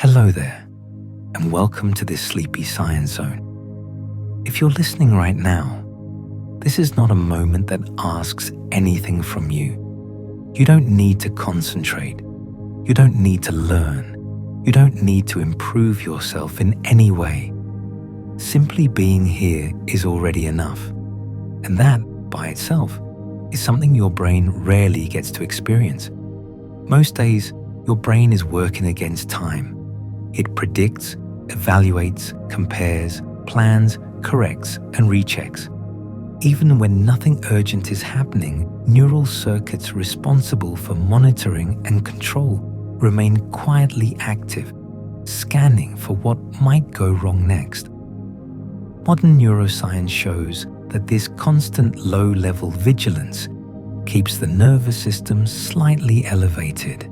Hello there, and welcome to this Sleepy Science Zone. If you're listening right now, this is not a moment that asks anything from you. You don't need to concentrate. You don't need to learn. You don't need to improve yourself in any way. Simply being here is already enough. And that, by itself, is something your brain rarely gets to experience. Most days, your brain is working against time. It predicts, evaluates, compares, plans, corrects, and rechecks. Even when nothing urgent is happening, neural circuits responsible for monitoring and control remain quietly active, scanning for what might go wrong next. Modern neuroscience shows that this constant low-level vigilance keeps the nervous system slightly elevated,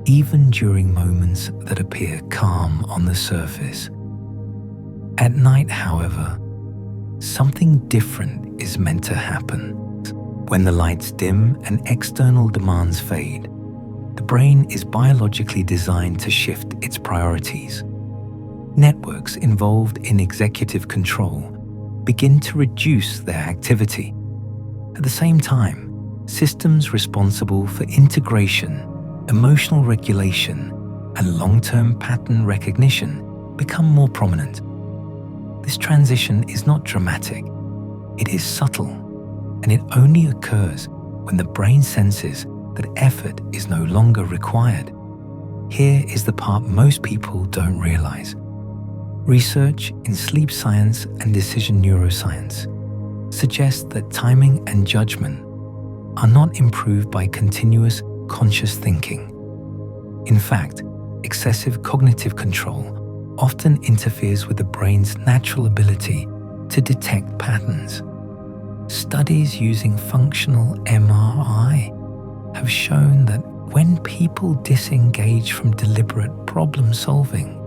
even during moments that appear calm on the surface. At night, however, something different is meant to happen. When the lights dim and external demands fade, the brain is biologically designed to shift its priorities. Networks involved in executive control begin to reduce their activity. At the same time, systems responsible for integration, emotional regulation, and long-term pattern recognition become more prominent. This transition is not dramatic. It is subtle, and it only occurs when the brain senses that effort is no longer required. Here is the part most people don't realize. Research in sleep science and decision neuroscience suggests that timing and judgment are not improved by continuous conscious thinking. In fact, excessive cognitive control often interferes with the brain's natural ability to detect patterns. Studies using functional MRI have shown that when people disengage from deliberate problem solving,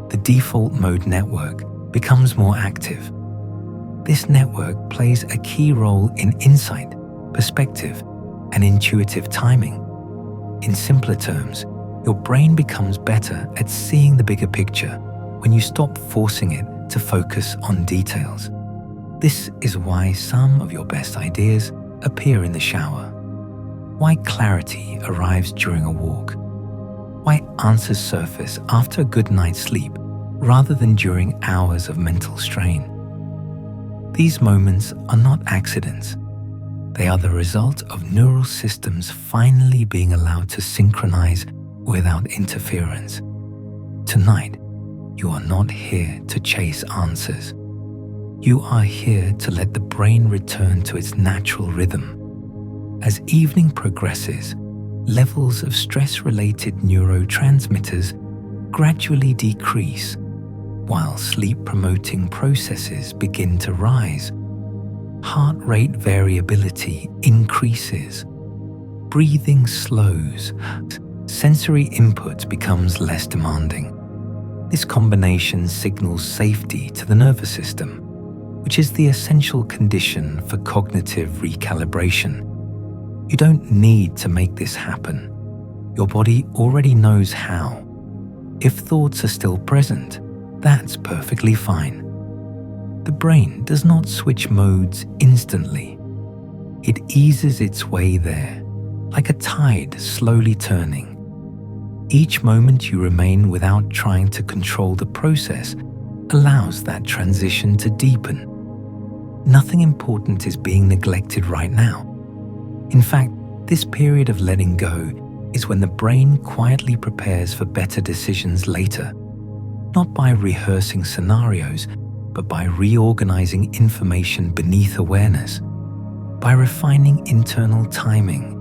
the default mode network becomes more active. This network plays a key role in insight, perspective, and intuitive timing. In simpler terms, your brain becomes better at seeing the bigger picture when you stop forcing it to focus on details. This is why some of your best ideas appear in the shower, why clarity arrives during a walk, why answers surface after a good night's sleep rather than during hours of mental strain. These moments are not accidents. They are the result of neural systems finally being allowed to synchronize without interference. Tonight, you are not here to chase answers. You are here to let the brain return to its natural rhythm. As evening progresses, levels of stress-related neurotransmitters gradually decrease, while sleep-promoting processes begin to rise. Heart rate variability increases, breathing slows, sensory input becomes less demanding. This combination signals safety to the nervous system, which is the essential condition for cognitive recalibration. You don't need to make this happen. Your body already knows how. If thoughts are still present, that's perfectly fine. The brain does not switch modes instantly. It eases its way there, like a tide slowly turning. Each moment you remain without trying to control the process allows that transition to deepen. Nothing important is being neglected right now. In fact, this period of letting go is when the brain quietly prepares for better decisions later, not by rehearsing scenarios, but by reorganizing information beneath awareness, by refining internal timing,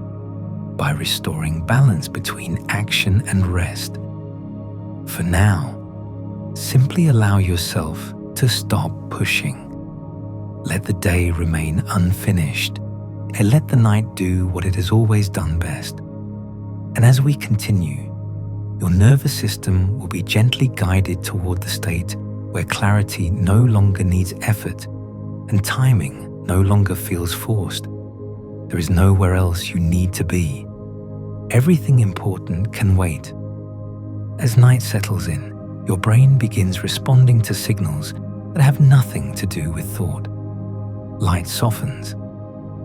by restoring balance between action and rest. For now, simply allow yourself to stop pushing. Let the day remain unfinished, and let the night do what it has always done best. And as we continue, your nervous system will be gently guided toward the state where clarity no longer needs effort and timing no longer feels forced. There is nowhere else you need to be. Everything important can wait. As night settles in, your brain begins responding to signals that have nothing to do with thought. Light softens,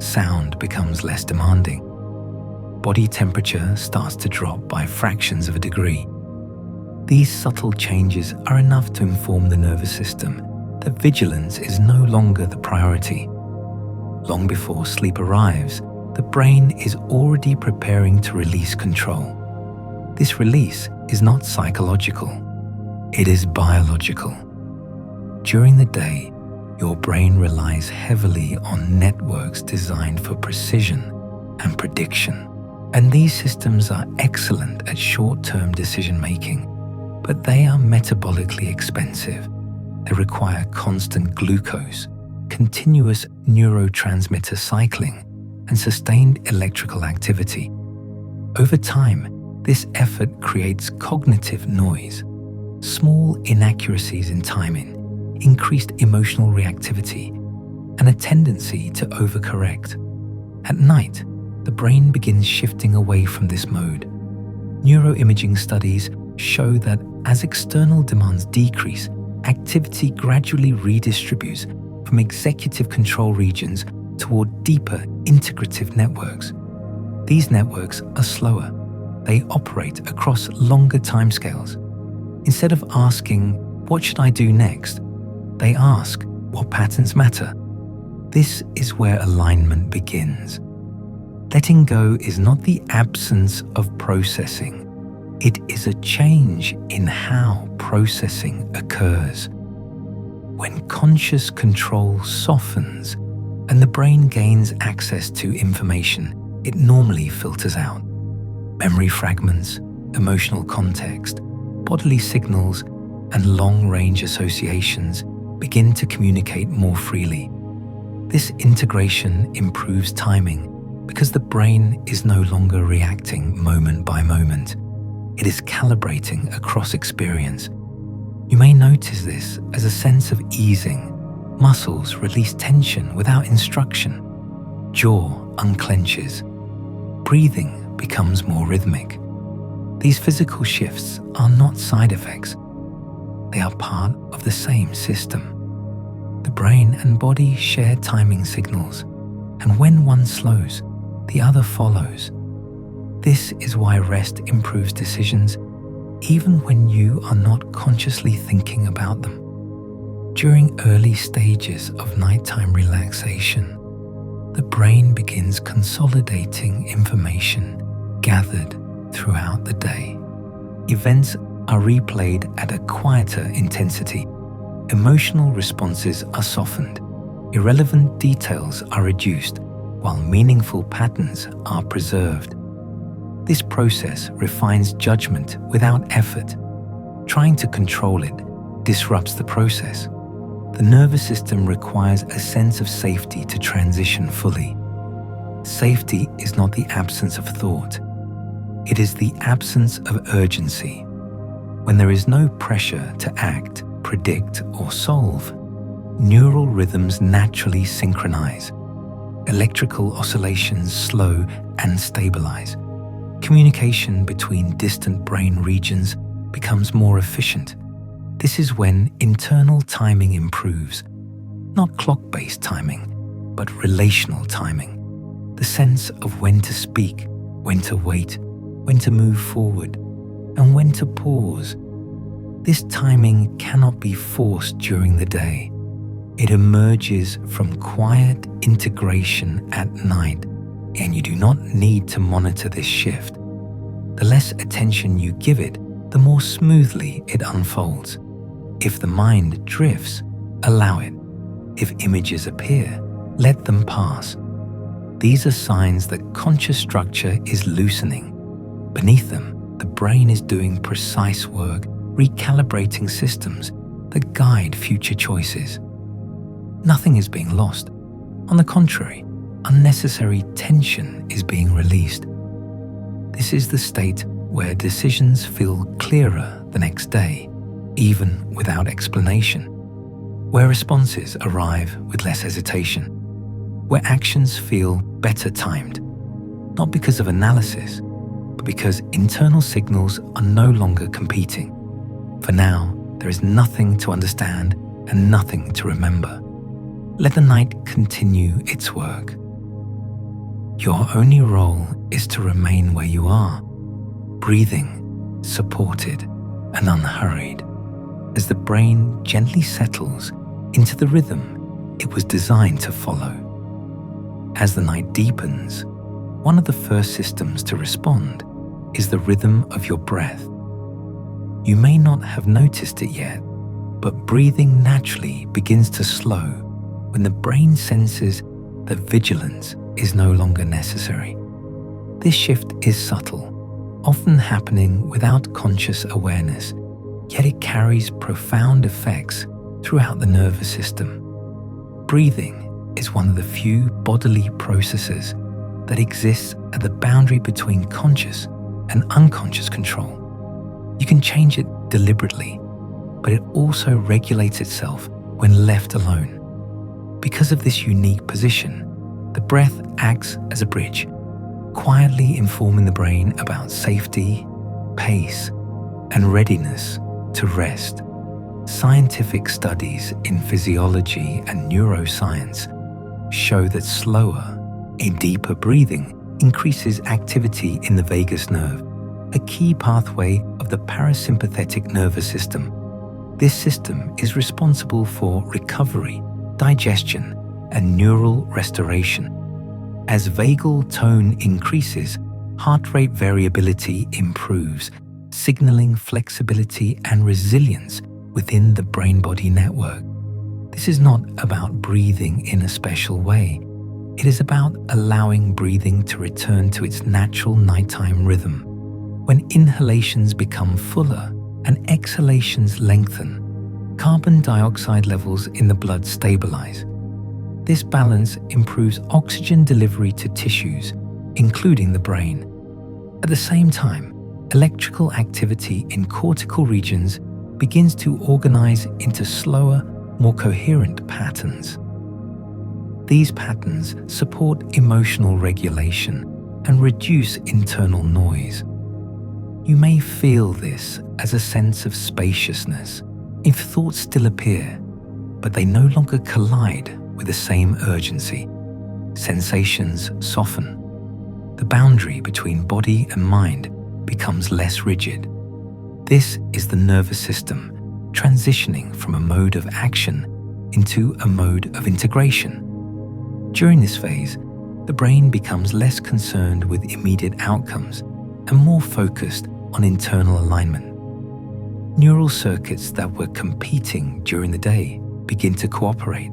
sound becomes less demanding, body temperature starts to drop by fractions of a degree. These subtle changes are enough to inform the nervous system that vigilance is no longer the priority. Long before sleep arrives, the brain is already preparing to release control. This release is not psychological, it is biological. During the day, your brain relies heavily on networks designed for precision and prediction. And these systems are excellent at short-term decision-making, but they are metabolically expensive. They require constant glucose, continuous neurotransmitter cycling, and sustained electrical activity. Over time, this effort creates cognitive noise, small inaccuracies in timing, increased emotional reactivity, and a tendency to overcorrect. At night, the brain begins shifting away from this mode. Neuroimaging studies show that as external demands decrease, activity gradually redistributes from executive control regions toward deeper integrative networks. These networks are slower. They operate across longer timescales. Instead of asking, "What should I do next?" they ask, "What patterns matter?" This is where alignment begins. Letting go is not the absence of processing. It is a change in how processing occurs. When conscious control softens and the brain gains access to information it normally filters out, memory fragments, emotional context, bodily signals, and long-range associations begin to communicate more freely. This integration improves timing because the brain is no longer reacting moment by moment. It is calibrating across experience. You may notice this as a sense of easing. Muscles release tension without instruction. Jaw unclenches. Breathing becomes more rhythmic. These physical shifts are not side effects. They are part of the same system. The brain and body share timing signals, and when one slows, the other follows. This is why rest improves decisions even when you are not consciously thinking about them. During early stages of nighttime relaxation, the brain begins consolidating information gathered throughout the day. Events are replayed at a quieter intensity. Emotional responses are softened. Irrelevant details are reduced, while meaningful patterns are preserved. This process refines judgment without effort. Trying to control it disrupts the process. The nervous system requires a sense of safety to transition fully. Safety is not the absence of thought. It is the absence of urgency. When there is no pressure to act, predict, or solve, neural rhythms naturally synchronize. Electrical oscillations slow and stabilize. Communication between distant brain regions becomes more efficient. This is when internal timing improves, not clock-based timing, but relational timing. The sense of when to speak, when to wait, when to move forward, and when to pause. This timing cannot be forced during the day. It emerges from quiet integration at night, and you do not need to monitor this shift. The less attention you give it, the more smoothly it unfolds. If the mind drifts, allow it. If images appear, let them pass. These are signs that conscious structure is loosening. Beneath them, the brain is doing precise work, recalibrating systems that guide future choices. Nothing is being lost. On the contrary, unnecessary tension is being released. This is the state where decisions feel clearer the next day, even without explanation, where responses arrive with less hesitation, where actions feel better timed, not because of analysis, but because internal signals are no longer competing. For now, there is nothing to understand and nothing to remember. Let the night continue its work. Your only role is to remain where you are, breathing, supported and unhurried, as the brain gently settles into the rhythm it was designed to follow. As the night deepens, one of the first systems to respond is the rhythm of your breath. You may not have noticed it yet, but breathing naturally begins to slow when the brain senses that vigilance is no longer necessary. This shift is subtle, often happening without conscious awareness, yet it carries profound effects throughout the nervous system. Breathing is one of the few bodily processes that exists at the boundary between conscious and unconscious control. You can change it deliberately, but it also regulates itself when left alone. Because of this unique position, the breath acts as a bridge, quietly informing the brain about safety, pace, and readiness to rest. Scientific studies in physiology and neuroscience show that slower, a deeper breathing increases activity in the vagus nerve, a key pathway of the parasympathetic nervous system. This system is responsible for recovery, digestion, and neural restoration. As vagal tone increases, heart rate variability improves, signaling flexibility and resilience within the brain-body network. This is not about breathing in a special way. It is about allowing breathing to return to its natural nighttime rhythm. When inhalations become fuller and exhalations lengthen, carbon dioxide levels in the blood stabilize. This balance improves oxygen delivery to tissues, including the brain. At the same time, electrical activity in cortical regions begins to organize into slower, more coherent patterns. These patterns support emotional regulation and reduce internal noise. You may feel this as a sense of spaciousness if thoughts still appear, but they no longer collide with the same urgency. Sensations soften. The boundary between body and mind becomes less rigid. This is the nervous system transitioning from a mode of action into a mode of integration. During this phase, the brain becomes less concerned with immediate outcomes and more focused on internal alignment. Neural circuits that were competing during the day begin to cooperate.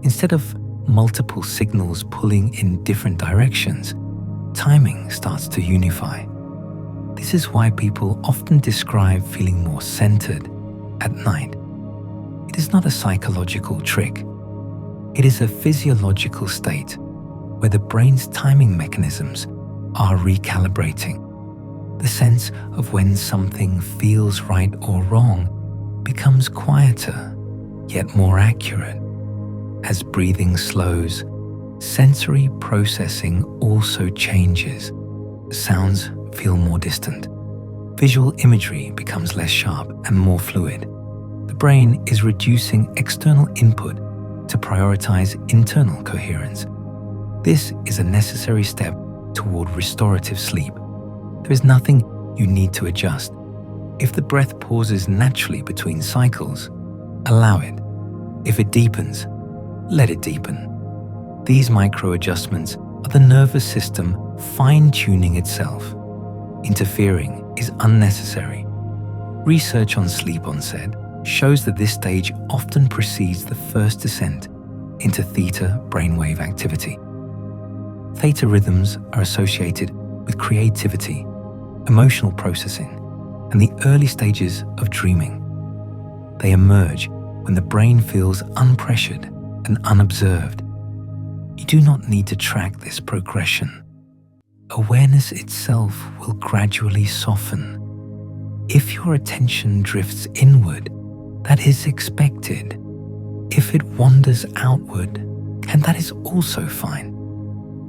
Instead of multiple signals pulling in different directions, timing starts to unify. This is why people often describe feeling more centered at night. It is not a psychological trick. It is a physiological state where the brain's timing mechanisms are recalibrating. The sense of when something feels right or wrong becomes quieter, yet more accurate. As breathing slows, sensory processing also changes. Sounds feel more distant. Visual imagery becomes less sharp and more fluid. The brain is reducing external input to prioritize internal coherence. This is a necessary step toward restorative sleep. There is nothing you need to adjust. If the breath pauses naturally between cycles, allow it. If it deepens, let it deepen. These micro-adjustments are the nervous system fine-tuning itself. Interfering is unnecessary. Research on sleep onset shows that this stage often precedes the first descent into theta brainwave activity. Theta rhythms are associated with creativity, emotional processing, and the early stages of dreaming. They emerge when the brain feels unpressured and unobserved. You do not need to track this progression. Awareness itself will gradually soften. If your attention drifts inward, that is expected. If it wanders outward, and that is also fine.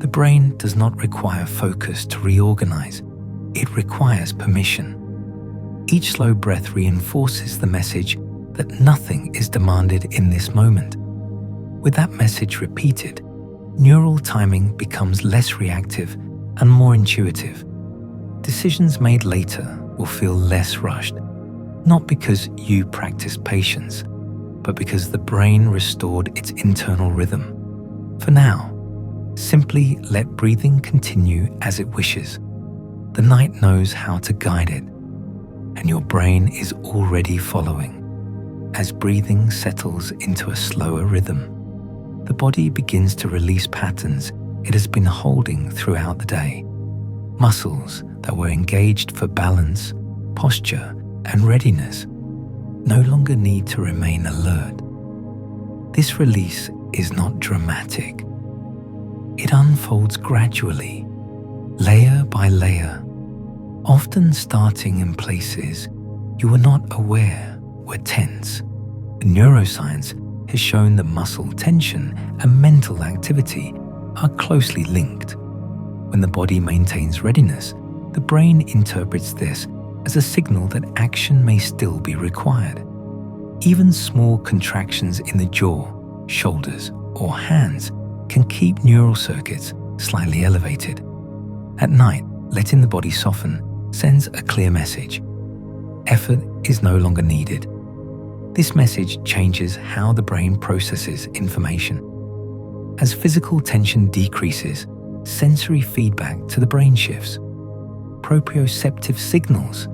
The brain does not require focus to reorganize. it requires permission. Each slow breath reinforces the message that nothing is demanded in this moment. With that message repeated, neural timing becomes less reactive and more intuitive. Decisions made later will feel less rushed, not because you practiced patience, but because the brain restored its internal rhythm. For now, simply let breathing continue as it wishes. The night knows how to guide it, and your brain is already following. As breathing settles into a slower rhythm, the body begins to release patterns it has been holding throughout the day. Muscles that were engaged for balance, posture, and readiness no longer need to remain alert. This release is not dramatic. It unfolds gradually, layer by layer, often starting in places you were not aware were tense. Neuroscience has shown that muscle tension and mental activity are closely linked. When the body maintains readiness, the brain interprets this as a signal that action may still be required. Even small contractions in the jaw, shoulders, or hands can keep neural circuits slightly elevated. At night, letting the body soften sends a clear message. Effort is no longer needed. This message changes how the brain processes information. As physical tension decreases, sensory feedback to the brain shifts. Proprioceptive signals,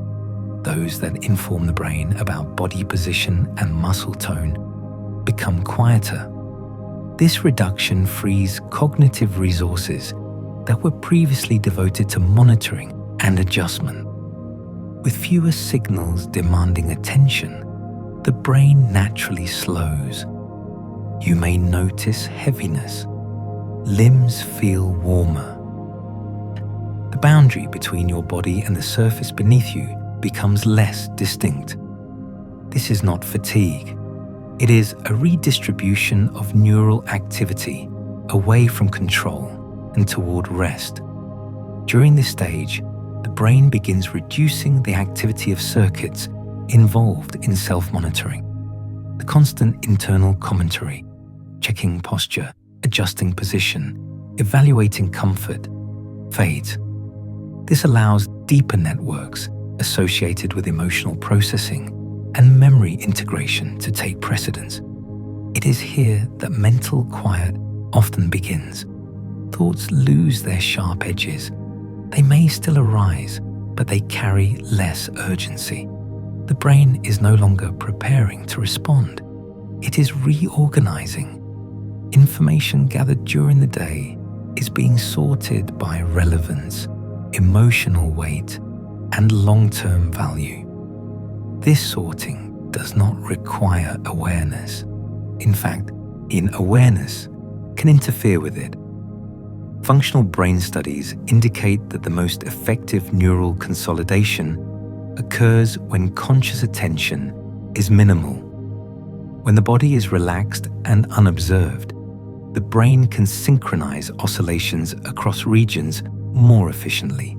those that inform the brain about body position and muscle tone, become quieter. This reduction frees cognitive resources that were previously devoted to monitoring and adjustment. With fewer signals demanding attention, the brain naturally slows. You may notice heaviness. Limbs feel warmer. The boundary between your body and the surface beneath you becomes less distinct. This is not fatigue. It is a redistribution of neural activity away from control and toward rest. During this stage, the brain begins reducing the activity of circuits involved in self-monitoring. The constant internal commentary, checking posture, adjusting position, evaluating comfort, fades. This allows deeper networks associated with emotional processing and memory integration to take precedence. It is here that mental quiet often begins. Thoughts lose their sharp edges. They may still arise, but they carry less urgency. The brain is no longer preparing to respond. It is reorganizing. Information gathered during the day is being sorted by relevance, emotional weight, and long-term value. This sorting does not require awareness. In fact, awareness can interfere with it. Functional brain studies indicate that the most effective neural consolidation occurs when conscious attention is minimal. When the body is relaxed and unobserved, the brain can synchronize oscillations across regions more efficiently.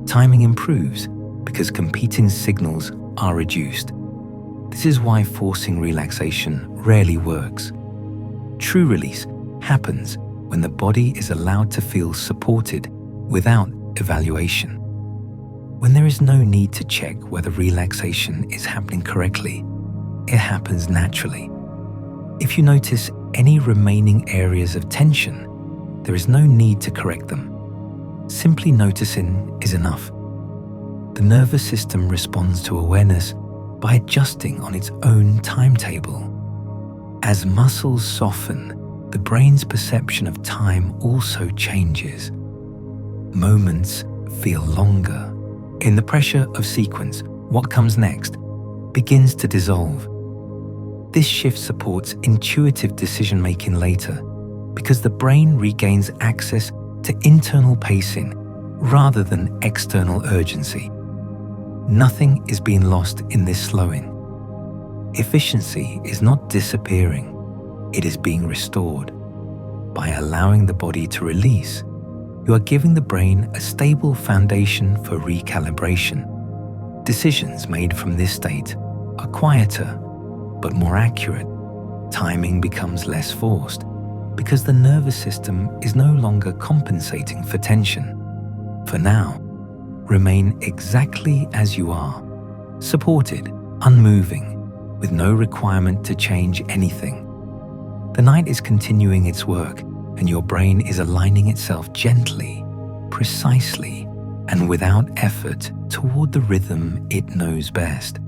Timing improves because competing signals are reduced. This is why forcing relaxation rarely works. True release happens when the body is allowed to feel supported without evaluation. When there is no need to check whether relaxation is happening correctly, it happens naturally. If you notice any remaining areas of tension, there is no need to correct them. Simply noticing is enough. The nervous system responds to awareness by adjusting on its own timetable. As muscles soften, the brain's perception of time also changes. Moments feel longer. In the pressure of sequence, what comes next begins to dissolve. This shift supports intuitive decision-making later because the brain regains access to internal pacing rather than external urgency. Nothing is being lost in this slowing. Efficiency is not disappearing, it is being restored. By allowing the body to release, you are giving the brain a stable foundation for recalibration. Decisions made from this state are quieter, but more accurate. Timing becomes less forced because the nervous system is no longer compensating for tension. For now, remain exactly as you are, supported, unmoving, with no requirement to change anything. The night is continuing its work, and your brain is aligning itself gently, precisely, and without effort toward the rhythm it knows best.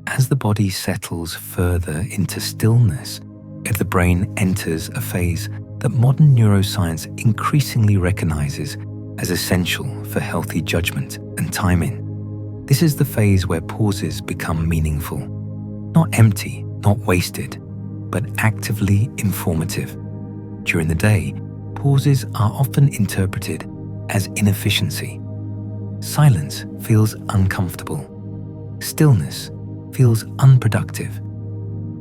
As the body settles further into stillness, if the brain enters a phase that modern neuroscience increasingly recognizes as essential for healthy judgment and timing. This is the phase where pauses become meaningful, not empty, not wasted, but actively informative. During the day, pauses are often interpreted as inefficiency. Silence feels uncomfortable. Stillness feels unproductive.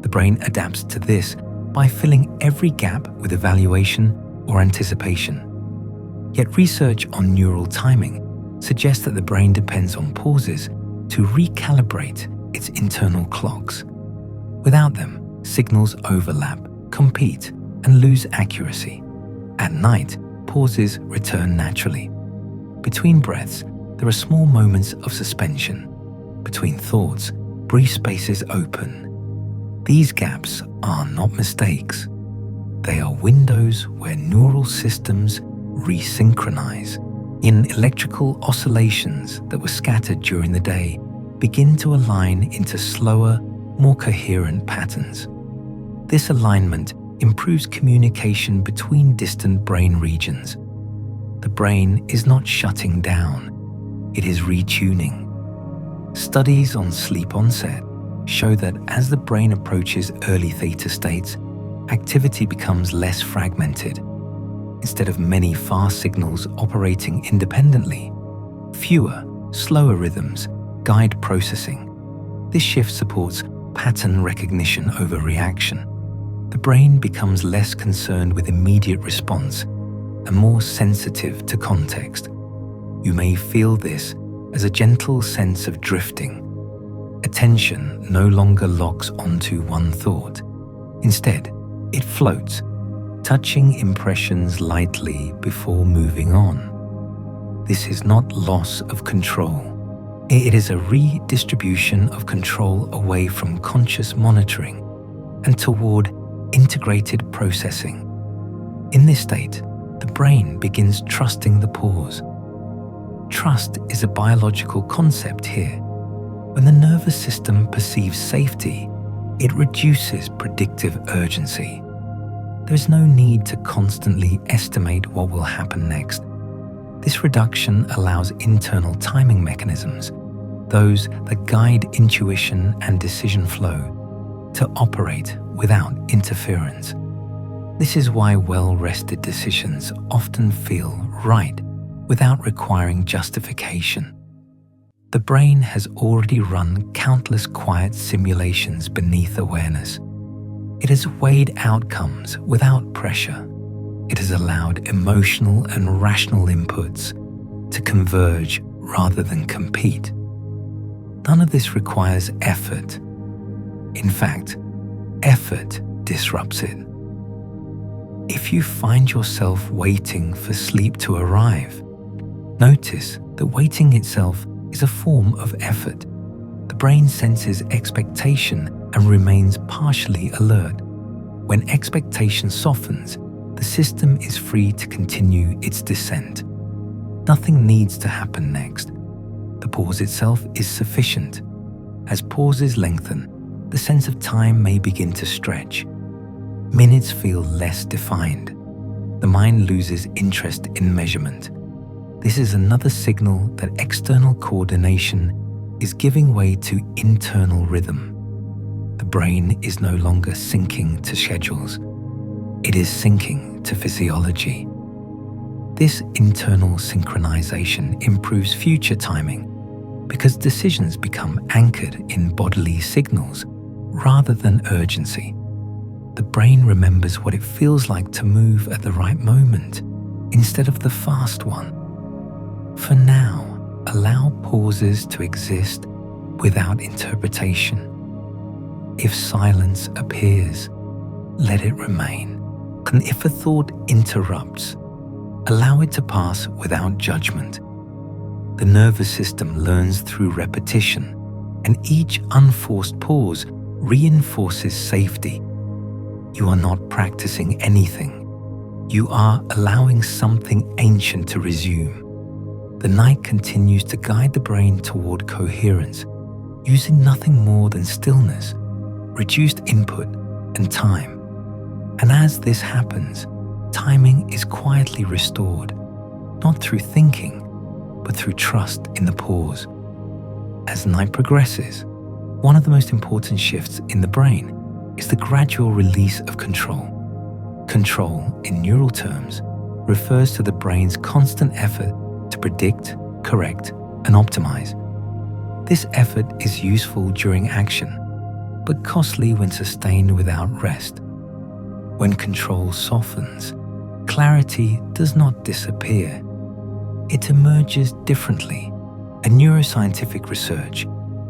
The brain adapts to this by filling every gap with evaluation or anticipation. Yet research on neural timing suggests that the brain depends on pauses to recalibrate its internal clocks. Without them, signals overlap, compete, and lose accuracy. At night, pauses return naturally. Between breaths, there are small moments of suspension. Between thoughts, brief spaces open. These gaps are not mistakes. They are windows where neural systems resynchronize. In electrical oscillations that were scattered during the day begin to align into slower, more coherent patterns. This alignment improves communication between distant brain regions. The brain is not shutting down, it is retuning. Studies on sleep onset show that as the brain approaches early theta states, activity becomes less fragmented. Instead of many fast signals operating independently, fewer, slower rhythms guide processing. This shift supports pattern recognition over reaction. The brain becomes less concerned with immediate response and more sensitive to context. You may feel this as a gentle sense of drifting. Attention no longer locks onto one thought. Instead, it floats, touching impressions lightly before moving on. This is not loss of control. It is a redistribution of control away from conscious monitoring and toward integrated processing. In this state, the brain begins trusting the pause. Trust is a biological concept here. When the nervous system perceives safety, it reduces predictive urgency. There is no need to constantly estimate what will happen next. This reduction allows internal timing mechanisms, those that guide intuition and decision flow, to operate without interference. This is why well-rested decisions often feel right without requiring justification. The brain has already run countless quiet simulations beneath awareness. It has weighed outcomes without pressure. It has allowed emotional and rational inputs to converge rather than compete. None of this requires effort. In fact, effort disrupts it. If you find yourself waiting for sleep to arrive, notice that waiting itself is a form of effort. The brain senses expectation and remains partially alert. When expectation softens, the system is free to continue its descent. Nothing needs to happen next. The pause itself is sufficient. As pauses lengthen, the sense of time may begin to stretch. Minutes feel less defined. The mind loses interest in measurement. This is another signal that external coordination is giving way to internal rhythm. The brain is no longer syncing to schedules. It is syncing to physiology. This internal synchronization improves future timing because decisions become anchored in bodily signals rather than urgency. The brain remembers what it feels like to move at the right moment. instead of the fast one. For now, allow pauses to exist without interpretation. If silence appears, let it remain. And if a thought interrupts, allow it to pass without judgment. The nervous system learns through repetition, and each unforced pause reinforces safety. You are not practicing anything. You are allowing something ancient to resume. The night continues to guide the brain toward coherence, using nothing more than stillness, reduced input, and time. And as this happens, timing is quietly restored, not through thinking, but through trust in the pause. As night progresses, one of the most important shifts in the brain is the gradual release of control. Control, in neural terms, refers to the brain's constant effort to predict, correct, and optimize. This effort is useful during action, but costly when sustained without rest. When control softens, clarity does not disappear. It emerges differently, and neuroscientific research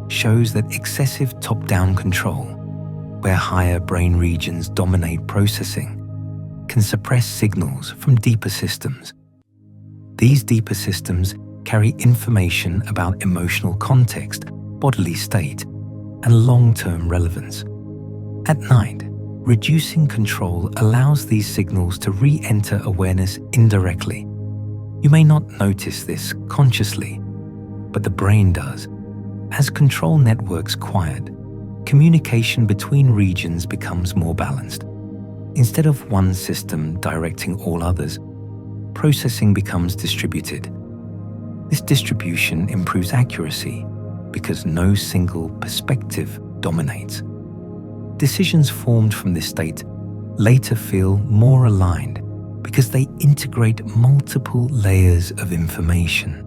shows that excessive top-down control, where higher brain regions dominate processing, can suppress signals from deeper systems. These deeper systems carry information about emotional context, bodily state, and long-term relevance. At night, reducing control allows these signals to re-enter awareness indirectly. You may not notice this consciously, but the brain does. As control networks quiet, communication between regions becomes more balanced. Instead of one system directing all others, processing becomes distributed. This distribution improves accuracy because no single perspective dominates. Decisions formed from this state later feel more aligned because they integrate multiple layers of information.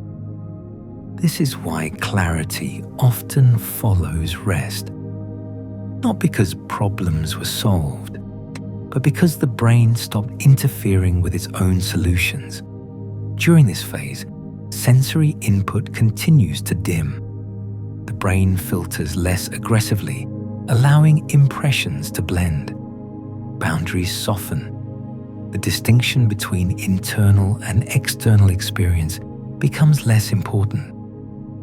This is why clarity often follows rest, not because problems were solved, but because the brain stopped interfering with its own solutions. During this phase, sensory input continues to dim. The brain filters less aggressively, allowing impressions to blend. Boundaries soften. The distinction between internal and external experience becomes less important.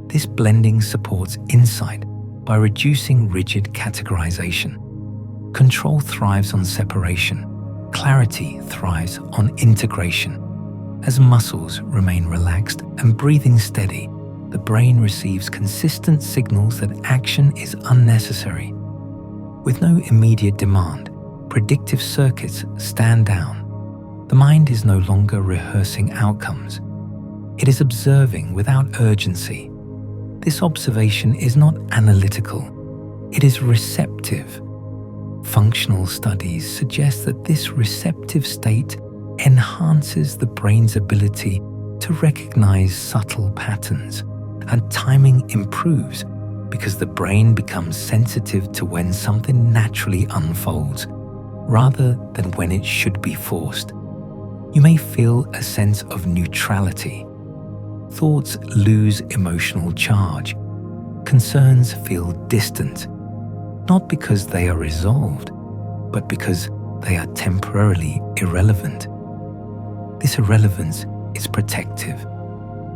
This blending supports insight by reducing rigid categorization. Control thrives on separation. Clarity thrives on integration. As muscles remain relaxed and breathing steady, the brain receives consistent signals that action is unnecessary. With no immediate demand, predictive circuits stand down. The mind is no longer rehearsing outcomes. It is observing without urgency. This observation is not analytical. It is receptive. Functional studies suggest that this receptive state enhances the brain's ability to recognize subtle patterns, and timing improves because the brain becomes sensitive to when something naturally unfolds, rather than when it should be forced. You may feel a sense of neutrality. Thoughts lose emotional charge. Concerns feel distant, not because they are resolved, but because they are temporarily irrelevant. This irrelevance is protective.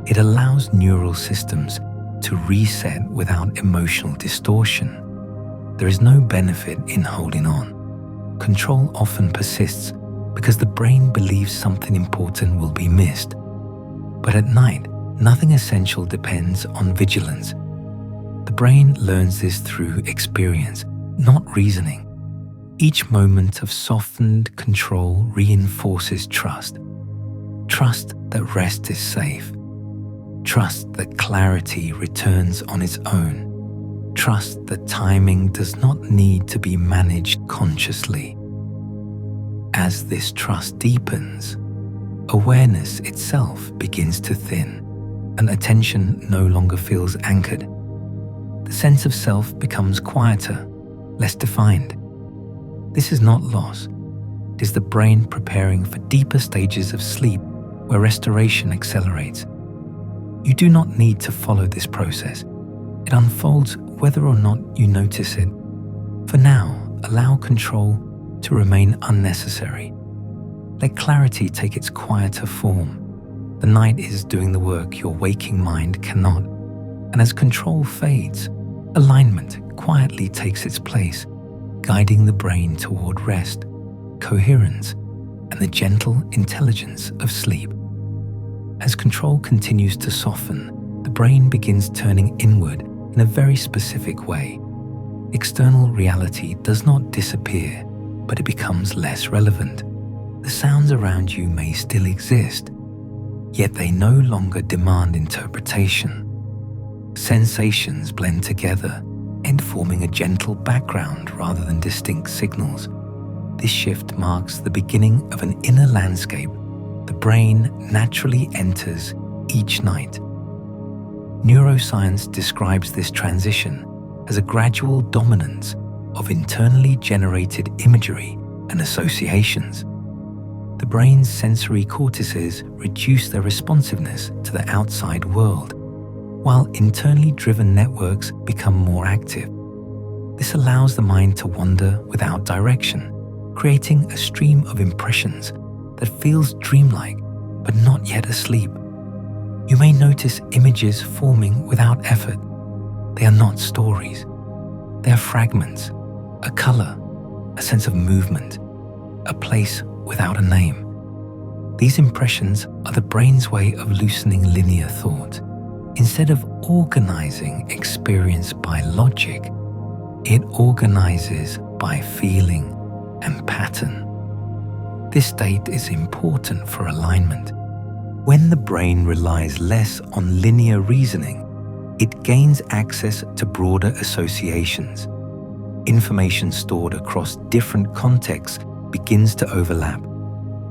It allows neural systems to reset without emotional distortion. There is no benefit in holding on. Control often persists because the brain believes something important will be missed. But at night, nothing essential depends on vigilance. The brain learns this through experience, not reasoning. Each moment of softened control reinforces trust. Trust that rest is safe. Trust that clarity returns on its own. Trust that timing does not need to be managed consciously. As this trust deepens, awareness itself begins to thin, and attention no longer feels anchored. The sense of self becomes quieter, less defined. This is not loss. It is the brain preparing for deeper stages of sleep where restoration accelerates. You do not need to follow this process. It unfolds whether or not you notice it. For now, allow control to remain unnecessary. Let clarity take its quieter form. The night is doing the work your waking mind cannot. And as control fades, alignment quietly takes its place, guiding the brain toward rest, coherence, and the gentle intelligence of sleep. As control continues to soften, the brain begins turning inward in a very specific way. External reality does not disappear, but it becomes less relevant. The sounds around you may still exist, yet they no longer demand interpretation. Sensations blend together, forming a gentle background rather than distinct signals. This shift marks the beginning of an inner landscape the brain naturally enters each night. Neuroscience describes this transition as a gradual dominance of internally generated imagery and associations. The brain's sensory cortices reduce their responsiveness to the outside world, while internally driven networks become more active. This allows the mind to wander without direction, creating a stream of impressions that feels dreamlike but not yet asleep. You may notice images forming without effort. They are not stories. They are fragments, a color, a sense of movement, a place without a name. These impressions are the brain's way of loosening linear thought. Instead of organizing experience by logic, it organizes by feeling and pattern. This state is important for alignment. When the brain relies less on linear reasoning, it gains access to broader associations. Information stored across different contexts begins to overlap.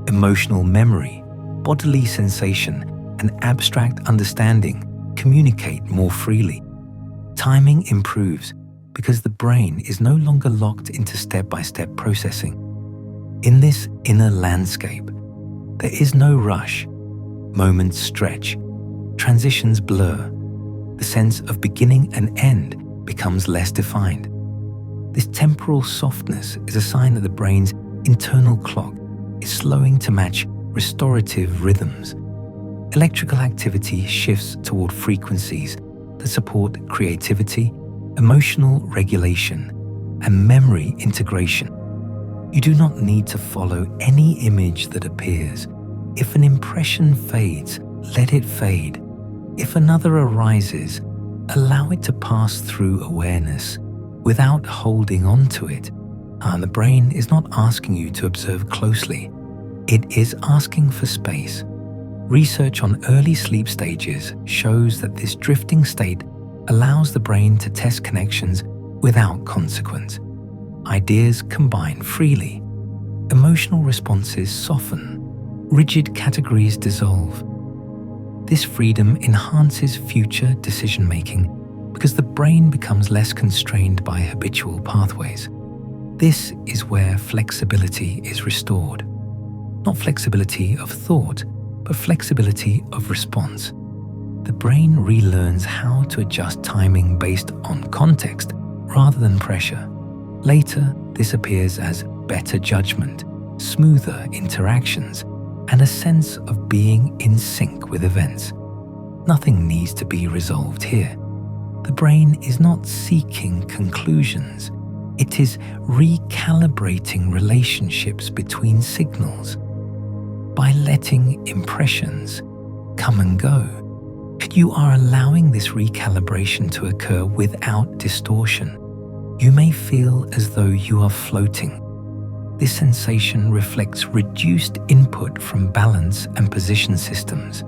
Emotional memory, bodily sensation, and abstract understanding communicate more freely. Timing improves because the brain is no longer locked into step-by-step processing. In this inner landscape, there is no rush. Moments stretch, transitions blur. The sense of beginning and end becomes less defined. This temporal softness is a sign that the brain's internal clock is slowing to match restorative rhythms. Electrical activity shifts toward frequencies that support creativity, emotional regulation, and memory integration. You do not need to follow any image that appears. If an impression fades, let it fade. If another arises, allow it to pass through awareness without holding on to it. And the brain is not asking you to observe closely. It is asking for space. Research on early sleep stages shows that this drifting state allows the brain to test connections without consequence. Ideas combine freely. Emotional responses soften. Rigid categories dissolve. This freedom enhances future decision-making because the brain becomes less constrained by habitual pathways. This is where flexibility is restored. Not flexibility of thought, but flexibility of response. The brain relearns how to adjust timing based on context rather than pressure. Later, this appears as better judgment, smoother interactions, and a sense of being in sync with events. Nothing needs to be resolved here. The brain is not seeking conclusions. It is recalibrating relationships between signals. By letting impressions come and go, you are allowing this recalibration to occur without distortion. You may feel as though you are floating. This sensation reflects reduced input from balance and position systems.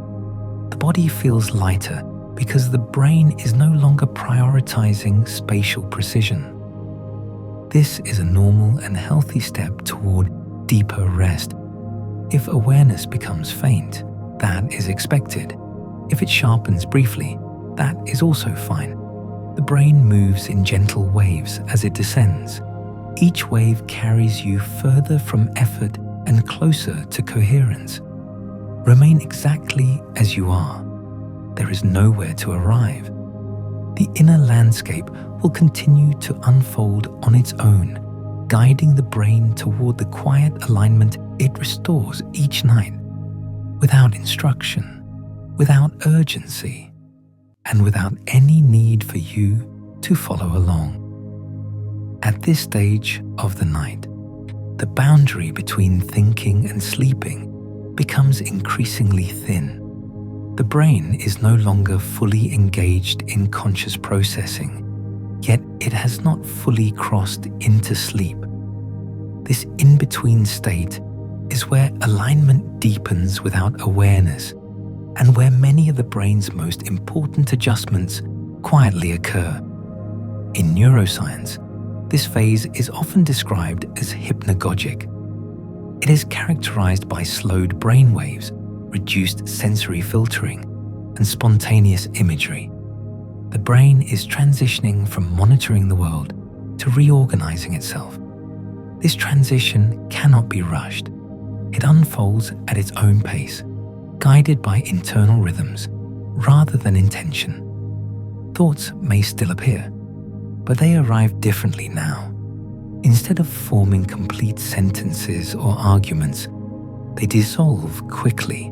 The body feels lighter because the brain is no longer prioritizing spatial precision. This is a normal and healthy step toward deeper rest. If awareness becomes faint, that is expected. If it sharpens briefly, that is also fine. The brain moves in gentle waves as it descends. Each wave carries you further from effort and closer to coherence. Remain exactly as you are. There is nowhere to arrive. The inner landscape will continue to unfold on its own, guiding the brain toward the quiet alignment it restores each night, without instruction, without urgency, and without any need for you to follow along. At this stage of the night, the boundary between thinking and sleeping becomes increasingly thin. The brain is no longer fully engaged in conscious processing, yet it has not fully crossed into sleep. This in-between state is where alignment deepens without awareness, and where many of the brain's most important adjustments quietly occur. In neuroscience, this phase is often described as hypnagogic. It is characterized by slowed brain waves, reduced sensory filtering, and spontaneous imagery. The brain is transitioning from monitoring the world to reorganizing itself. This transition cannot be rushed. It unfolds at its own pace, guided by internal rhythms rather than intention. Thoughts may still appear, but they arrive differently now. Instead of forming complete sentences or arguments, they dissolve quickly.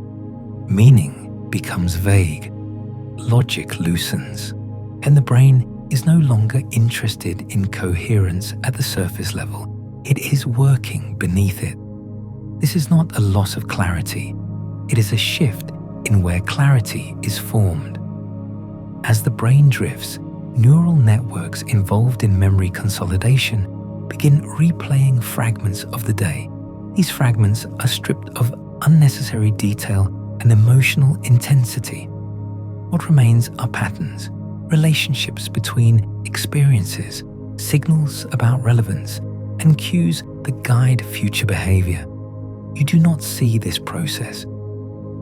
Meaning becomes vague, logic loosens, and the brain is no longer interested in coherence at the surface level. It is working beneath it. This is not a loss of clarity. It is a shift in where clarity is formed. As the brain drifts, neural networks involved in memory consolidation begin replaying fragments of the day. These fragments are stripped of unnecessary detail and emotional intensity. What remains are patterns, relationships between experiences, signals about relevance, and cues that guide future behavior. You do not see this process.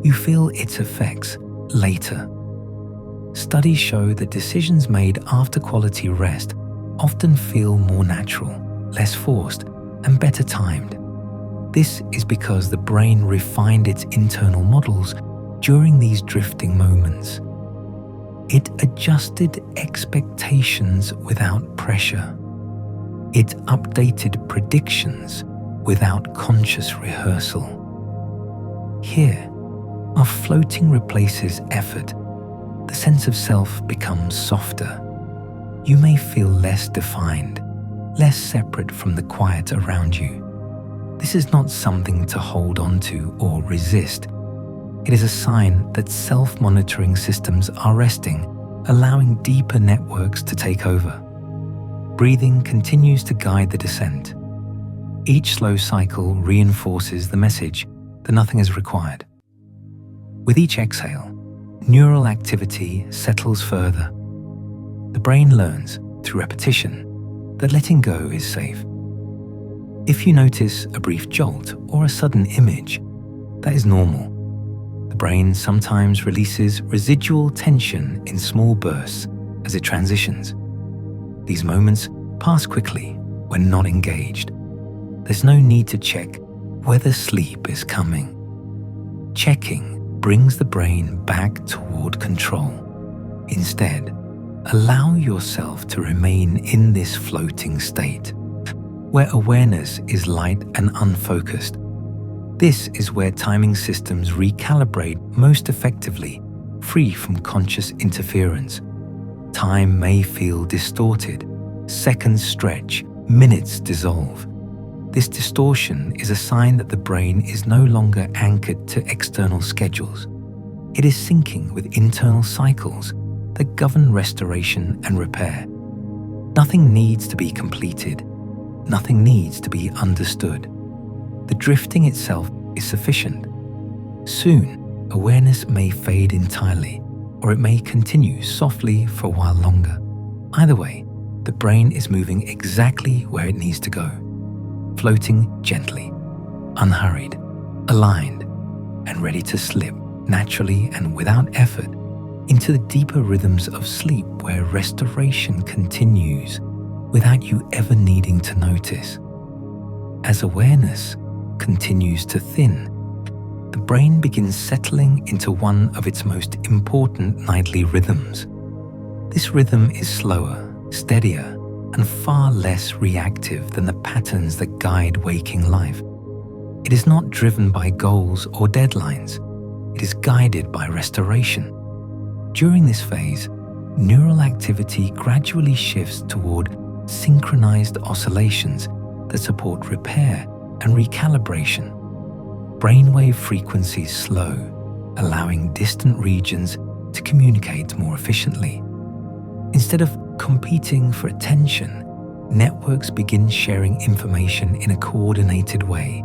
You feel its effects later. Studies show that decisions made after quality rest often feel more natural, less forced, and better timed. This is because the brain refined its internal models during these drifting moments. It adjusted expectations without pressure. It updated predictions without conscious rehearsal. Here, our floating replaces effort. The sense of self becomes softer. You may feel less defined, less separate from the quiet around you. This is not something to hold on to or resist. It is a sign that self-monitoring systems are resting, allowing deeper networks to take over. Breathing continues to guide the descent. Each slow cycle reinforces the message that nothing is required. With each exhale, neural activity settles further. The brain learns, through repetition, that letting go is safe. If you notice a brief jolt or a sudden image, that is normal. The brain sometimes releases residual tension in small bursts as it transitions. These moments pass quickly when not engaged. There's no need to check whether sleep is coming. Checking brings the brain back toward control. Instead, allow yourself to remain in this floating state, where awareness is light and unfocused. This is where timing systems recalibrate most effectively, free from conscious interference. Time may feel distorted, seconds stretch, minutes dissolve. This distortion is a sign that the brain is no longer anchored to external schedules. It is syncing with internal cycles that govern restoration and repair. Nothing needs to be completed. Nothing needs to be understood. The drifting itself is sufficient. Soon, awareness may fade entirely, or it may continue softly for a while longer. Either way, the brain is moving exactly where it needs to go, floating gently, unhurried, aligned, and ready to slip naturally and without effort into the deeper rhythms of sleep where restoration continues without you ever needing to notice. As awareness continues to thin, the brain begins settling into one of its most important nightly rhythms. This rhythm is slower, steadier, and far less reactive than the patterns that guide waking life. It is not driven by goals or deadlines. It is guided by restoration. During this phase, neural activity gradually shifts toward synchronized oscillations that support repair and recalibration. Brainwave frequencies slow, allowing distant regions to communicate more efficiently. Instead of competing for attention, networks begin sharing information in a coordinated way.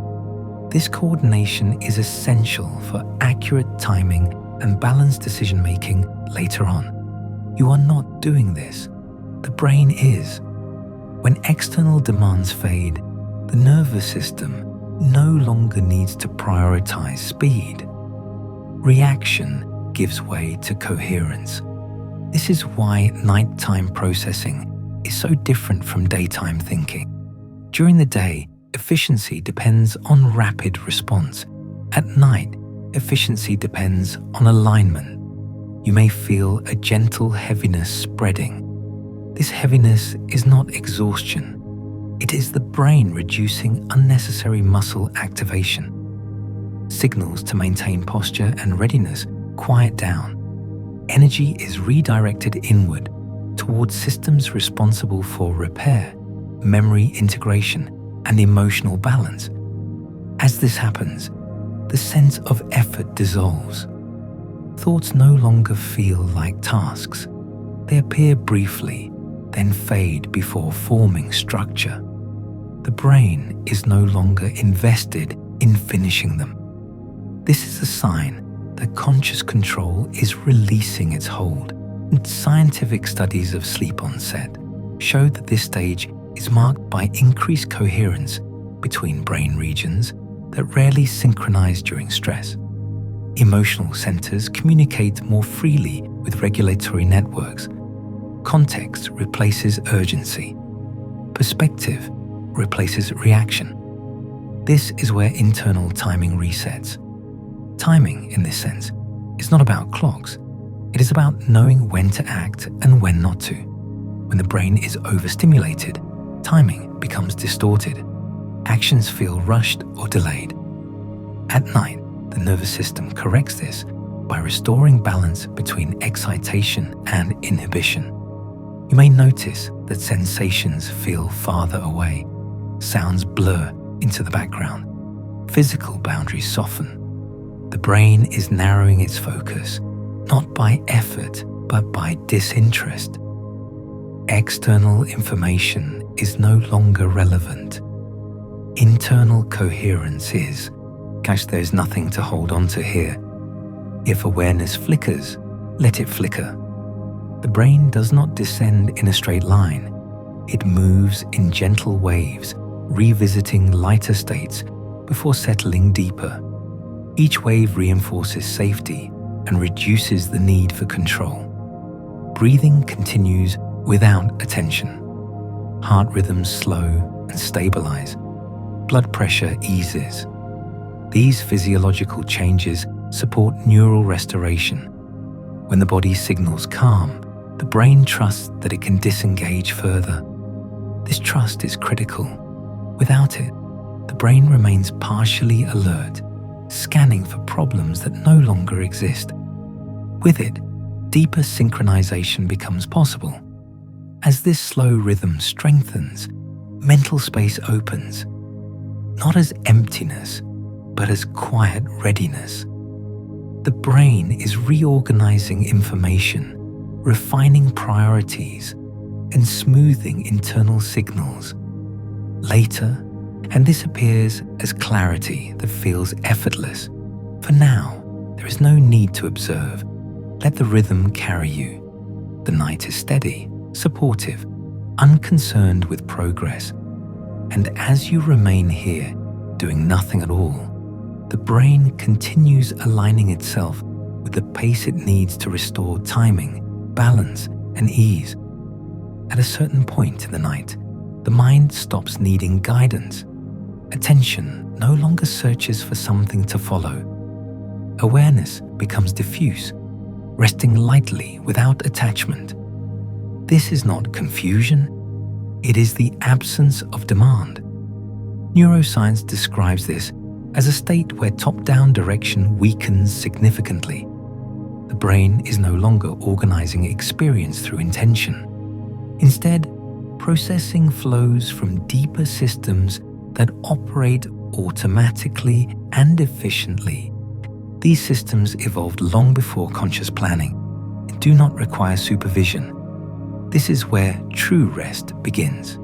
This coordination is essential for accurate timing and balanced decision-making later on. You are not doing this. The brain is. When external demands fade, the nervous system no longer needs to prioritize speed. Reaction gives way to coherence. This is why nighttime processing is so different from daytime thinking. During the day, efficiency depends on rapid response. At night, efficiency depends on alignment. You may feel a gentle heaviness spreading. This heaviness is not exhaustion. It is the brain reducing unnecessary muscle activation. Signals to maintain posture and readiness quiet down. Energy is redirected inward towards systems responsible for repair, memory integration, and emotional balance. As this happens, the sense of effort dissolves. Thoughts no longer feel like tasks. They appear briefly, then fade before forming structure. The brain is no longer invested in finishing them. This is a sign that conscious control is releasing its hold. And scientific studies of sleep onset show that this stage is marked by increased coherence between brain regions that rarely synchronize during stress. Emotional centers communicate more freely with regulatory networks. Context replaces urgency. Perspective replaces reaction. This is where internal timing resets. Timing, in this sense, is not about clocks. It is about knowing when to act and when not to. When the brain is overstimulated, timing becomes distorted. Actions feel rushed or delayed. At night, the nervous system corrects this by restoring balance between excitation and inhibition. You may notice that sensations feel farther away. Sounds blur into the background. Physical boundaries soften. The brain is narrowing its focus, not by effort, but by disinterest. External information is no longer relevant. Internal coherence is. Gosh, there's nothing to hold on to here. If awareness flickers, let it flicker. The brain does not descend in a straight line. It moves in gentle waves, revisiting lighter states before settling deeper. Each wave reinforces safety and reduces the need for control. Breathing continues without attention. Heart rhythms slow and stabilize. Blood pressure eases. These physiological changes support neural restoration. When the body signals calm, the brain trusts that it can disengage further. This trust is critical. Without it, the brain remains partially alert, scanning for problems that no longer exist. With it, deeper synchronization becomes possible. As this slow rhythm strengthens, mental space opens, not as emptiness, but as quiet readiness. The brain is reorganizing information, refining priorities, and smoothing internal signals. Later, and this appears as clarity that feels effortless. For now, there is no need to observe. Let the rhythm carry you. The night is steady, supportive, unconcerned with progress. And as you remain here, doing nothing at all, the brain continues aligning itself with the pace it needs to restore timing, balance, and ease. At a certain point in the night, the mind stops needing guidance. Attention no longer searches for something to follow. awareness becomes diffuse, resting lightly without attachment. This is not confusion, it is the absence of demand. Neuroscience describes this as a state where top-down direction weakens significantly. The brain is no longer organizing experience through intention. Instead, processing flows from deeper systems that operate automatically and efficiently. These systems evolved long before conscious planning and do not require supervision. This is where true rest begins.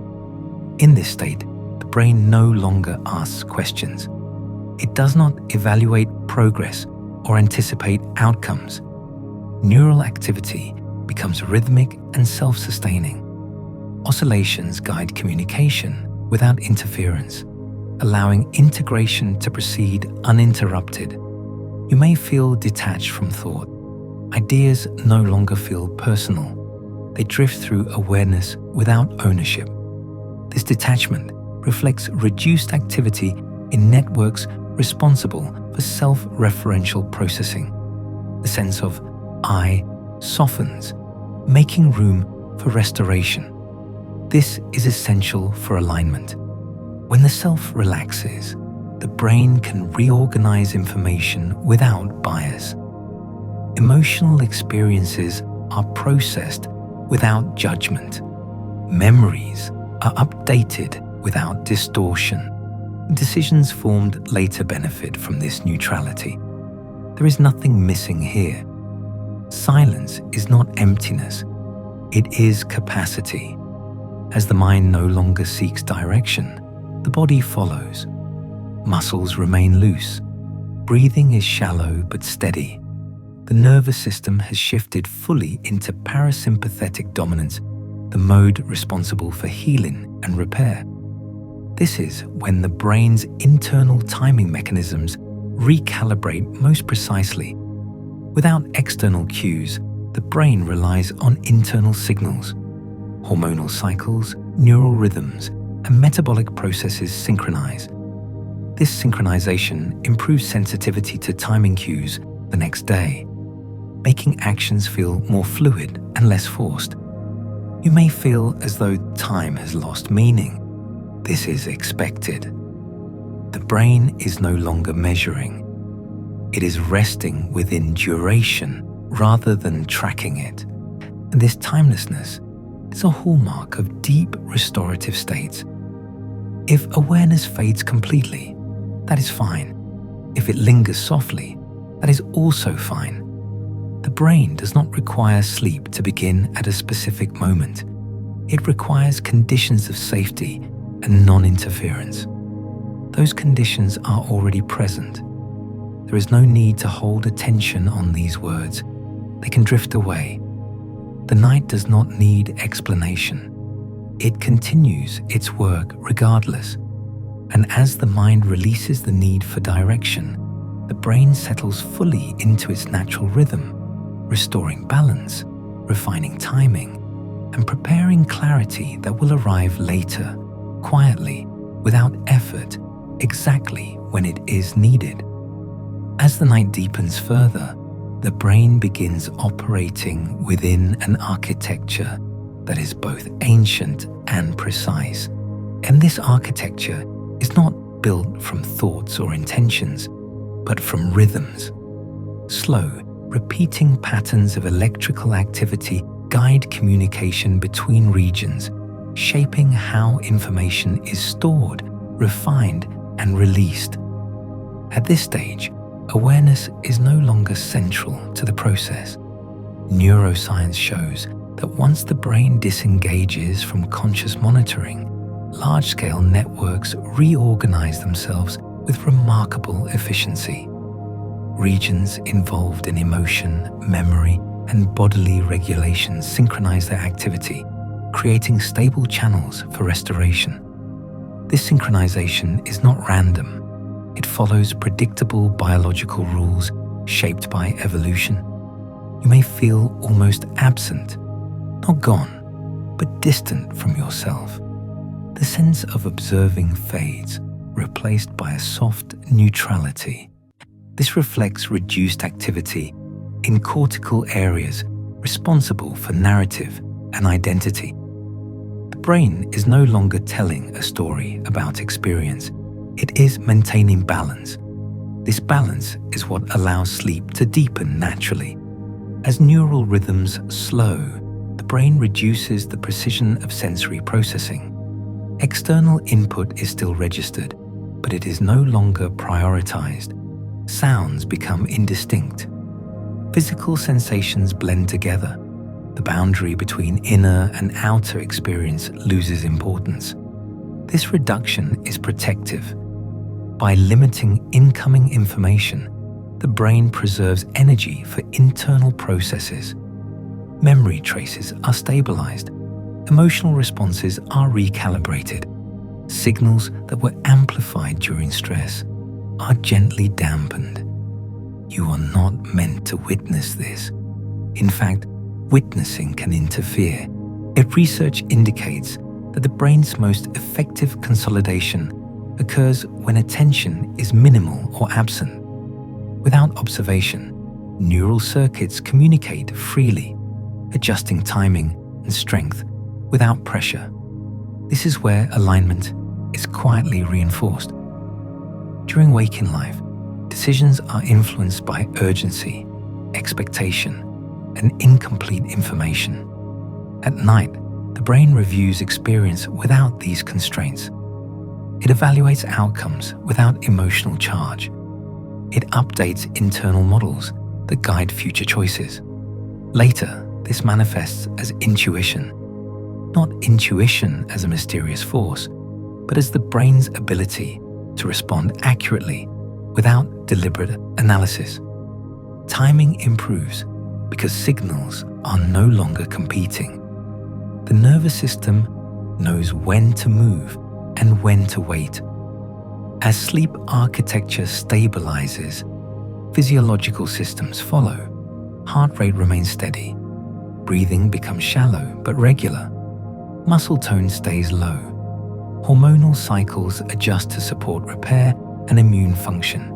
In this state, the brain no longer asks questions. It does not evaluate progress or anticipate outcomes. Neural activity becomes rhythmic and self-sustaining. Oscillations guide communication without interference, allowing integration to proceed uninterrupted. You may feel detached from thought. Ideas no longer feel personal. They drift through awareness without ownership. This detachment reflects reduced activity in networks responsible for self-referential processing. The sense of I softens, making room for restoration. This is essential for alignment. When the self relaxes, the brain can reorganize information without bias. Emotional experiences are processed without judgment. Memories are updated without distortion. Decisions formed later benefit from this neutrality. There is nothing missing here. Silence is not emptiness, it is capacity. As the mind no longer seeks direction, the body follows. Muscles remain loose. Breathing is shallow but steady. The nervous system has shifted fully into parasympathetic dominance, the mode responsible for healing and repair. This is when the brain's internal timing mechanisms recalibrate most precisely. Without external cues, the brain relies on internal signals. Hormonal cycles, neural rhythms, and metabolic processes synchronize. This synchronization improves sensitivity to timing cues the next day, making actions feel more fluid and less forced. You may feel as though time has lost meaning. This is expected. The brain is no longer measuring. It is resting within duration rather than tracking it. And this timelessness is a hallmark of deep restorative states. If awareness fades completely, that is fine. If it lingers softly, that is also fine. The brain does not require sleep to begin at a specific moment. It requires conditions of safety and non-interference. Those conditions are already present. There is no need to hold attention on these words. They can drift away. The night does not need explanation. It continues its work regardless. And as the mind releases the need for direction, the brain settles fully into its natural rhythm, restoring balance, refining timing, and preparing clarity that will arrive later, quietly, without effort, exactly when it is needed. As the night deepens further, the brain begins operating within an architecture that is both ancient and precise. And this architecture is not built from thoughts or intentions, but from rhythms. Slow, repeating patterns of electrical activity guide communication between regions, shaping how information is stored, refined, and released. At this stage, awareness is no longer central to the process. Neuroscience shows that once the brain disengages from conscious monitoring, large-scale networks reorganize themselves with remarkable efficiency. Regions involved in emotion, memory, and bodily regulation synchronize their activity, creating stable channels for restoration. This synchronization is not random. It follows predictable biological rules shaped by evolution. You may feel almost absent, not gone, but distant from yourself. The sense of observing fades, replaced by a soft neutrality. This reflects reduced activity in cortical areas responsible for narrative and identity. The brain is no longer telling a story about experience. It is maintaining balance. This balance is what allows sleep to deepen naturally. As neural rhythms slow, the brain reduces the precision of sensory processing. External input is still registered, but it is no longer prioritized. Sounds become indistinct. Physical sensations blend together. The boundary between inner and outer experience loses importance. This reduction is protective. By limiting incoming information, the brain preserves energy for internal processes. Memory traces are stabilized. Emotional responses are recalibrated. Signals that were amplified during stress are gently dampened. You are not meant to witness this. In fact, witnessing can interfere. If research indicates that the brain's most effective consolidation occurs when attention is minimal or absent. Without observation, neural circuits communicate freely, adjusting timing and strength without pressure. This is where alignment is quietly reinforced. During waking life, decisions are influenced by urgency, expectation, and incomplete information. At night, the brain reviews experience without these constraints. It evaluates outcomes without emotional charge. It updates internal models that guide future choices. Later, this manifests as intuition. Not intuition as a mysterious force, but as the brain's ability to respond accurately without deliberate analysis. Timing improves because signals are no longer competing. The nervous system knows when to move and when to wait. As sleep architecture stabilizes, physiological systems follow. Heart rate remains steady. Breathing becomes shallow but regular. Muscle tone stays low. Hormonal cycles adjust to support repair and immune function.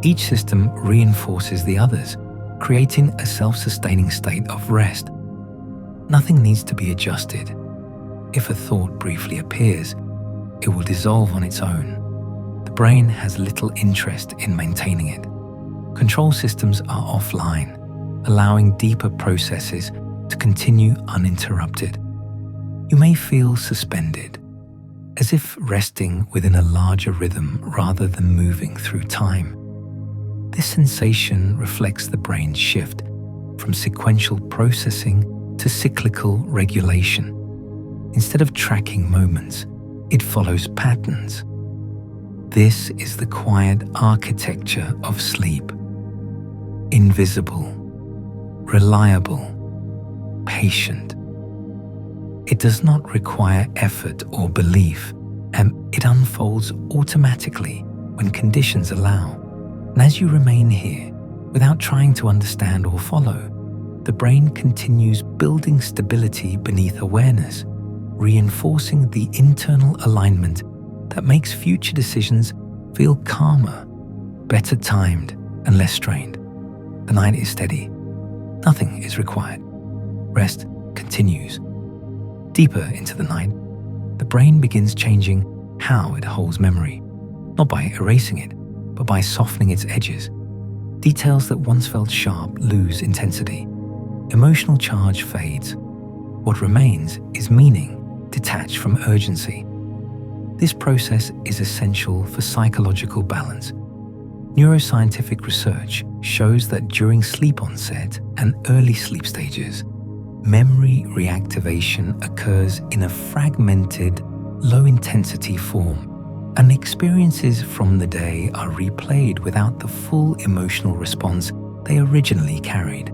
Each system reinforces the others, creating a self-sustaining state of rest. Nothing needs to be adjusted. If a thought briefly appears, it will dissolve on its own. The brain has little interest in maintaining it. Control systems are offline, allowing deeper processes to continue uninterrupted. You may feel suspended, as if resting within a larger rhythm rather than moving through time. This sensation reflects the brain's shift from sequential processing to cyclical regulation. Instead of tracking moments, it follows patterns. This is the quiet architecture of sleep. Invisible, reliable, patient. It does not require effort or belief, and it unfolds automatically when conditions allow. And as you remain here, without trying to understand or follow, the brain continues building stability beneath awareness, reinforcing the internal alignment that makes future decisions feel calmer, better timed, and less strained. The night is steady. Nothing is required. Rest continues. Deeper into the night, the brain begins changing how it holds memory, not by erasing it, but by softening its edges. Details that once felt sharp lose intensity. Emotional charge fades. What remains is meaning detached from urgency. This process is essential for psychological balance. Neuroscientific research shows that during sleep onset and early sleep stages, memory reactivation occurs in a fragmented, low-intensity form, and experiences from the day are replayed without the full emotional response they originally carried.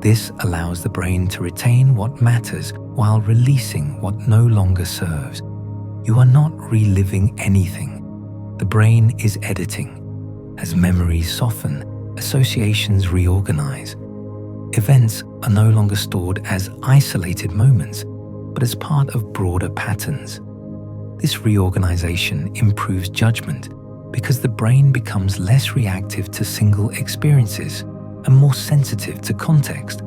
This allows the brain to retain what matters while releasing what no longer serves. You are not reliving anything. The brain is editing. As memories soften, associations reorganize. Events are no longer stored as isolated moments, but as part of broader patterns. This reorganization improves judgment because the brain becomes less reactive to single experiences and more sensitive to context.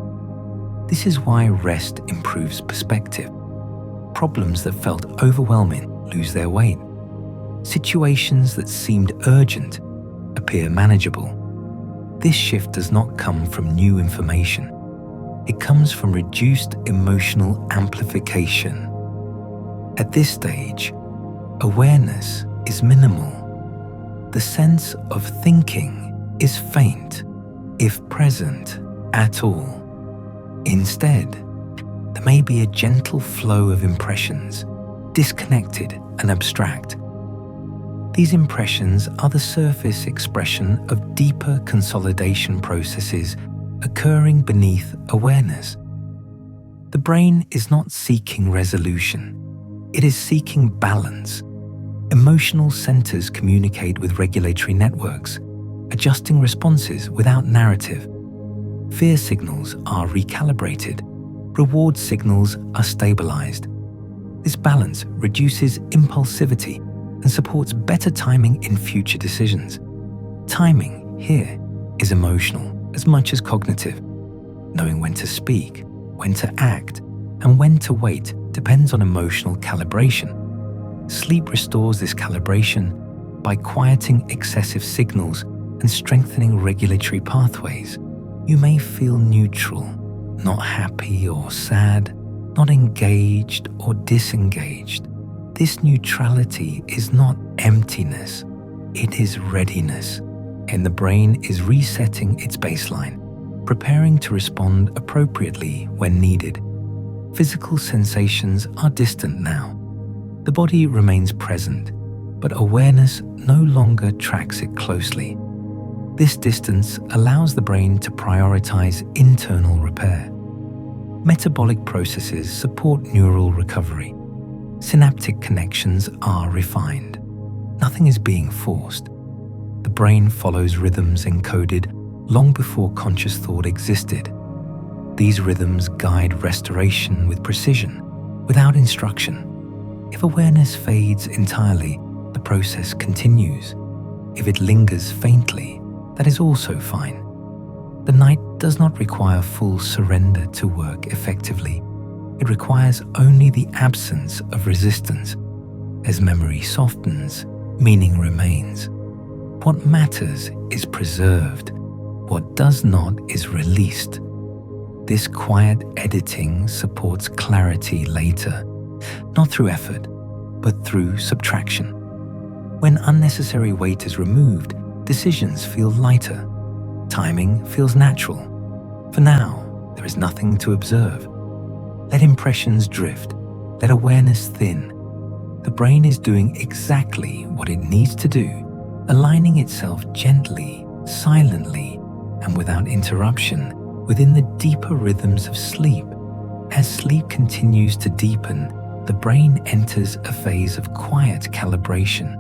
This is why rest improves perspective. Problems that felt overwhelming lose their weight. Situations that seemed urgent appear manageable. This shift does not come from new information. It comes from reduced emotional amplification. At this stage, awareness is minimal. The sense of thinking is faint, if present at all. Instead, there may be a gentle flow of impressions, disconnected and abstract. These impressions are the surface expression of deeper consolidation processes occurring beneath awareness. The brain is not seeking resolution. It is seeking balance. Emotional centers communicate with regulatory networks, adjusting responses without narrative. Fear signals are recalibrated. Reward signals are stabilized. This balance reduces impulsivity and supports better timing in future decisions. Timing here is emotional as much as cognitive. Knowing when to speak, when to act, and when to wait depends on emotional calibration. Sleep restores this calibration by quieting excessive signals and strengthening regulatory pathways. You may feel neutral, not happy or sad, not engaged or disengaged. This neutrality is not emptiness, it is readiness, and the brain is resetting its baseline, preparing to respond appropriately when needed. Physical sensations are distant now. The body remains present, but awareness no longer tracks it closely. This distance allows the brain to prioritize internal repair. Metabolic processes support neural recovery. Synaptic connections are refined. Nothing is being forced. The brain follows rhythms encoded long before conscious thought existed. These rhythms guide restoration with precision, without instruction. If awareness fades entirely, the process continues. If it lingers faintly, that is also fine. The night does not require full surrender to work effectively. It requires only the absence of resistance. As memory softens, meaning remains. What matters is preserved. What does not is released. This quiet editing supports clarity later, not through effort, but through subtraction. When unnecessary weight is removed, decisions feel lighter. Timing feels natural. For now, there is nothing to observe. Let impressions drift. Let awareness thin. The brain is doing exactly what it needs to do, aligning itself gently, silently, and without interruption within the deeper rhythms of sleep. As sleep continues to deepen, the brain enters a phase of quiet calibration.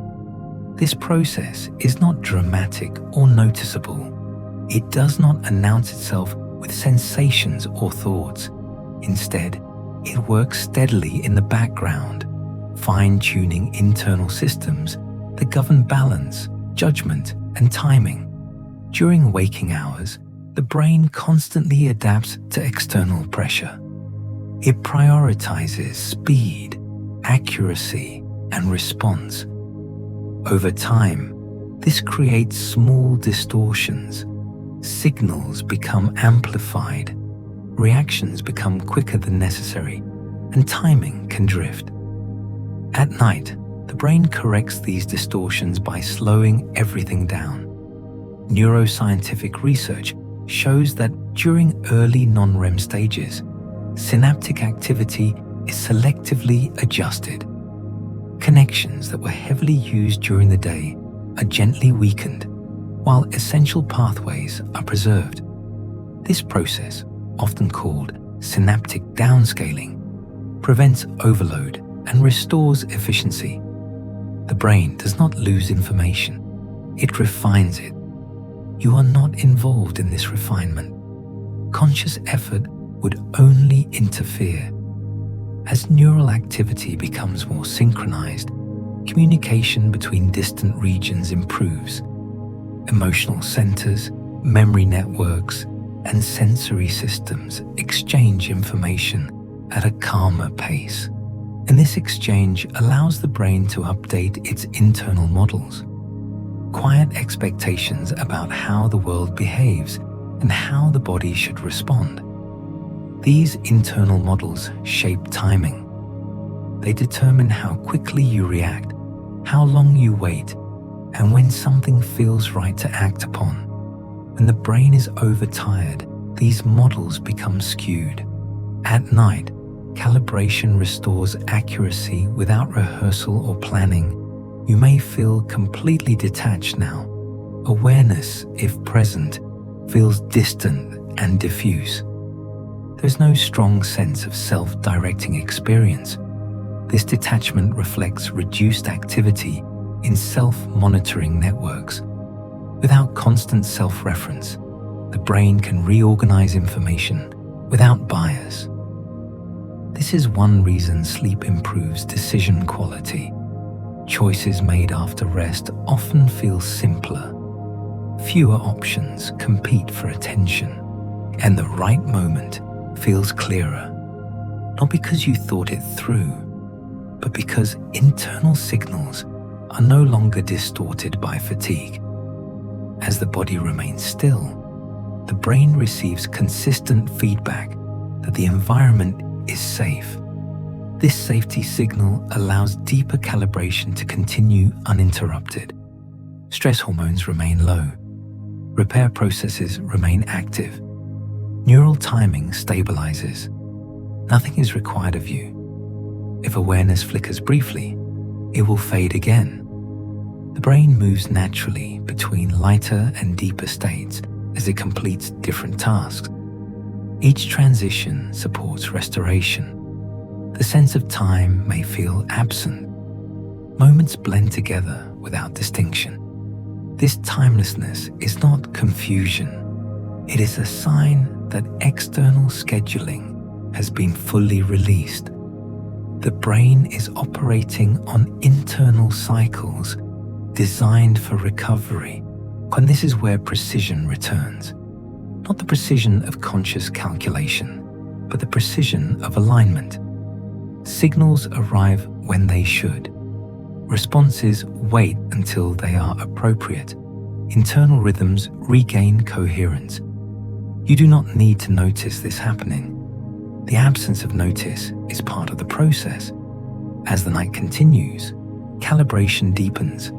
This process is not dramatic or noticeable. It does not announce itself with sensations or thoughts. Instead, it works steadily in the background, fine-tuning internal systems that govern balance, judgment, and timing. During waking hours, the brain constantly adapts to external pressure. It prioritizes speed, accuracy, and response. Over time, this creates small distortions. Signals become amplified, reactions become quicker than necessary, and timing can drift. At night, the brain corrects these distortions by slowing everything down. Neuroscientific research shows that during early non-REM stages, synaptic activity is selectively adjusted. Connections that were heavily used during the day are gently weakened, while essential pathways are preserved. This process, often called synaptic downscaling, prevents overload and restores efficiency. The brain does not lose information, it refines it. You are not involved in this refinement. Conscious effort would only interfere. As neural activity becomes more synchronized, communication between distant regions improves. Emotional centers, memory networks, and sensory systems exchange information at a calmer pace. And this exchange allows the brain to update its internal models. Quiet expectations about how the world behaves and how the body should respond. These internal models shape timing. They determine how quickly you react, how long you wait, and when something feels right to act upon. When the brain is overtired, these models become skewed. At night, calibration restores accuracy without rehearsal or planning. You may feel completely detached now. Awareness, if present, feels distant and diffuse. There's no strong sense of self-directing experience. This detachment reflects reduced activity in self-monitoring networks. Without constant self-reference, the brain can reorganize information without bias. This is one reason sleep improves decision quality. Choices made after rest often feel simpler. Fewer options compete for attention, and the right moment feels clearer. Not because you thought it through, but because internal signals are no longer distorted by fatigue. As the body remains still, the brain receives consistent feedback that the environment is safe. This safety signal allows deeper calibration to continue uninterrupted. Stress hormones remain low. Repair processes remain active. Neural timing stabilizes. Nothing is required of you. If awareness flickers briefly, it will fade again. The brain moves naturally between lighter and deeper states as it completes different tasks. Each transition supports restoration. The sense of time may feel absent. Moments blend together without distinction. This timelessness is not confusion. It is a sign that external scheduling has been fully released. The brain is operating on internal cycles designed for recovery, and this is where precision returns. Not the precision of conscious calculation, but the precision of alignment. Signals arrive when they should. Responses wait until they are appropriate. Internal rhythms regain coherence. You do not need to notice this happening. The absence of notice is part of the process. As the night continues, calibration deepens.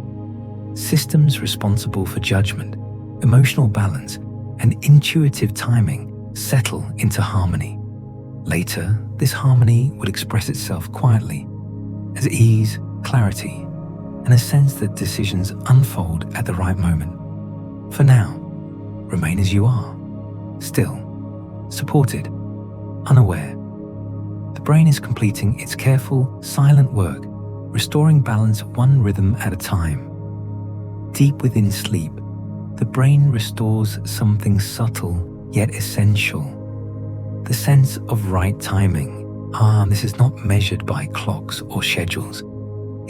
Systems responsible for judgment, emotional balance, and intuitive timing settle into harmony. Later, this harmony would express itself quietly as ease, clarity, and a sense that decisions unfold at the right moment. For now, remain as you are, still, supported, unaware. The brain is completing its careful, silent work, restoring balance one rhythm at a time. Deep within sleep, the brain restores something subtle yet essential. The sense of right timing. This is not measured by clocks or schedules.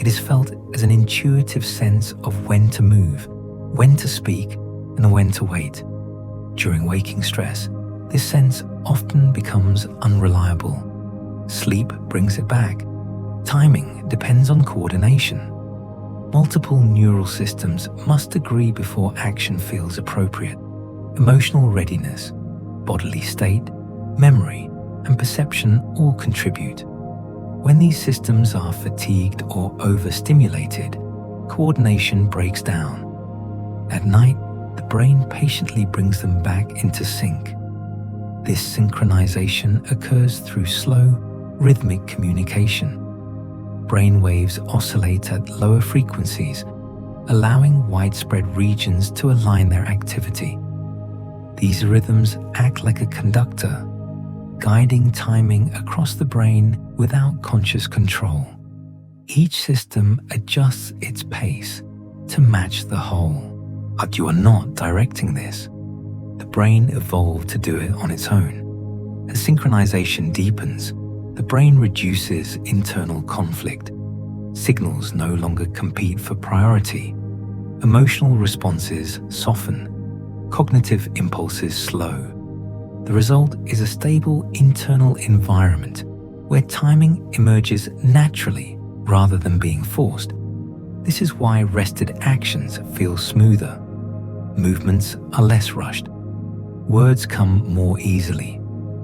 It is felt as an intuitive sense of when to move, when to speak, and when to wait. During waking stress, this sense often becomes unreliable. Sleep brings it back. Timing depends on coordination. Multiple neural systems must agree before action feels appropriate. Emotional readiness, bodily state, memory, and perception all contribute. When these systems are fatigued or overstimulated, coordination breaks down. At night, the brain patiently brings them back into sync. This synchronization occurs through slow, rhythmic communication. Brain waves oscillate at lower frequencies, allowing widespread regions to align their activity. These rhythms act like a conductor, guiding timing across the brain without conscious control. Each system adjusts its pace to match the whole, but you are not directing this. The brain evolved to do it on its own. As synchronization deepens, the brain reduces internal conflict. Signals no longer compete for priority. Emotional responses soften. Cognitive impulses slow. The result is a stable internal environment where timing emerges naturally rather than being forced. This is why rested actions feel smoother. Movements are less rushed. Words come more easily.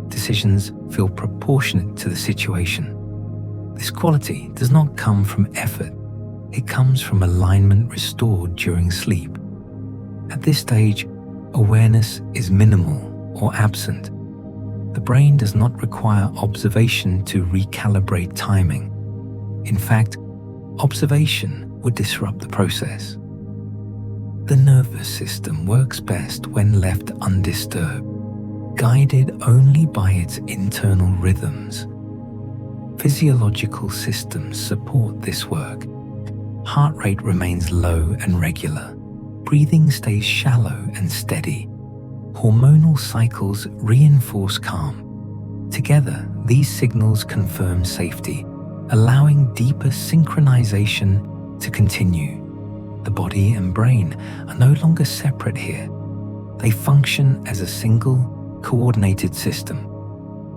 Decisions feel proportionate to the situation. This quality does not come from effort. It comes from alignment restored during sleep. At this stage, awareness is minimal or absent. The brain does not require observation to recalibrate timing. In fact, observation would disrupt the process. The nervous system works best when left undisturbed, guided only by its internal rhythms. Physiological systems support this work. Heart rate remains low and regular. Breathing stays shallow and steady. Hormonal cycles reinforce calm. Together, these signals confirm safety, allowing deeper synchronization to continue. The body and brain are no longer separate here. They function as a single, coordinated system.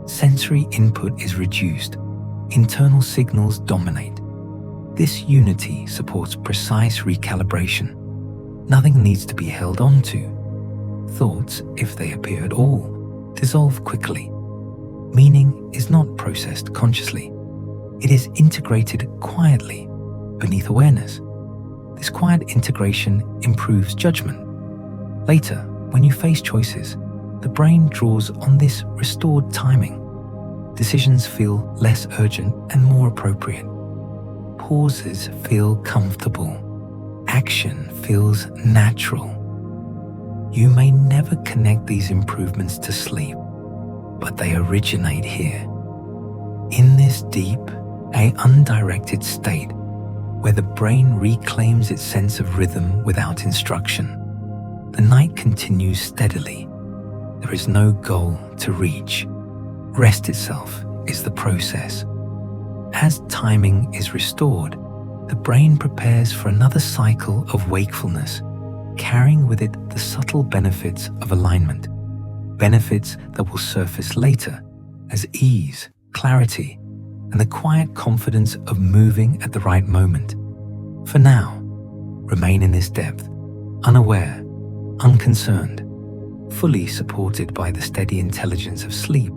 Sensory input is reduced. Internal signals dominate. This unity supports precise recalibration. Nothing needs to be held on to. Thoughts, if they appear at all, dissolve quickly. Meaning is not processed consciously. It is integrated quietly beneath awareness. This quiet integration improves judgment. Later, when you face choices, the brain draws on this restored timing. Decisions feel less urgent and more appropriate. Pauses feel comfortable. Action feels natural. You may never connect these improvements to sleep, but they originate here. In this deep, undirected state, where the brain reclaims its sense of rhythm without instruction, the night continues steadily. There is no goal to reach. Rest itself is the process. As timing is restored, the brain prepares for another cycle of wakefulness, carrying with it the subtle benefits of alignment, benefits that will surface later as ease, clarity, and the quiet confidence of moving at the right moment. For now, remain in this depth, unaware, unconcerned, fully supported by the steady intelligence of sleep.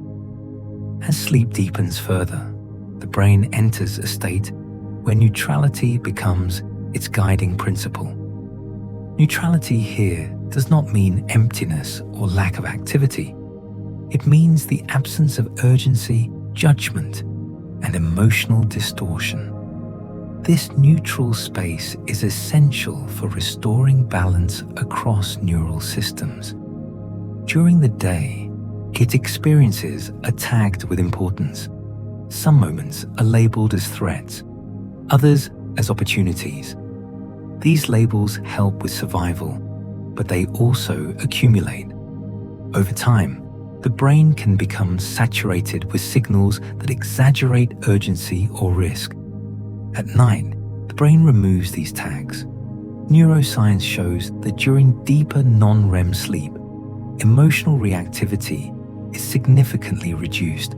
As sleep deepens further, the brain enters a state where neutrality becomes its guiding principle. Neutrality here does not mean emptiness or lack of activity. It means the absence of urgency, judgment, and emotional distortion. This neutral space is essential for restoring balance across neural systems. During the day, its experiences are tagged with importance. Some moments are labeled as threats, others as opportunities. These labels help with survival, but they also accumulate. Over time, the brain can become saturated with signals that exaggerate urgency or risk. At night, the brain removes these tags. Neuroscience shows that during deeper non-REM sleep, emotional reactivity is significantly reduced.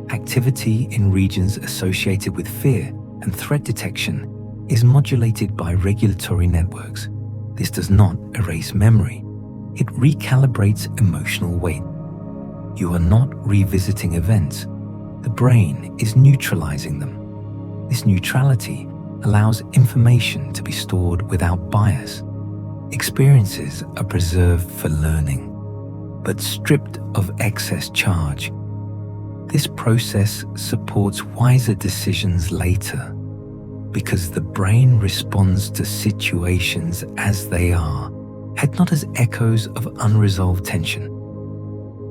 Activity in regions associated with fear and threat detection is modulated by regulatory networks. This does not erase memory. It recalibrates emotional weight. You are not revisiting events. The brain is neutralizing them. This neutrality allows information to be stored without bias. Experiences are preserved for learning, but stripped of excess charge. This process supports wiser decisions later because the brain responds to situations as they are and not as echoes of unresolved tension.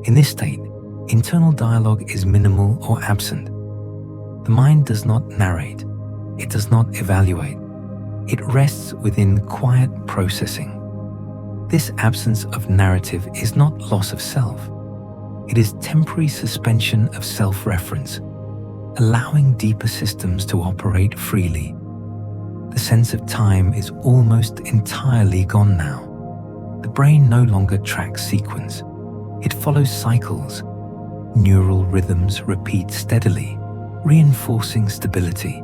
In this state, internal dialogue is minimal or absent. The mind does not narrate. It does not evaluate. It rests within quiet processing. This absence of narrative is not loss of self. It is temporary suspension of self-reference, allowing deeper systems to operate freely The sense of time is almost entirely gone now. The brain no longer tracks sequence. It follows cycles. Neural rhythms repeat steadily, reinforcing stability.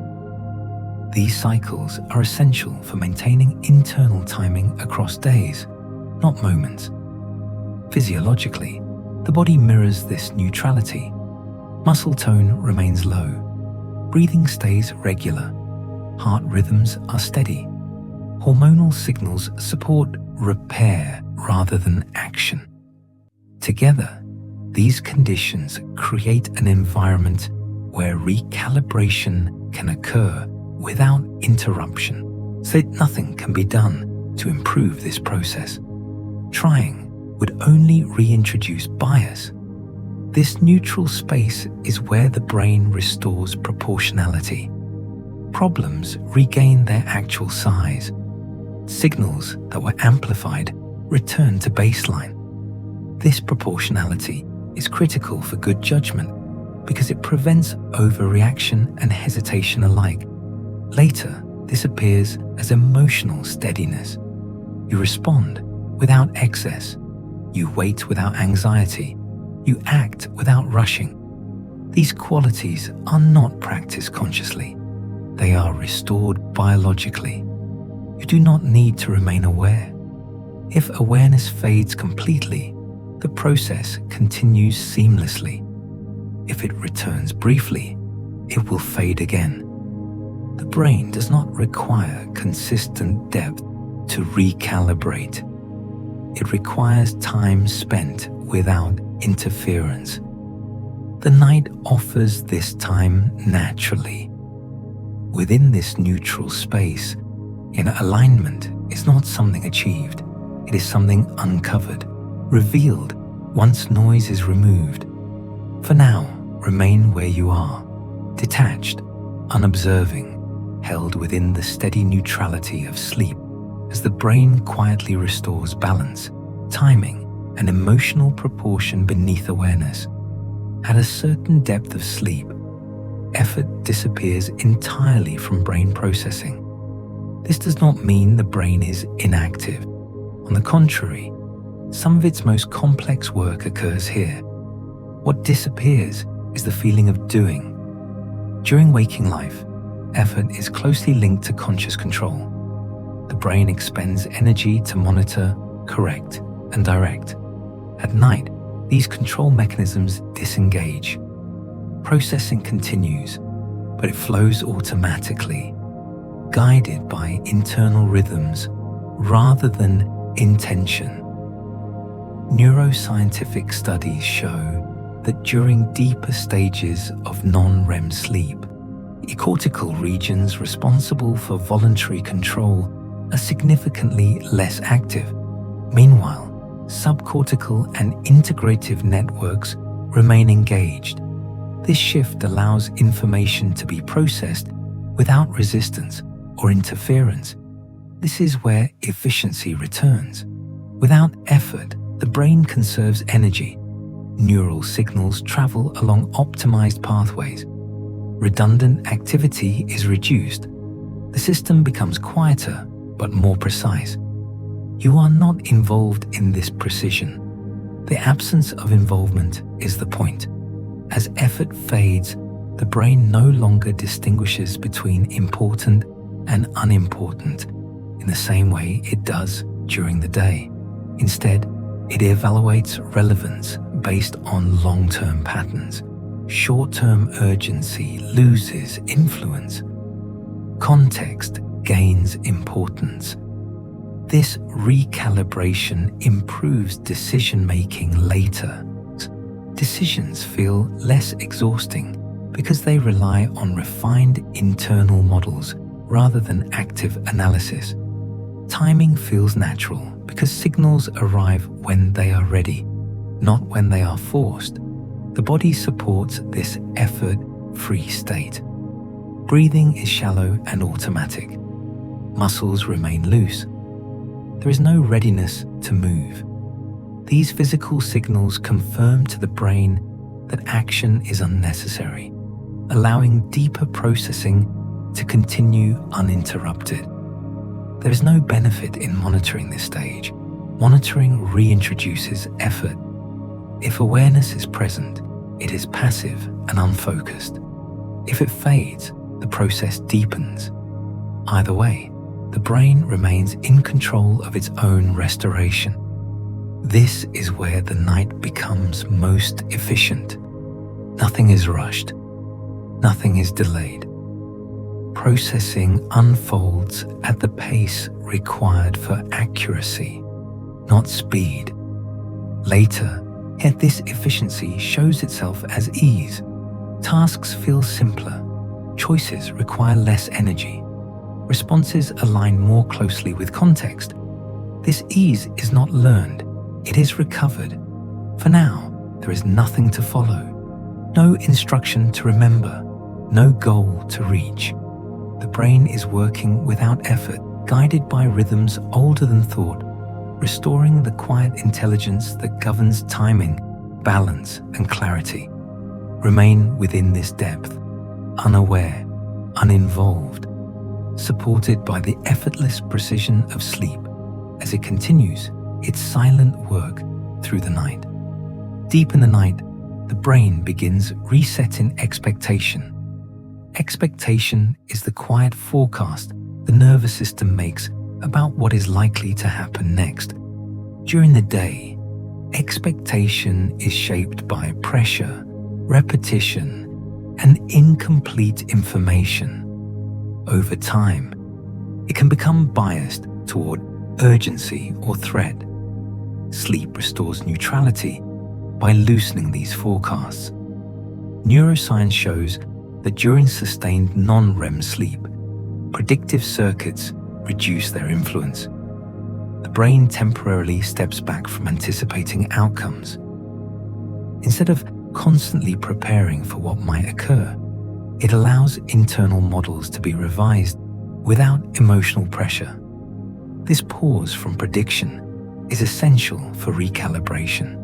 These cycles are essential for maintaining internal timing across days, not moments. Physiologically, the body mirrors this neutrality. Muscle tone remains low. Breathing stays regular. Heart rhythms are steady. Hormonal signals support repair rather than action. Together, these conditions create an environment where recalibration can occur without interruption, so that nothing can be done to improve this process. Trying would only reintroduce bias. This neutral space is where the brain restores proportionality. Problems regain their actual size. Signals that were amplified return to baseline. This proportionality is critical for good judgment because it prevents overreaction and hesitation alike. Later, this appears as emotional steadiness. You respond without excess. You wait without anxiety. You act without rushing. These qualities are not practiced consciously. They are restored biologically. You do not need to remain aware. If awareness fades completely, the process continues seamlessly. If it returns briefly, it will fade again. The brain does not require consistent depth to recalibrate. It requires time spent without interference. The night offers this time naturally. Within this neutral space, inner alignment is not something achieved. It is something uncovered, revealed once noise is removed. For now, remain where you are, detached, unobserving, held within the steady neutrality of sleep as the brain quietly restores balance, timing, and emotional proportion beneath awareness. At a certain depth of sleep, effort disappears entirely from brain processing. This does not mean the brain is inactive. On the contrary, some of its most complex work occurs here. What disappears is the feeling of doing. During waking life, effort is closely linked to conscious control. The brain expends energy to monitor, correct, and direct. At night, these control mechanisms disengage. Processing continues, but it flows automatically, guided by internal rhythms rather than intention. Neuroscientific studies show that during deeper stages of non-REM sleep, the cortical regions responsible for voluntary control are significantly less active. Meanwhile, subcortical and integrative networks remain engaged. This shift allows information to be processed without resistance or interference. This is where efficiency returns. Without effort, the brain conserves energy. Neural signals travel along optimized pathways. Redundant activity is reduced. The system becomes quieter but more precise. You are not involved in this precision. The absence of involvement is the point. As effort fades, the brain no longer distinguishes between important and unimportant in the same way it does during the day. Instead, it evaluates relevance based on long-term patterns. Short-term urgency loses influence. Context gains importance. This recalibration improves decision-making later. Decisions feel less exhausting because they rely on refined internal models rather than active analysis. Timing feels natural because signals arrive when they are ready, not when they are forced. The body supports this effort-free state. Breathing is shallow and automatic. Muscles remain loose. There is no readiness to move. These physical signals confirm to the brain that action is unnecessary, allowing deeper processing to continue uninterrupted. There is no benefit in monitoring this stage. Monitoring reintroduces effort. If awareness is present, it is passive and unfocused. If it fades, the process deepens. Either way, the brain remains in control of its own restoration. This is where the night becomes most efficient. Nothing is rushed. Nothing is delayed. Processing unfolds at the pace required for accuracy, not speed. Later, yet this efficiency shows itself as ease. Tasks feel simpler. Choices require less energy. Responses align more closely with context. This ease is not learned, it is recovered. For now, there is nothing to follow, no instruction to remember, no goal to reach. The brain is working without effort, guided by rhythms older than thought, restoring the quiet intelligence that governs timing, balance, and clarity. Remain within this depth, unaware, uninvolved, supported by the effortless precision of sleep as it continues its silent work through the night. Deep in the night, the brain begins resetting expectation. Expectation is the quiet forecast the nervous system makes about what is likely to happen next. During the day, expectation is shaped by pressure, repetition, and incomplete information. Over time, it can become biased toward urgency or threat. Sleep restores neutrality by loosening these forecasts. Neuroscience shows that during sustained non-REM sleep, predictive circuits reduce their influence. The brain temporarily steps back from anticipating outcomes. Instead of constantly preparing for what might occur, it allows internal models to be revised without emotional pressure. This pause from prediction is essential for recalibration.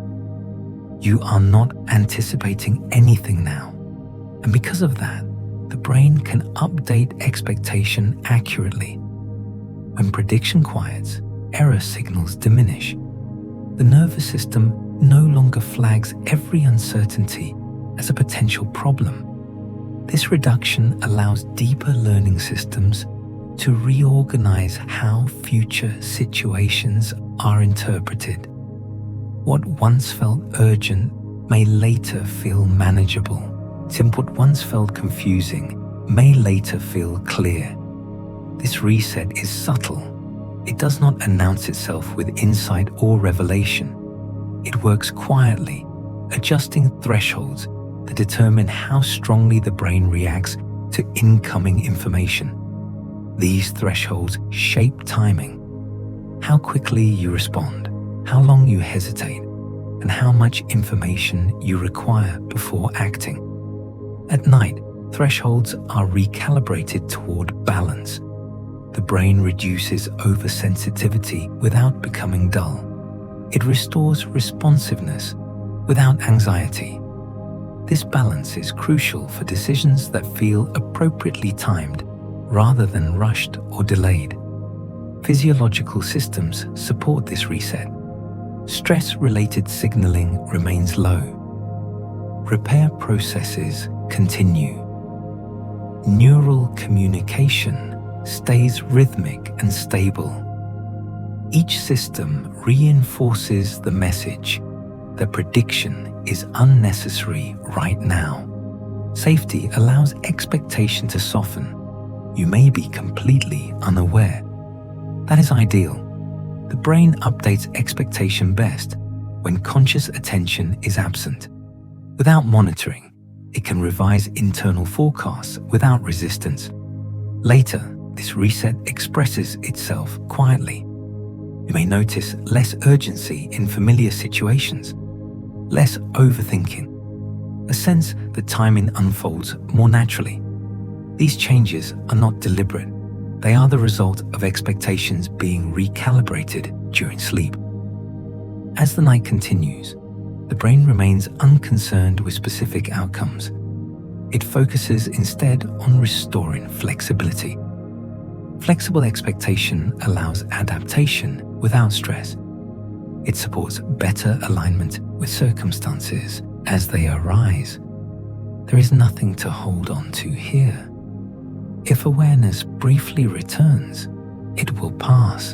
You are not anticipating anything now, and because of that, the brain can update expectation accurately. When prediction quiets, error signals diminish. The nervous system no longer flags every uncertainty as a potential problem. This reduction allows deeper learning systems to reorganize how future situations are interpreted. What once felt urgent may later feel manageable. What once felt confusing may later feel clear. This reset is subtle. It does not announce itself with insight or revelation. It works quietly, adjusting thresholds that determine how strongly the brain reacts to incoming information. These thresholds shape timing. How quickly you respond, how long you hesitate, and how much information you require before acting. At night, thresholds are recalibrated toward balance. The brain reduces oversensitivity without becoming dull. It restores responsiveness without anxiety. This balance is crucial for decisions that feel appropriately timed rather than rushed or delayed. Physiological systems support this reset. Stress-related signaling remains low. Repair processes continue. Neural communication stays rhythmic and stable. Each system reinforces the message that prediction is unnecessary right now. Safety allows expectation to soften. You may be completely unaware. That is ideal. The brain updates expectation best when conscious attention is absent. Without monitoring, it can revise internal forecasts without resistance. Later, this reset expresses itself quietly. You may notice less urgency in familiar situations, less overthinking, a sense that timing unfolds more naturally. These changes are not deliberate. They are the result of expectations being recalibrated during sleep. As the night continues, the brain remains unconcerned with specific outcomes. It focuses instead on restoring flexibility. Flexible expectation allows adaptation without stress. It supports better alignment with circumstances as they arise. There is nothing to hold on to here. If awareness briefly returns, it will pass.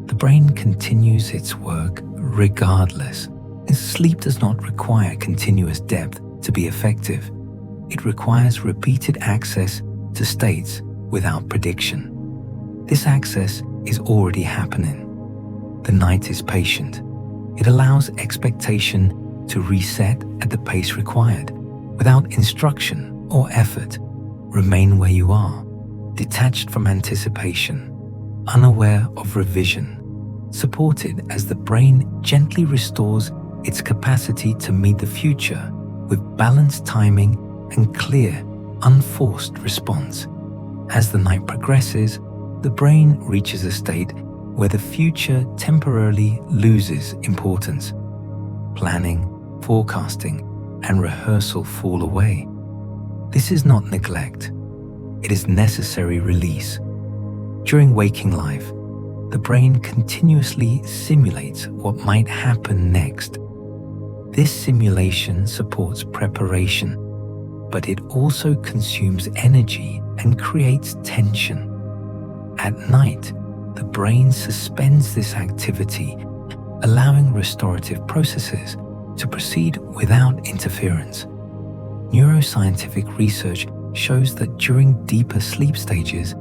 The brain continues its work regardless. Sleep does not require continuous depth to be effective. It requires repeated access to states without prediction. This access is already happening. The night is patient. It allows expectation to reset at the pace required, without instruction or effort. Remain where you are, detached from anticipation, unaware of revision, supported as the brain gently restores its capacity to meet the future with balanced timing and clear, unforced response. As the night progresses, the brain reaches a state where the future temporarily loses importance. Planning, forecasting, and rehearsal fall away. This is not neglect. It is necessary release. During waking life, the brain continuously simulates what might happen next. This simulation supports preparation, but it also consumes energy and creates tension. At night, the brain suspends this activity, allowing restorative processes to proceed without interference. Neuroscientific research shows that during deeper sleep stages,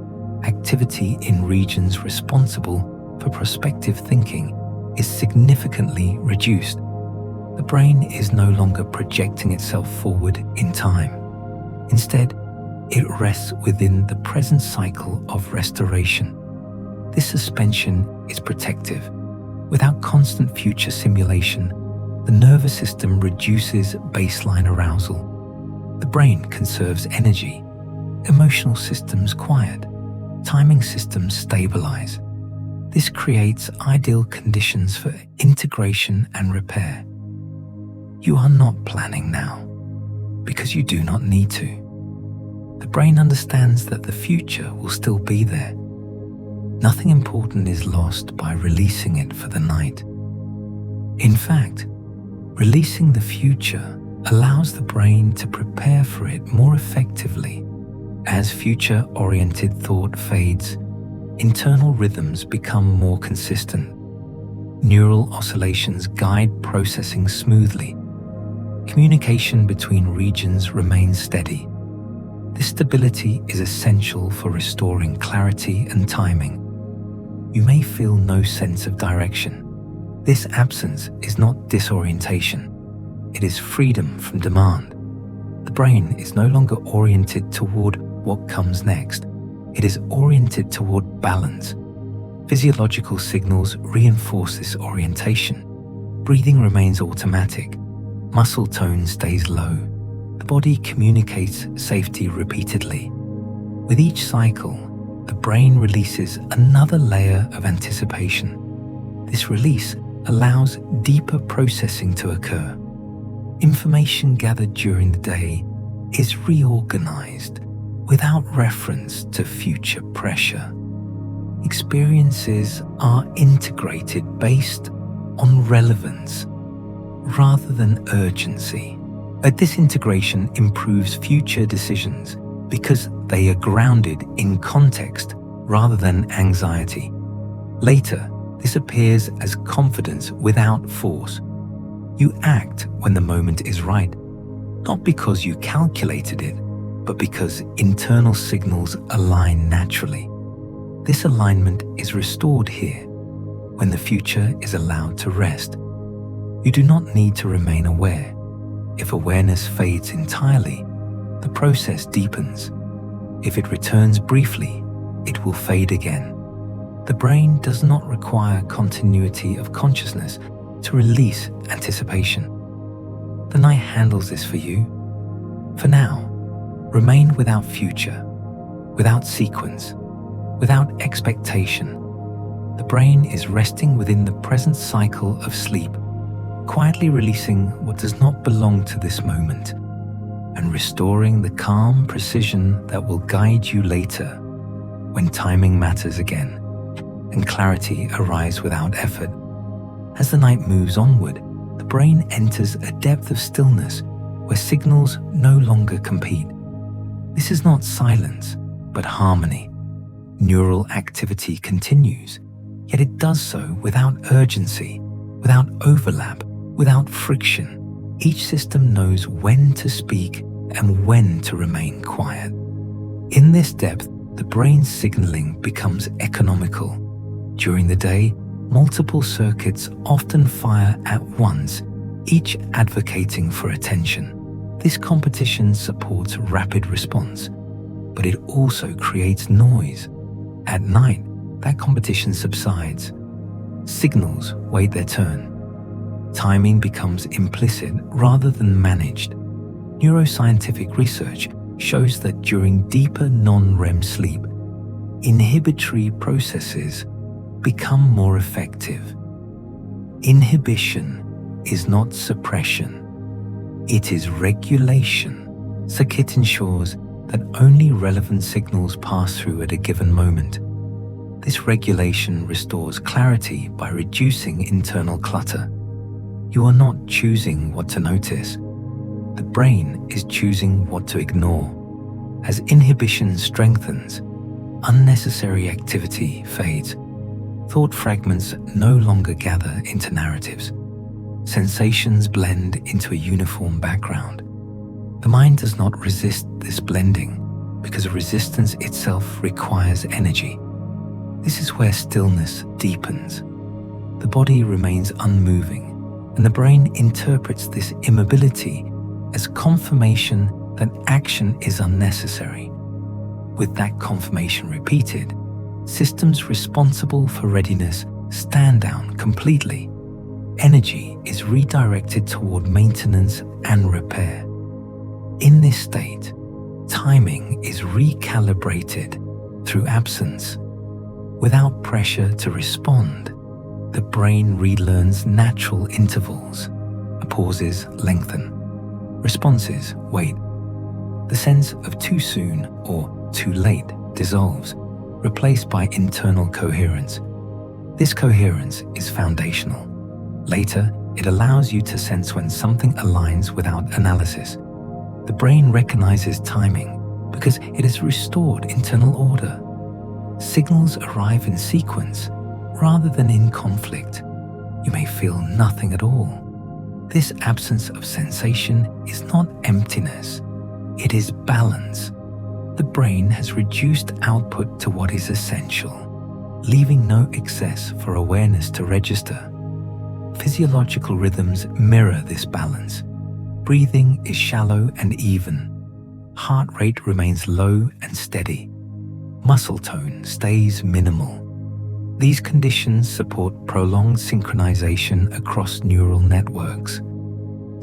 activity in regions responsible for prospective thinking is significantly reduced. The brain is no longer projecting itself forward in time. Instead, it rests within the present cycle of restoration. This suspension is protective. Without constant future simulation, the nervous system reduces baseline arousal. The brain conserves energy. Emotional systems quiet. Timing systems stabilize. This creates ideal conditions for integration and repair. You are not planning now because you do not need to. The brain understands that the future will still be there. Nothing important is lost by releasing it for the night. In fact, releasing the future allows the brain to prepare for it more effectively. As future-oriented thought fades, internal rhythms become more consistent. Neural oscillations guide processing smoothly. Communication between regions remains steady. This stability is essential for restoring clarity and timing. You may feel no sense of direction. This absence is not disorientation. It is freedom from demand. The brain is no longer oriented toward what comes next. It is oriented toward balance. Physiological signals reinforce this orientation. Breathing remains automatic. Muscle tone stays low. The body communicates safety repeatedly. With each cycle, the brain releases another layer of anticipation. This release allows deeper processing to occur. Information gathered during the day is reorganized without reference to future pressure. Experiences are integrated based on relevance rather than urgency. This integration improves future decisions because they are grounded in context rather than anxiety. Later, this appears as confidence without force. You act when the moment is right, not because you calculated it, but because internal signals align naturally. This alignment is restored here when the future is allowed to rest. You do not need to remain aware. If awareness fades entirely, the process deepens. If it returns briefly, it will fade again. The brain does not require continuity of consciousness to release anticipation. The night handles this for you. For now, remain without future, without sequence, without expectation. The brain is resting within the present cycle of sleep, quietly releasing what does not belong to this moment. and restoring the calm precision that will guide you later when timing matters again and clarity arrives without effort. As the night moves onward, the brain enters a depth of stillness where signals no longer compete. This is not silence, but harmony. Neural activity continues, yet it does so without urgency, without overlap, without friction. Each system knows when to speak and when to remain quiet. In this depth, the brain's signaling becomes economical. During the day, multiple circuits often fire at once, each advocating for attention. This competition supports rapid response, but it also creates noise. At night, that competition subsides. Signals wait their turn. Timing becomes implicit rather than managed. Neuroscientific research shows that during deeper non-REM sleep, inhibitory processes become more effective. Inhibition is not suppression. It is regulation. Circuit ensures that only relevant signals pass through at a given moment. This regulation restores clarity by reducing internal clutter. You are not choosing what to notice. The brain is choosing what to ignore. As inhibition strengthens, unnecessary activity fades. Thought fragments no longer gather into narratives. Sensations blend into a uniform background. The mind does not resist this blending because resistance itself requires energy. This is where stillness deepens. The body remains unmoving, and the brain interprets this immobility as confirmation that action is unnecessary. With that confirmation repeated, systems responsible for readiness stand down completely. Energy is redirected toward maintenance and repair. In this state, timing is recalibrated through absence. Without pressure to respond, the brain relearns natural intervals. Pauses lengthen. Responses wait. The sense of too soon or too late dissolves, replaced by internal coherence. This coherence is foundational. Later, it allows you to sense when something aligns without analysis. The brain recognizes timing because it has restored internal order. Signals arrive in sequence rather than in conflict. You may feel nothing at all. This absence of sensation is not emptiness, it is balance. The brain has reduced output to what is essential, leaving no excess for awareness to register. Physiological rhythms mirror this balance. Breathing is shallow and even. Heart rate remains low and steady. Muscle tone stays minimal. These conditions support prolonged synchronization across neural networks.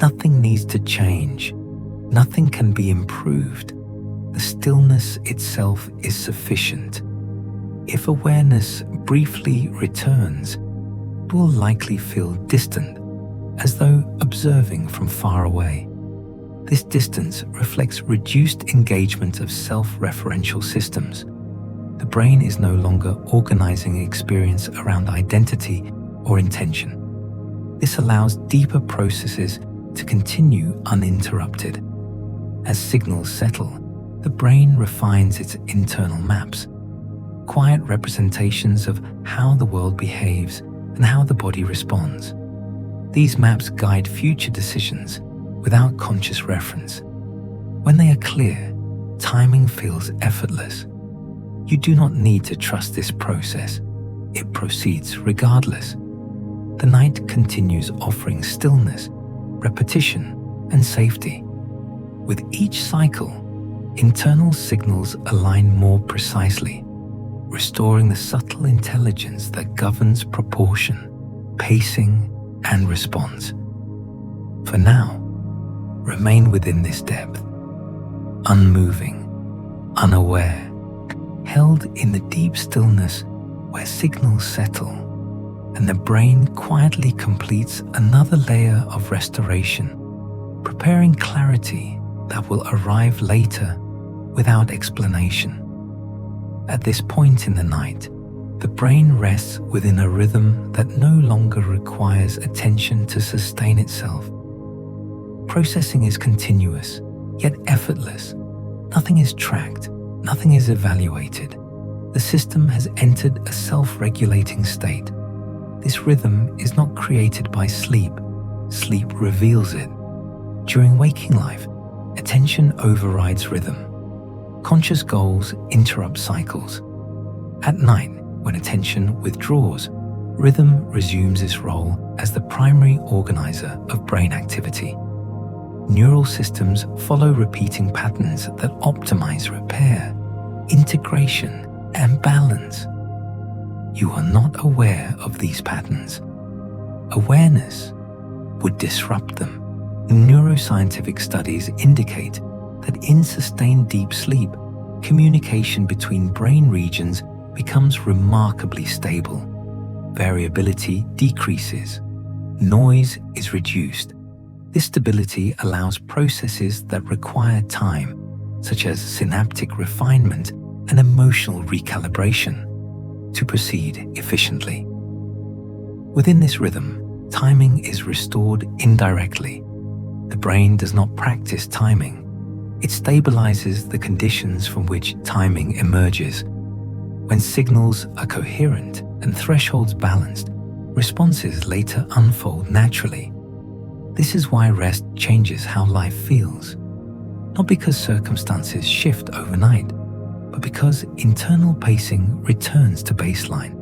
Nothing needs to change. Nothing can be improved. The stillness itself is sufficient. If awareness briefly returns, it will likely feel distant, as though observing from far away. This distance reflects reduced engagement of self-referential systems. The brain is no longer organizing experience around identity or intention. This allows deeper processes to continue uninterrupted. As signals settle, the brain refines its internal maps, quiet representations of how the world behaves and how the body responds. These maps guide future decisions without conscious reference. When they are clear, timing feels effortless. You do not need to trust this process. It proceeds regardless. The night continues offering stillness, repetition, and safety. With each cycle, internal signals align more precisely, restoring the subtle intelligence that governs proportion, pacing, and response. For now, remain within this depth, unmoving, unaware, held in the deep stillness where signals settle, and the brain quietly completes another layer of restoration, preparing clarity that will arrive later without explanation. At this point in the night, the brain rests within a rhythm that no longer requires attention to sustain itself. Processing is continuous, yet effortless. Nothing is tracked, nothing is evaluated. The system has entered a self-regulating state. This rhythm is not created by sleep. Sleep reveals it. During waking life, attention overrides rhythm. Conscious goals interrupt cycles. At night, when attention withdraws, rhythm resumes its role as the primary organizer of brain activity. Neural systems follow repeating patterns that optimize repair, integration, and balance. You are not aware of these patterns. Awareness would disrupt them. Neuroscientific studies indicate that in sustained deep sleep, communication between brain regions becomes remarkably stable. Variability decreases. Noise is reduced. This stability allows processes that require time, such as synaptic refinement and emotional recalibration, to proceed efficiently. Within this rhythm, timing is restored indirectly. The brain does not practice timing. It stabilizes the conditions from which timing emerges. When signals are coherent and thresholds balanced, responses later unfold naturally. This is why rest changes how life feels. Not because circumstances shift overnight, but because internal pacing returns to baseline.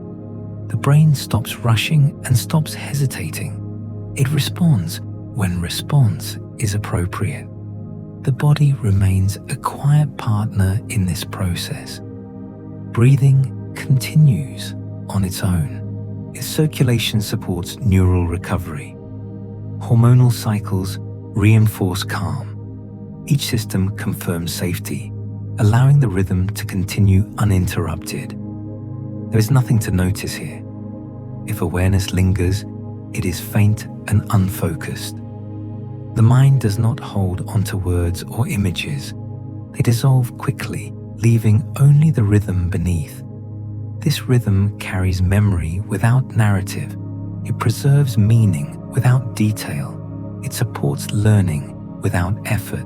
The brain stops rushing and stops hesitating. It responds when response is appropriate. The body remains a quiet partner in this process. Breathing continues on its own. Its circulation supports neural recovery. Hormonal cycles reinforce calm. Each system confirms safety, allowing the rhythm to continue uninterrupted. There is nothing to notice here. If awareness lingers, it is faint and unfocused. The mind does not hold onto words or images. They dissolve quickly, leaving only the rhythm beneath. This rhythm carries memory without narrative. It preserves meaning without detail. It supports learning without effort.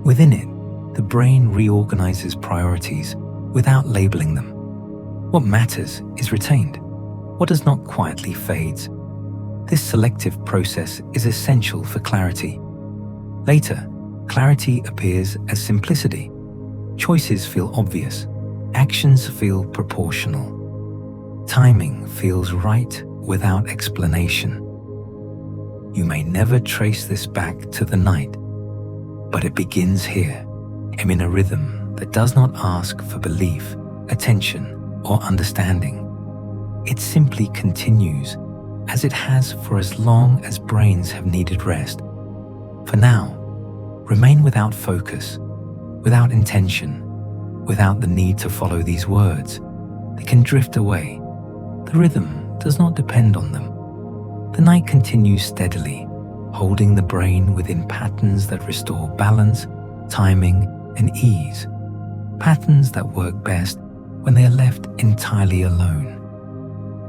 Within it, the brain reorganizes priorities without labeling them. What matters is retained. What does not quietly fades. This selective process is essential for clarity. Later, clarity appears as simplicity. Choices feel obvious. Actions feel proportional. Timing feels right without explanation. You may never trace this back to the night, but it begins here, in a rhythm that does not ask for belief, attention, or understanding. It simply continues, as it has for as long as brains have needed rest. For now, remain without focus, without intention, without the need to follow these words. They can drift away. The rhythm does not depend on them. The night continues steadily, holding the brain within patterns that restore balance, timing, and ease. Patterns that work best when they are left entirely alone.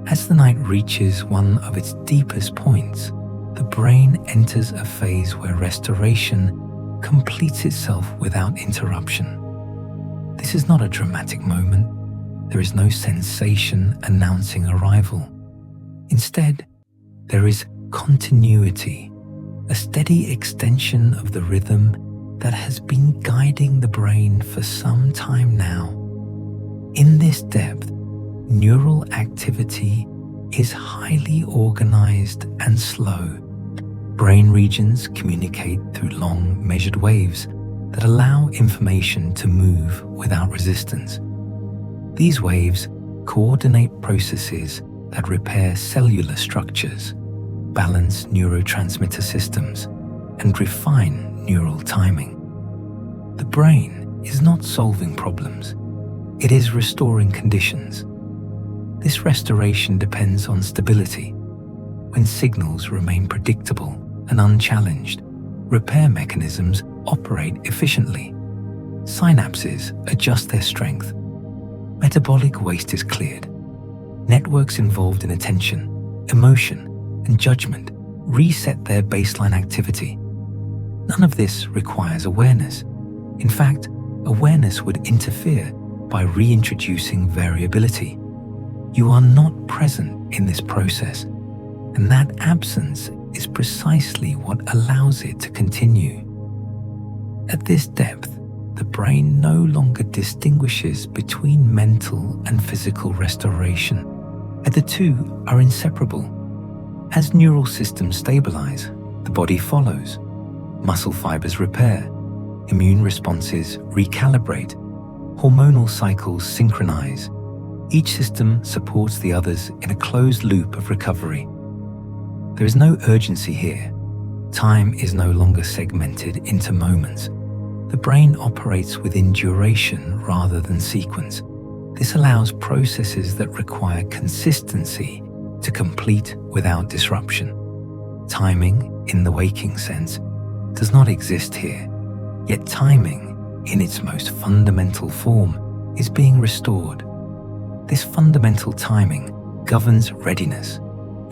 As the night reaches one of its deepest points, the brain enters a phase where restoration completes itself without interruption. This is not a dramatic moment. There is no sensation announcing arrival. Instead, there is continuity, a steady extension of the rhythm that has been guiding the brain for some time now. In this depth, neural activity is highly organized and slow. Brain regions communicate through long, measured waves that allow information to move without resistance. These waves coordinate processes that repair cellular structures, balance neurotransmitter systems, and refine neural timing. The brain is not solving problems. It is restoring conditions. This restoration depends on stability. When signals remain predictable and unchallenged, repair mechanisms operate efficiently. Synapses adjust their strength. Metabolic waste is cleared. Networks involved in attention, emotion, and judgment reset their baseline activity. None of this requires awareness. In fact, awareness would interfere by reintroducing variability. You are not present in this process, and that absence is precisely what allows it to continue. At this depth, the brain no longer distinguishes between mental and physical restoration, and the two are inseparable. As neural systems stabilize, the body follows. Muscle fibers repair, immune responses recalibrate, hormonal cycles synchronize. Each system supports the others in a closed loop of recovery. There is no urgency here. Time is no longer segmented into moments. The brain operates within duration rather than sequence. This allows processes that require consistency to complete without disruption. Timing, in the waking sense, does not exist here, yet timing, in its most fundamental form, is being restored. This fundamental timing governs readiness.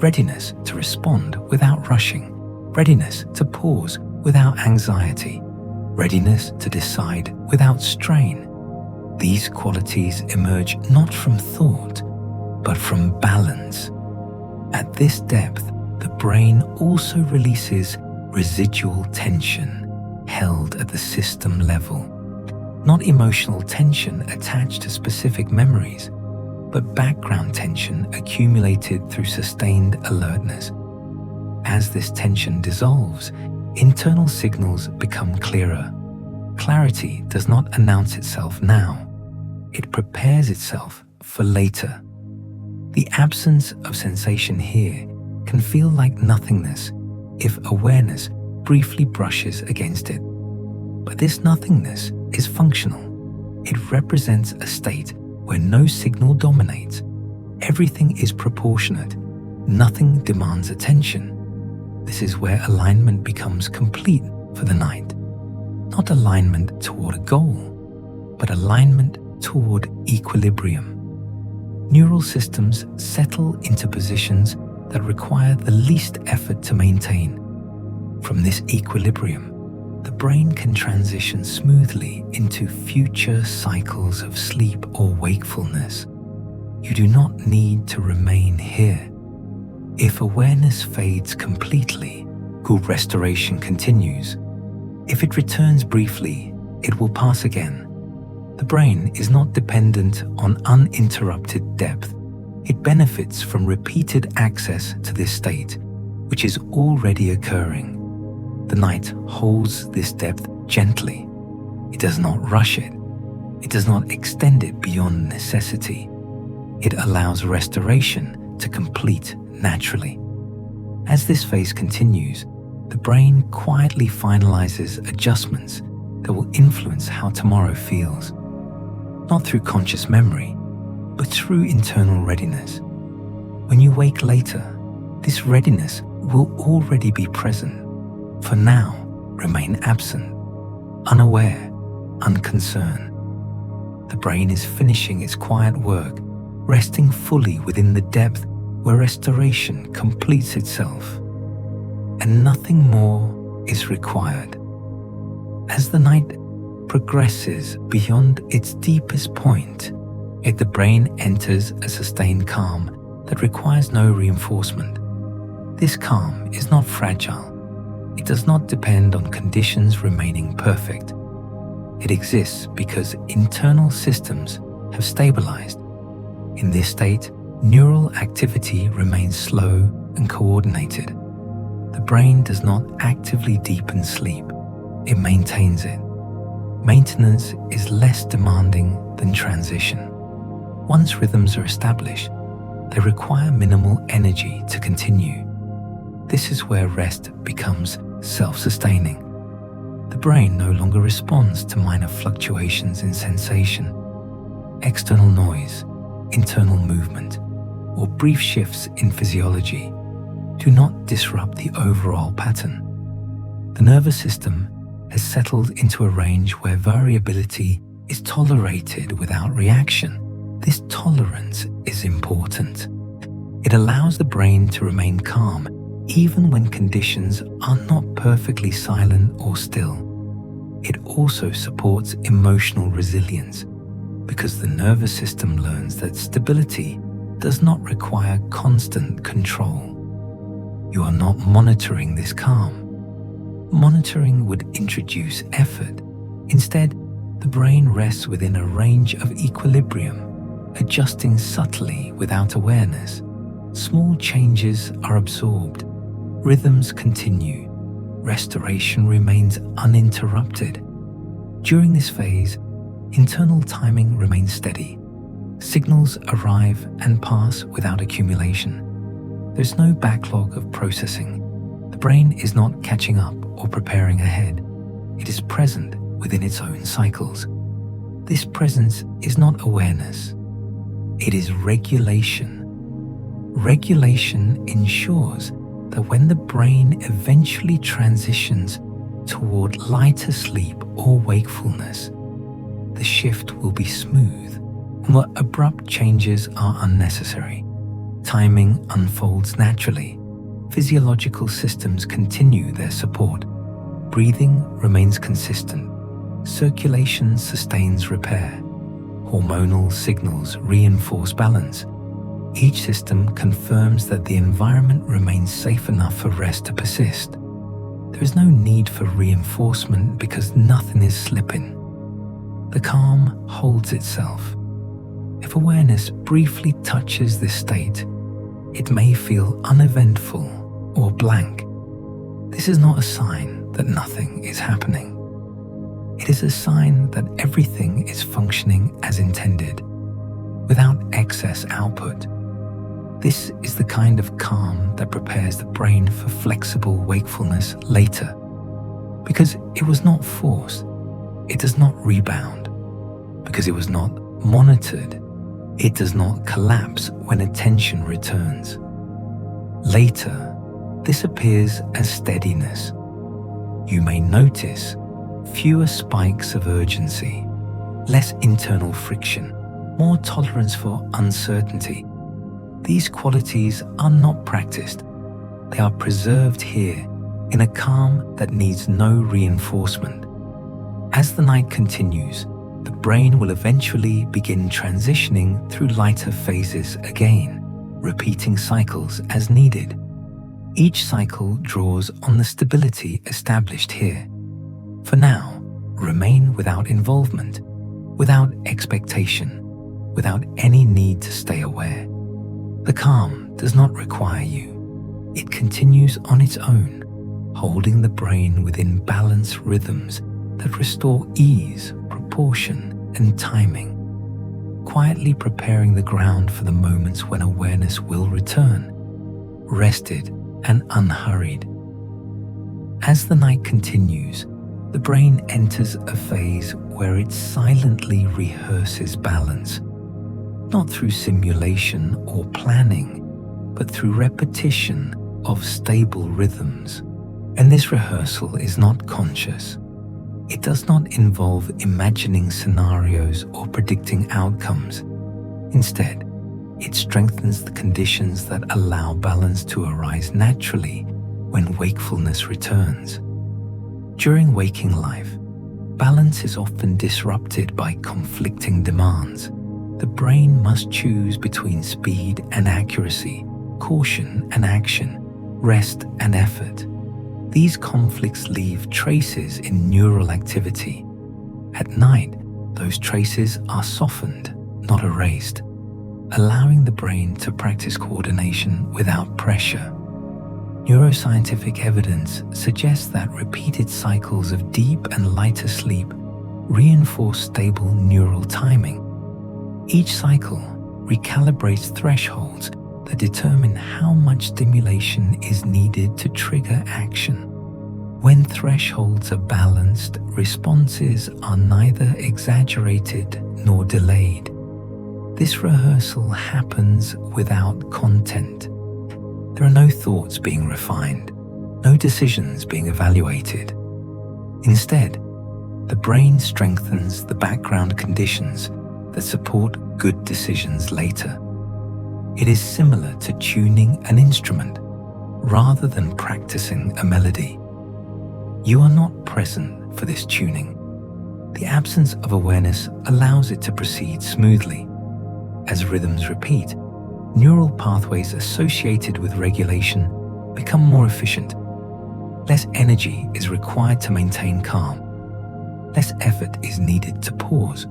Readiness to respond without rushing. Readiness to pause without anxiety. Readiness to decide without strain. These qualities emerge not from thought, but from balance. At this depth, the brain also releases residual tension held at the system level. Not emotional tension attached to specific memories, but background tension accumulated through sustained alertness. As this tension dissolves, internal signals become clearer. Clarity does not announce itself now. It prepares itself for later. The absence of sensation here can feel like nothingness if awareness briefly brushes against it. But this nothingness is functional. It represents a state where no signal dominates. Everything is proportionate. Nothing demands attention. This is where alignment becomes complete for the night. Not alignment toward a goal, but alignment toward equilibrium. Neural systems settle into positions that require the least effort to maintain. From this equilibrium, the brain can transition smoothly into future cycles of sleep or wakefulness. You do not need to remain here. If awareness fades completely, good restoration continues. If it returns briefly, it will pass again. The brain is not dependent on uninterrupted depth. It benefits from repeated access to this state, which is already occurring. The night holds this depth gently. It does not rush it. It does not extend it beyond necessity. It allows restoration to complete naturally. As this phase continues, the brain quietly finalizes adjustments that will influence how tomorrow feels. Not through conscious memory, but through internal readiness. When you wake later, this readiness will already be present. For now, remain absent, unaware, unconcerned. The brain is finishing its quiet work, resting fully within the depth where restoration completes itself, and nothing more is required. As the night progresses beyond its deepest point, the brain enters a sustained calm that requires no reinforcement. This calm is not fragile. It does not depend on conditions remaining perfect. It exists because internal systems have stabilized. In this state, neural activity remains slow and coordinated. The brain does not actively deepen sleep. It maintains it. Maintenance is less demanding than transition. Once rhythms are established, they require minimal energy to continue. This is where rest becomes self-sustaining. The brain no longer responds to minor fluctuations in sensation. External noise, internal movement, or brief shifts in physiology do not disrupt the overall pattern. The nervous system has settled into a range where variability is tolerated without reaction. This tolerance is important. It allows the brain to remain calm even when conditions are not perfectly silent or still. It also supports emotional resilience because the nervous system learns that stability does not require constant control. You are not monitoring this calm. Monitoring would introduce effort. Instead, the brain rests within a range of equilibrium, adjusting subtly without awareness. Small changes are absorbed. Rhythms continue. Restoration remains uninterrupted. During this phase, internal timing remains steady. Signals arrive and pass without accumulation. There's no backlog of processing. The brain is not catching up or preparing ahead. It is present within its own cycles. This presence is not awareness. It is regulation. Regulation ensures that when the brain eventually transitions toward lighter sleep or wakefulness, the shift will be smooth and where abrupt changes are unnecessary. Timing unfolds naturally. Physiological systems continue their support. Breathing remains consistent. Circulation sustains repair. Hormonal signals reinforce balance. Each system confirms that the environment remains safe enough for rest to persist. There is no need for reinforcement because nothing is slipping. The calm holds itself. If awareness briefly touches this state, it may feel uneventful or blank. This is not a sign that nothing is happening. It is a sign that everything is functioning as intended, without excess output. This is the kind of calm that prepares the brain for flexible wakefulness later. Because it was not forced, it does not rebound. Because it was not monitored, it does not collapse when attention returns. Later, this appears as steadiness. You may notice fewer spikes of urgency, less internal friction, more tolerance for uncertainty. These qualities are not practiced. They are preserved here in a calm that needs no reinforcement. As the night continues, the brain will eventually begin transitioning through lighter phases again, repeating cycles as needed. Each cycle draws on the stability established here. For now, remain without involvement, without expectation, without any need to stay aware. The calm does not require you. It continues on its own, holding the brain within balanced rhythms that restore ease, proportion, and timing, quietly preparing the ground for the moments when awareness will return, rested and unhurried. As the night continues, the brain enters a phase where it silently rehearses balance, not through simulation or planning, but through repetition of stable rhythms. And this rehearsal is not conscious. It does not involve imagining scenarios or predicting outcomes. Instead, it strengthens the conditions that allow balance to arise naturally when wakefulness returns. During waking life, balance is often disrupted by conflicting demands. The brain must choose between speed and accuracy, caution and action, rest and effort. These conflicts leave traces in neural activity. At night, those traces are softened, not erased, allowing the brain to practice coordination without pressure. Neuroscientific evidence suggests that repeated cycles of deep and lighter sleep reinforce stable neural timing. Each cycle recalibrates thresholds that determine how much stimulation is needed to trigger action. When thresholds are balanced, responses are neither exaggerated nor delayed. This rehearsal happens without content. There are no thoughts being refined, no decisions being evaluated. Instead, the brain strengthens the background conditions that support good decisions later. It is similar to tuning an instrument rather than practicing a melody. You are not present for this tuning. The absence of awareness allows it to proceed smoothly. As rhythms repeat, neural pathways associated with regulation become more efficient. Less energy is required to maintain calm. Less effort is needed to pause.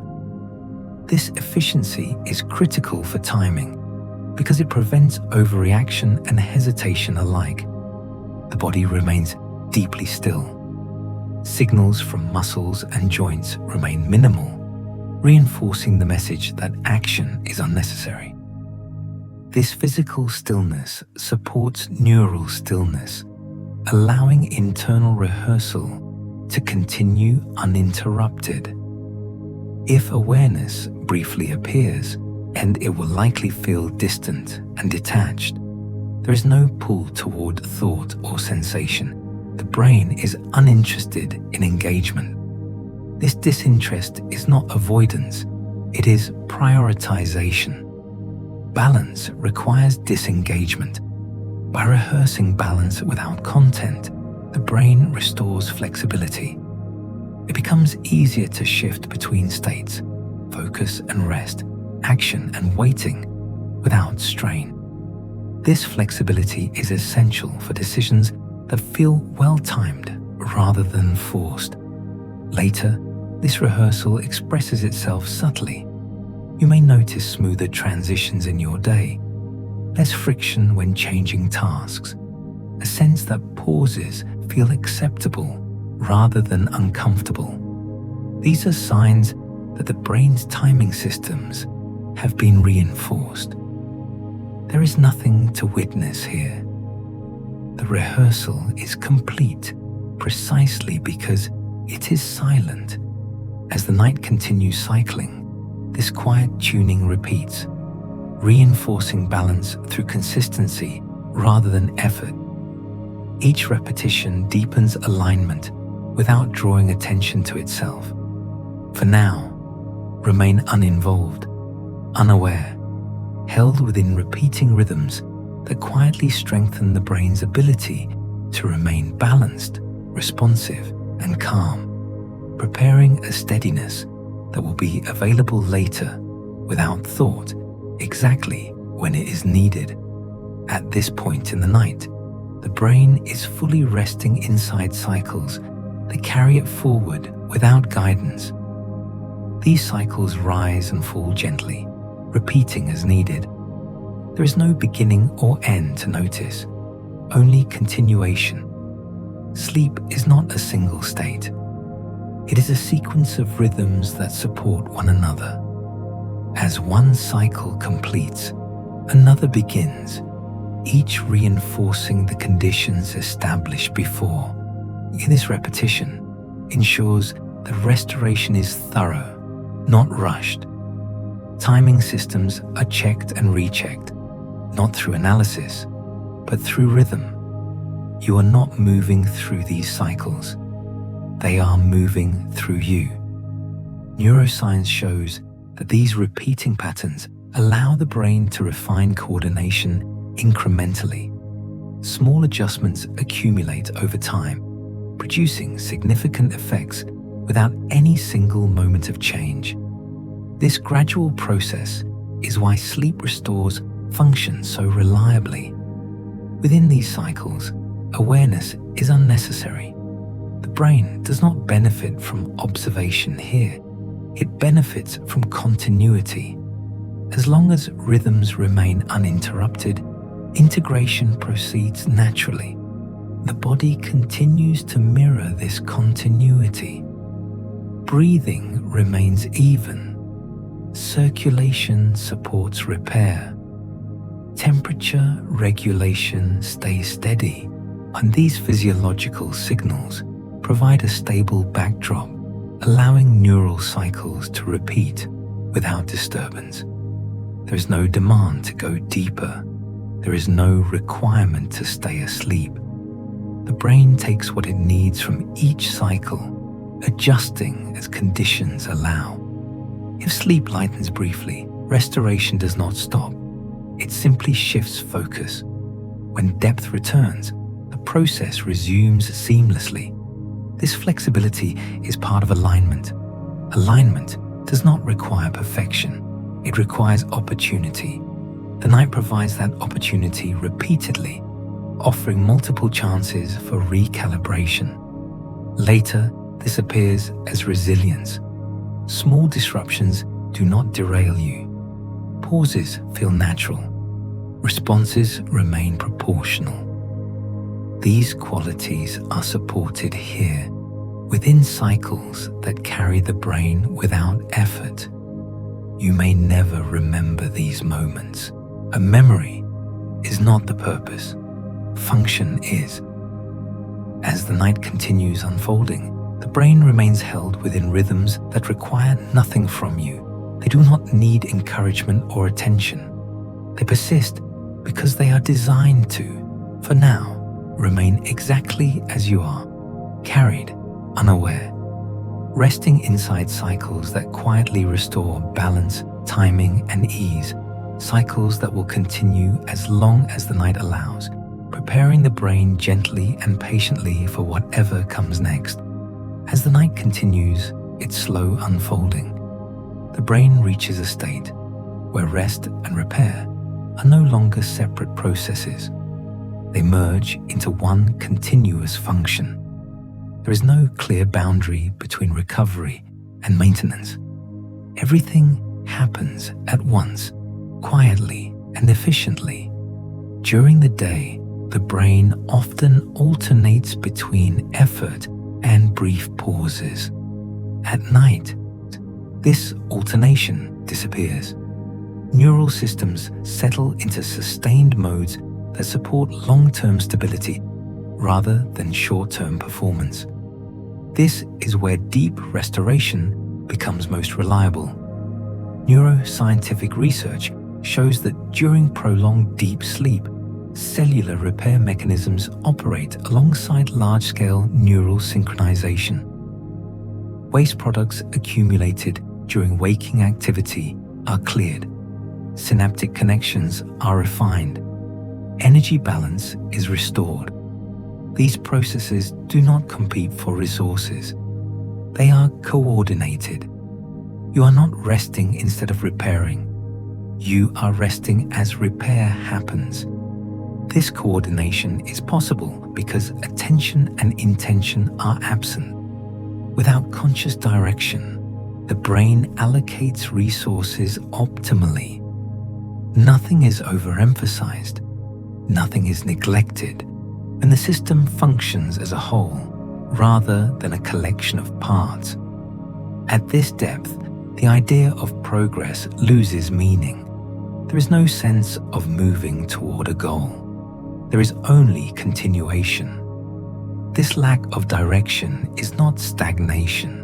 This efficiency is critical for timing because it prevents overreaction and hesitation alike. The body remains deeply still. Signals from muscles and joints remain minimal, reinforcing the message that action is unnecessary. This physical stillness supports neural stillness, allowing internal rehearsal to continue uninterrupted. If awareness briefly appears, and it will likely feel distant and detached, there is no pull toward thought or sensation. The brain is uninterested in engagement. This disinterest is not avoidance, it is prioritization. Balance requires disengagement. By rehearsing balance without content, the brain restores flexibility. It becomes easier to shift between states, focus and rest, action and waiting, without strain. This flexibility is essential for decisions that feel well-timed rather than forced. Later, this rehearsal expresses itself subtly. You may notice smoother transitions in your day, less friction when changing tasks, a sense that pauses feel acceptable rather than uncomfortable. These are signs that the brain's timing systems have been reinforced. There is nothing to witness here. The rehearsal is complete precisely because it is silent. As the night continues cycling, this quiet tuning repeats, reinforcing balance through consistency rather than effort. Each repetition deepens alignment without drawing attention to itself. For now, remain uninvolved, unaware, held within repeating rhythms that quietly strengthen the brain's ability to remain balanced, responsive, and calm, preparing a steadiness that will be available later without thought, exactly when it is needed. At this point in the night, the brain is fully resting inside cycles that carry it forward without guidance. These cycles rise and fall gently, repeating as needed. There is no beginning or end to notice, only continuation. Sleep is not a single state. It is a sequence of rhythms that support one another. As one cycle completes, another begins, each reinforcing the conditions established before. In this repetition ensures that restoration is thorough, not rushed. Timing systems are checked and rechecked, not through analysis, but through rhythm. You are not moving through these cycles. They are moving through you. Neuroscience shows that these repeating patterns allow the brain to refine coordination incrementally. Small adjustments accumulate over time, producing significant effects without any single moment of change. This gradual process is why sleep restores function so reliably. Within these cycles, awareness is unnecessary. The brain does not benefit from observation here. It benefits from continuity. As long as rhythms remain uninterrupted, integration proceeds naturally. The body continues to mirror this continuity. Breathing remains even. Circulation supports repair. Temperature regulation stays steady, and these physiological signals provide a stable backdrop, allowing neural cycles to repeat without disturbance. There is no demand to go deeper. There is no requirement to stay asleep. The brain takes what it needs from each cycle adjusting as conditions allow. If sleep lightens briefly, restoration does not stop. It simply shifts focus. When depth returns, the process resumes seamlessly. This flexibility is part of alignment. Alignment does not require perfection. It requires opportunity. The night provides that opportunity repeatedly, offering multiple chances for recalibration. Later, this appears as resilience. Small disruptions do not derail you. Pauses feel natural. Responses remain proportional. These qualities are supported here, within cycles that carry the brain without effort. You may never remember these moments. A memory is not the purpose. Function is. As the night continues unfolding, the brain remains held within rhythms that require nothing from you. They do not need encouragement or attention. They persist because they are designed to, for now, remain exactly as you are, carried, unaware, resting inside cycles that quietly restore balance, timing, and ease, cycles that will continue as long as the night allows, preparing the brain gently and patiently for whatever comes next. As the night continues its slow unfolding, the brain reaches a state where rest and repair are no longer separate processes. They merge into one continuous function. There is no clear boundary between recovery and maintenance. Everything happens at once, quietly and efficiently. During the day, the brain often alternates between effort and brief pauses. At night, this alternation disappears. Neural systems settle into sustained modes that support long-term stability rather than short-term performance. This is where deep restoration becomes most reliable. Neuroscientific research shows that during prolonged deep sleep, cellular repair mechanisms operate alongside large-scale neural synchronization. Waste products accumulated during waking activity are cleared. Synaptic connections are refined. Energy balance is restored. These processes do not compete for resources. They are coordinated. You are not resting instead of repairing. You are resting as repair happens. This coordination is possible because attention and intention are absent. Without conscious direction, the brain allocates resources optimally. Nothing is overemphasized. Nothing is neglected, and the system functions as a whole rather than a collection of parts. At this depth, the idea of progress loses meaning. There is no sense of moving toward a goal. There is only continuation. This lack of direction is not stagnation.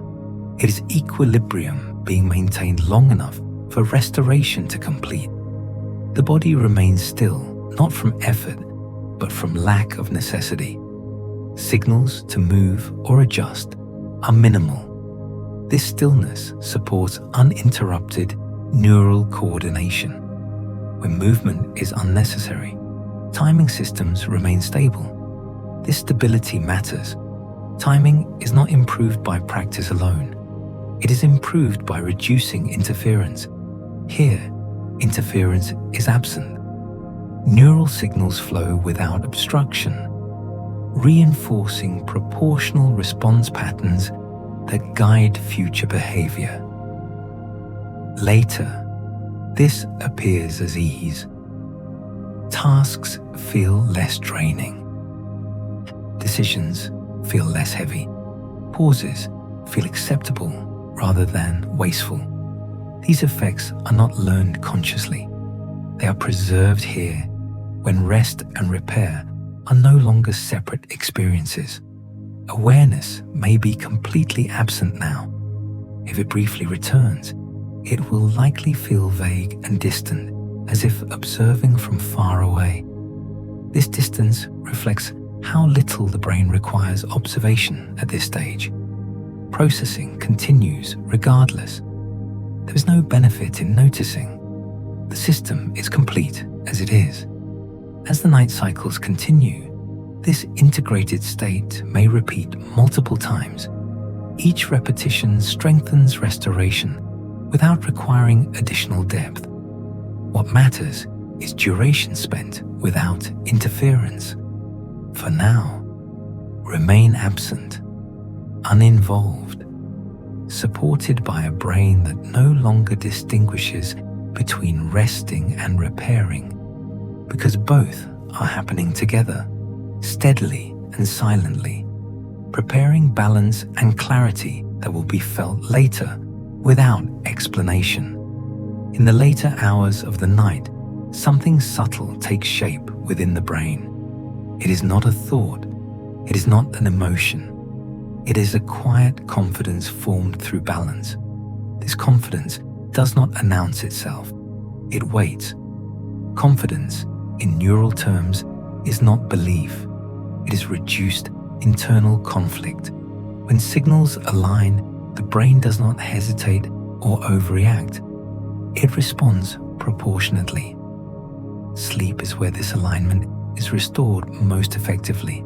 It is equilibrium being maintained long enough for restoration to complete. The body remains still, not from effort, but from lack of necessity. Signals to move or adjust are minimal. This stillness supports uninterrupted neural coordination. When movement is unnecessary, timing systems remain stable. This stability matters. Timing is not improved by practice alone. It is improved by reducing interference. Here, interference is absent. Neural signals flow without obstruction, reinforcing proportional response patterns that guide future behavior. Later, this appears as ease. Tasks feel less draining. Decisions feel less heavy. Pauses feel acceptable rather than wasteful. These effects are not learned consciously. They are preserved here when rest and repair are no longer separate experiences. Awareness may be completely absent now. If it briefly returns, it will likely feel vague and distant, as if observing from far away. This distance reflects how little the brain requires observation at this stage. Processing continues regardless. There is no benefit in noticing. The system is complete as it is. As the night cycles continue, this integrated state may repeat multiple times. Each repetition strengthens restoration without requiring additional depth. What matters is duration spent without interference. For now, remain absent, uninvolved, supported by a brain that no longer distinguishes between resting and repairing, because both are happening together, steadily and silently, preparing balance and clarity that will be felt later without explanation. In the later hours of the night, something subtle takes shape within the brain. It is not a thought, it is not an emotion. It is a quiet confidence formed through balance. This confidence does not announce itself, it waits. Confidence, in neural terms, is not belief. It is reduced internal conflict. When signals align, the brain does not hesitate or overreact. It responds proportionately. Sleep is where this alignment is restored most effectively.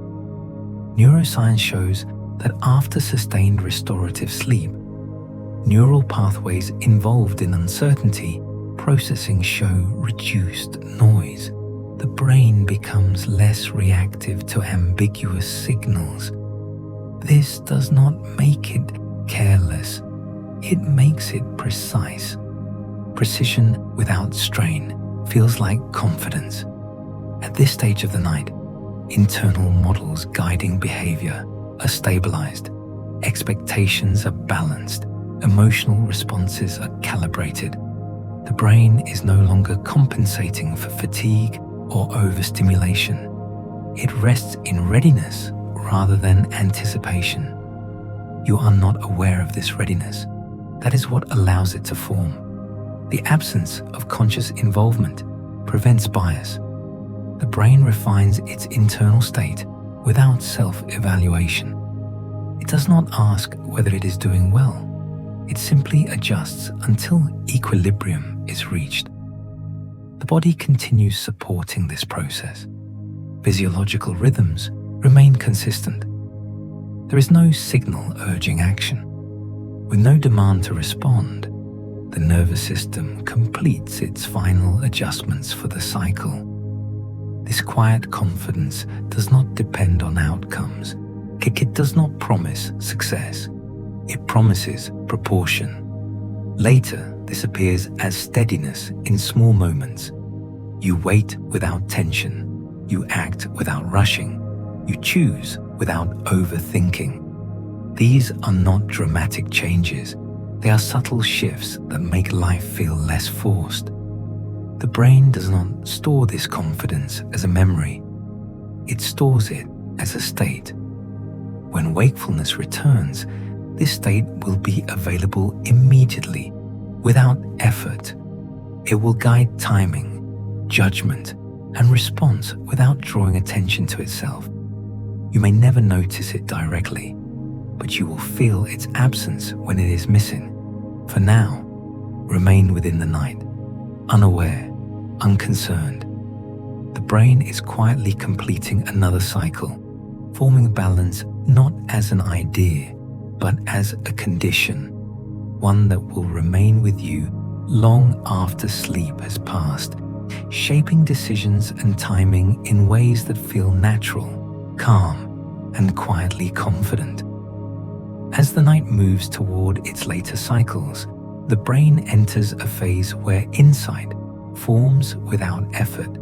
Neuroscience shows that after sustained restorative sleep, neural pathways involved in uncertainty processing show reduced noise. The brain becomes less reactive to ambiguous signals. This does not make it careless, it makes it precise. Precision without strain feels like confidence. At this stage of the night, internal models guiding behavior are stabilized, expectations are balanced, emotional responses are calibrated. The brain is no longer compensating for fatigue or overstimulation. It rests in readiness rather than anticipation. You are not aware of this readiness. That is what allows it to form. The absence of conscious involvement prevents bias. The brain refines its internal state without self-evaluation. It does not ask whether it is doing well. It simply adjusts until equilibrium is reached. The body continues supporting this process. Physiological rhythms remain consistent. There is no signal urging action. With no demand to respond, the nervous system completes its final adjustments for the cycle. This quiet confidence does not depend on outcomes. It does not promise success. It promises proportion. Later, this appears as steadiness in small moments. You wait without tension. You act without rushing. You choose without overthinking. These are not dramatic changes. They are subtle shifts that make life feel less forced. The brain does not store this confidence as a memory. It stores it as a state. When wakefulness returns, this state will be available immediately, without effort. It will guide timing, judgment, and response without drawing attention to itself. You may never notice it directly, but you will feel its absence when it is missing. For now, remain within the night, unaware, unconcerned. The brain is quietly completing another cycle, forming balance not as an idea, but as a condition, one that will remain with you long after sleep has passed, shaping decisions and timing in ways that feel natural, calm, and quietly confident. As the night moves toward its later cycles, the brain enters a phase where insight forms without effort.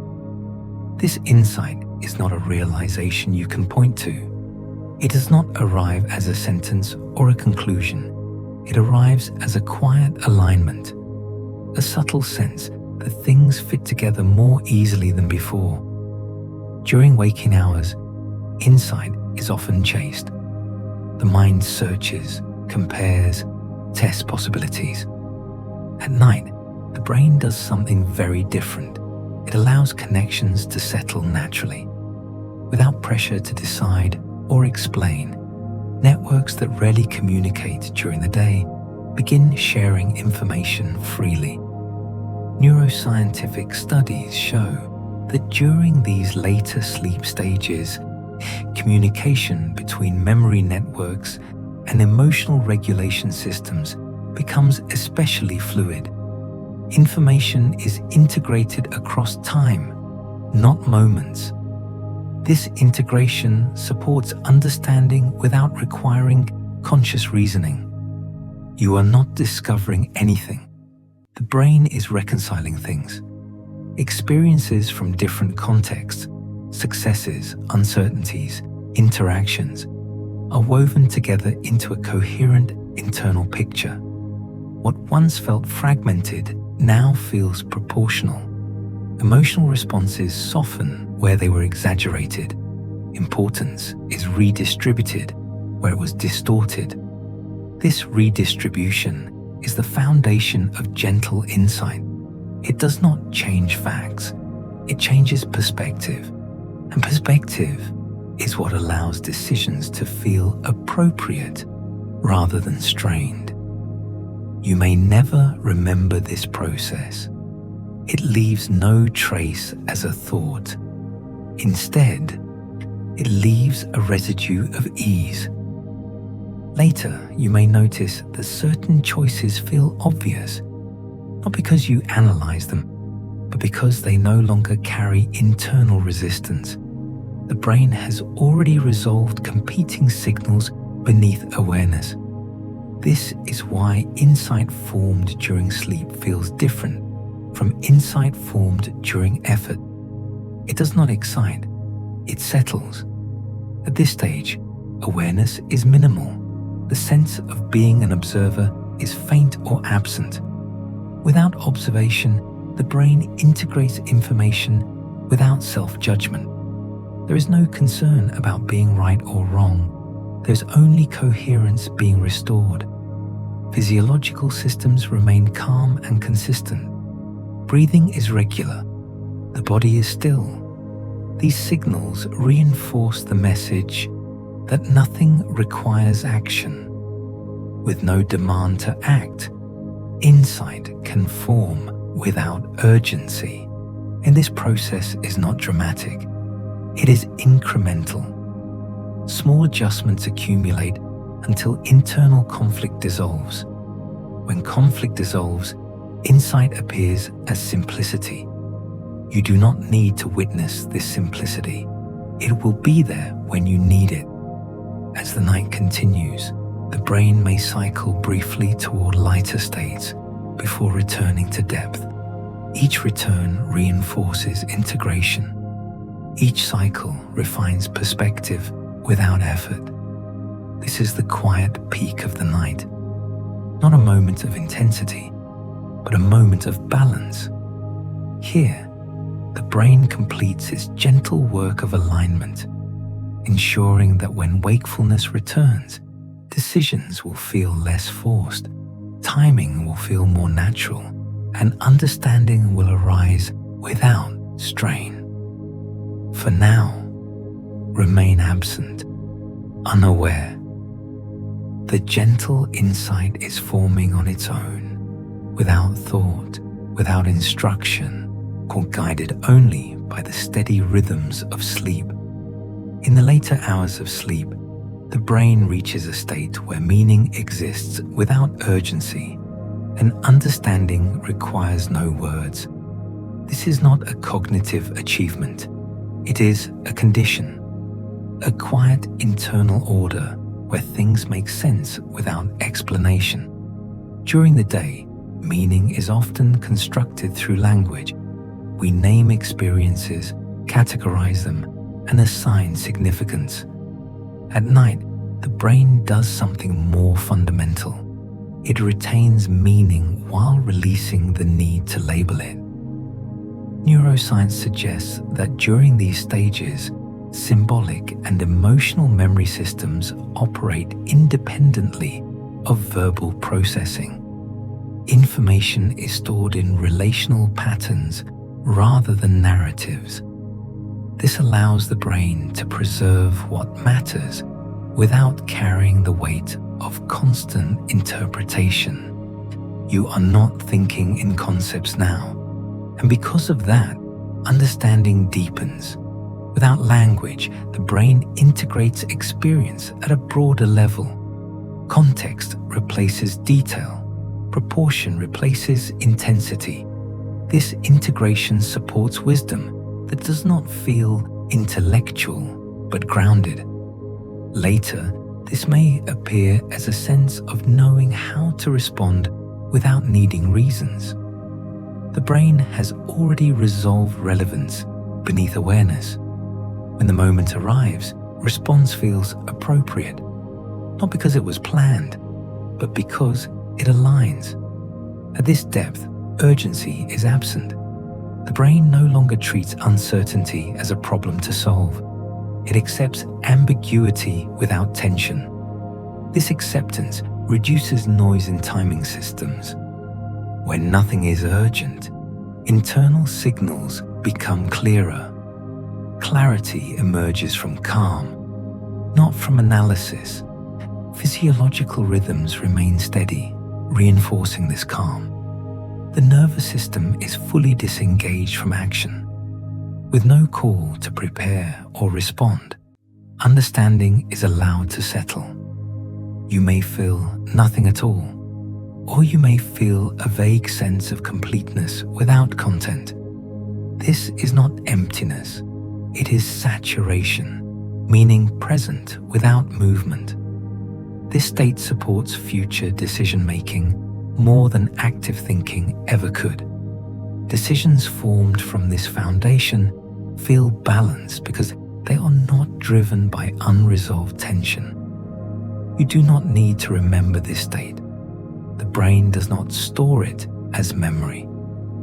This insight is not a realization you can point to. It does not arrive as a sentence or a conclusion. It arrives as a quiet alignment, a subtle sense that things fit together more easily than before. During waking hours, insight is often chased. The mind searches, compares, tests possibilities. At night, the brain does something very different. It allows connections to settle naturally, without pressure to decide or explain. networks that rarely communicate during the day begin sharing information freely. Neuroscientific studies show that during these later sleep stages, communication between memory networks and emotional regulation systems becomes especially fluid. Information is integrated across time, not moments. This integration supports understanding without requiring conscious reasoning. You are not discovering anything. The brain is reconciling things. Experiences from different contexts, successes, uncertainties, interactions, are woven together into a coherent internal picture. What once felt fragmented now feels proportional. Emotional responses soften where they were exaggerated. Importance is redistributed where it was distorted. This redistribution is the foundation of gentle insight. It does not change facts, it changes perspective. And perspective is what allows decisions to feel appropriate rather than strained. You may never remember this process. It leaves no trace as a thought. Instead, it leaves a residue of ease. Later, you may notice that certain choices feel obvious, not because you analyze them, but because they no longer carry internal resistance. The brain has already resolved competing signals beneath awareness. This is why insight formed during sleep feels different from insight formed during effort. It does not excite, it settles. At this stage, awareness is minimal. The sense of being an observer is faint or absent. Without observation, the brain integrates information without self-judgment. There is no concern about being right or wrong. There's only coherence being restored. Physiological systems remain calm and consistent. Breathing is regular. The body is still. These signals reinforce the message that nothing requires action. With no demand to act, insight can form without urgency. And this process is not dramatic. It is incremental. Small adjustments accumulate until internal conflict dissolves. When conflict dissolves, insight appears as simplicity. You do not need to witness this simplicity. It will be there when you need it. As the night continues, the brain may cycle briefly toward lighter states before returning to depth. Each return reinforces integration. Each cycle refines perspective without effort. This is the quiet peak of the night, not a moment of intensity, but a moment of balance. Here, the brain completes its gentle work of alignment, ensuring that when wakefulness returns, decisions will feel less forced, timing will feel more natural, and understanding will arise without strain. For now, remain absent, unaware. The gentle insight is forming on its own, without thought, without instruction, or guided only by the steady rhythms of sleep. In the later hours of sleep, the brain reaches a state where meaning exists without urgency, and understanding requires no words. This is not a cognitive achievement. It is a condition, a quiet internal order where things make sense without explanation. During the day, meaning is often constructed through language. We name experiences, categorize them, and assign significance. At night, the brain does something more fundamental. It retains meaning while releasing the need to label it. Neuroscience suggests that during these stages, symbolic and emotional memory systems operate independently of verbal processing. Information is stored in relational patterns rather than narratives. This allows the brain to preserve what matters without carrying the weight of constant interpretation. You are not thinking in concepts now, and because of that, understanding deepens. Without language, the brain integrates experience at a broader level. Context replaces detail. Proportion replaces intensity. This integration supports wisdom that does not feel intellectual but grounded. Later, this may appear as a sense of knowing how to respond without needing reasons. The brain has already resolved relevance beneath awareness. When the moment arrives, response feels appropriate, not because it was planned, but because it aligns. At this depth, urgency is absent. The brain no longer treats uncertainty as a problem to solve. It accepts ambiguity without tension. This acceptance reduces noise in timing systems. When nothing is urgent, internal signals become clearer. Clarity emerges from calm, not from analysis. Physiological rhythms remain steady, reinforcing this calm. The nervous system is fully disengaged from action. With no call to prepare or respond, understanding is allowed to settle. You may feel nothing at all, or you may feel a vague sense of completeness without content. This is not emptiness, it is saturation, meaning present without movement. This state supports future decision-making more than active thinking ever could. Decisions formed from this foundation feel balanced because they are not driven by unresolved tension. You do not need to remember this state. The brain does not store it as memory.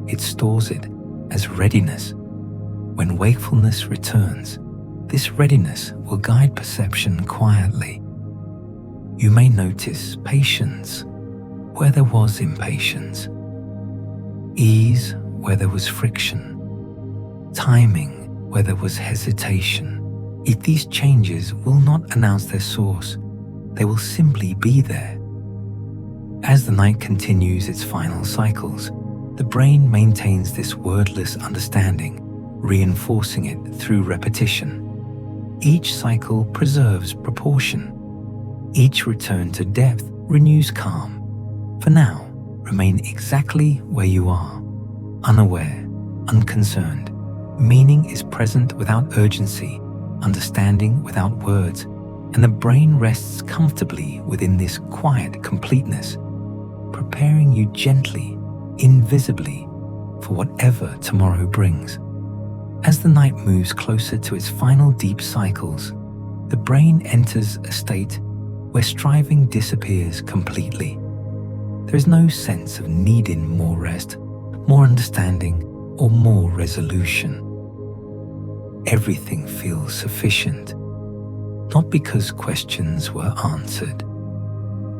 It stores it as readiness. When wakefulness returns, this readiness will guide perception quietly. You may notice patience where there was impatience, ease where there was friction, timing where there was hesitation. Yet these changes will not announce their source. They will simply be there. As the night continues its final cycles, the brain maintains this wordless understanding, reinforcing it through repetition. Each cycle preserves proportion. Each return to depth renews calm. For now, remain exactly where you are, unaware, unconcerned. Meaning is present without urgency, understanding without words, and the brain rests comfortably within this quiet completeness, preparing you gently, invisibly, for whatever tomorrow brings. As the night moves closer to its final deep cycles, the brain enters a state where striving disappears completely. There is no sense of needing more rest, more understanding, or more resolution. Everything feels sufficient, not because questions were answered,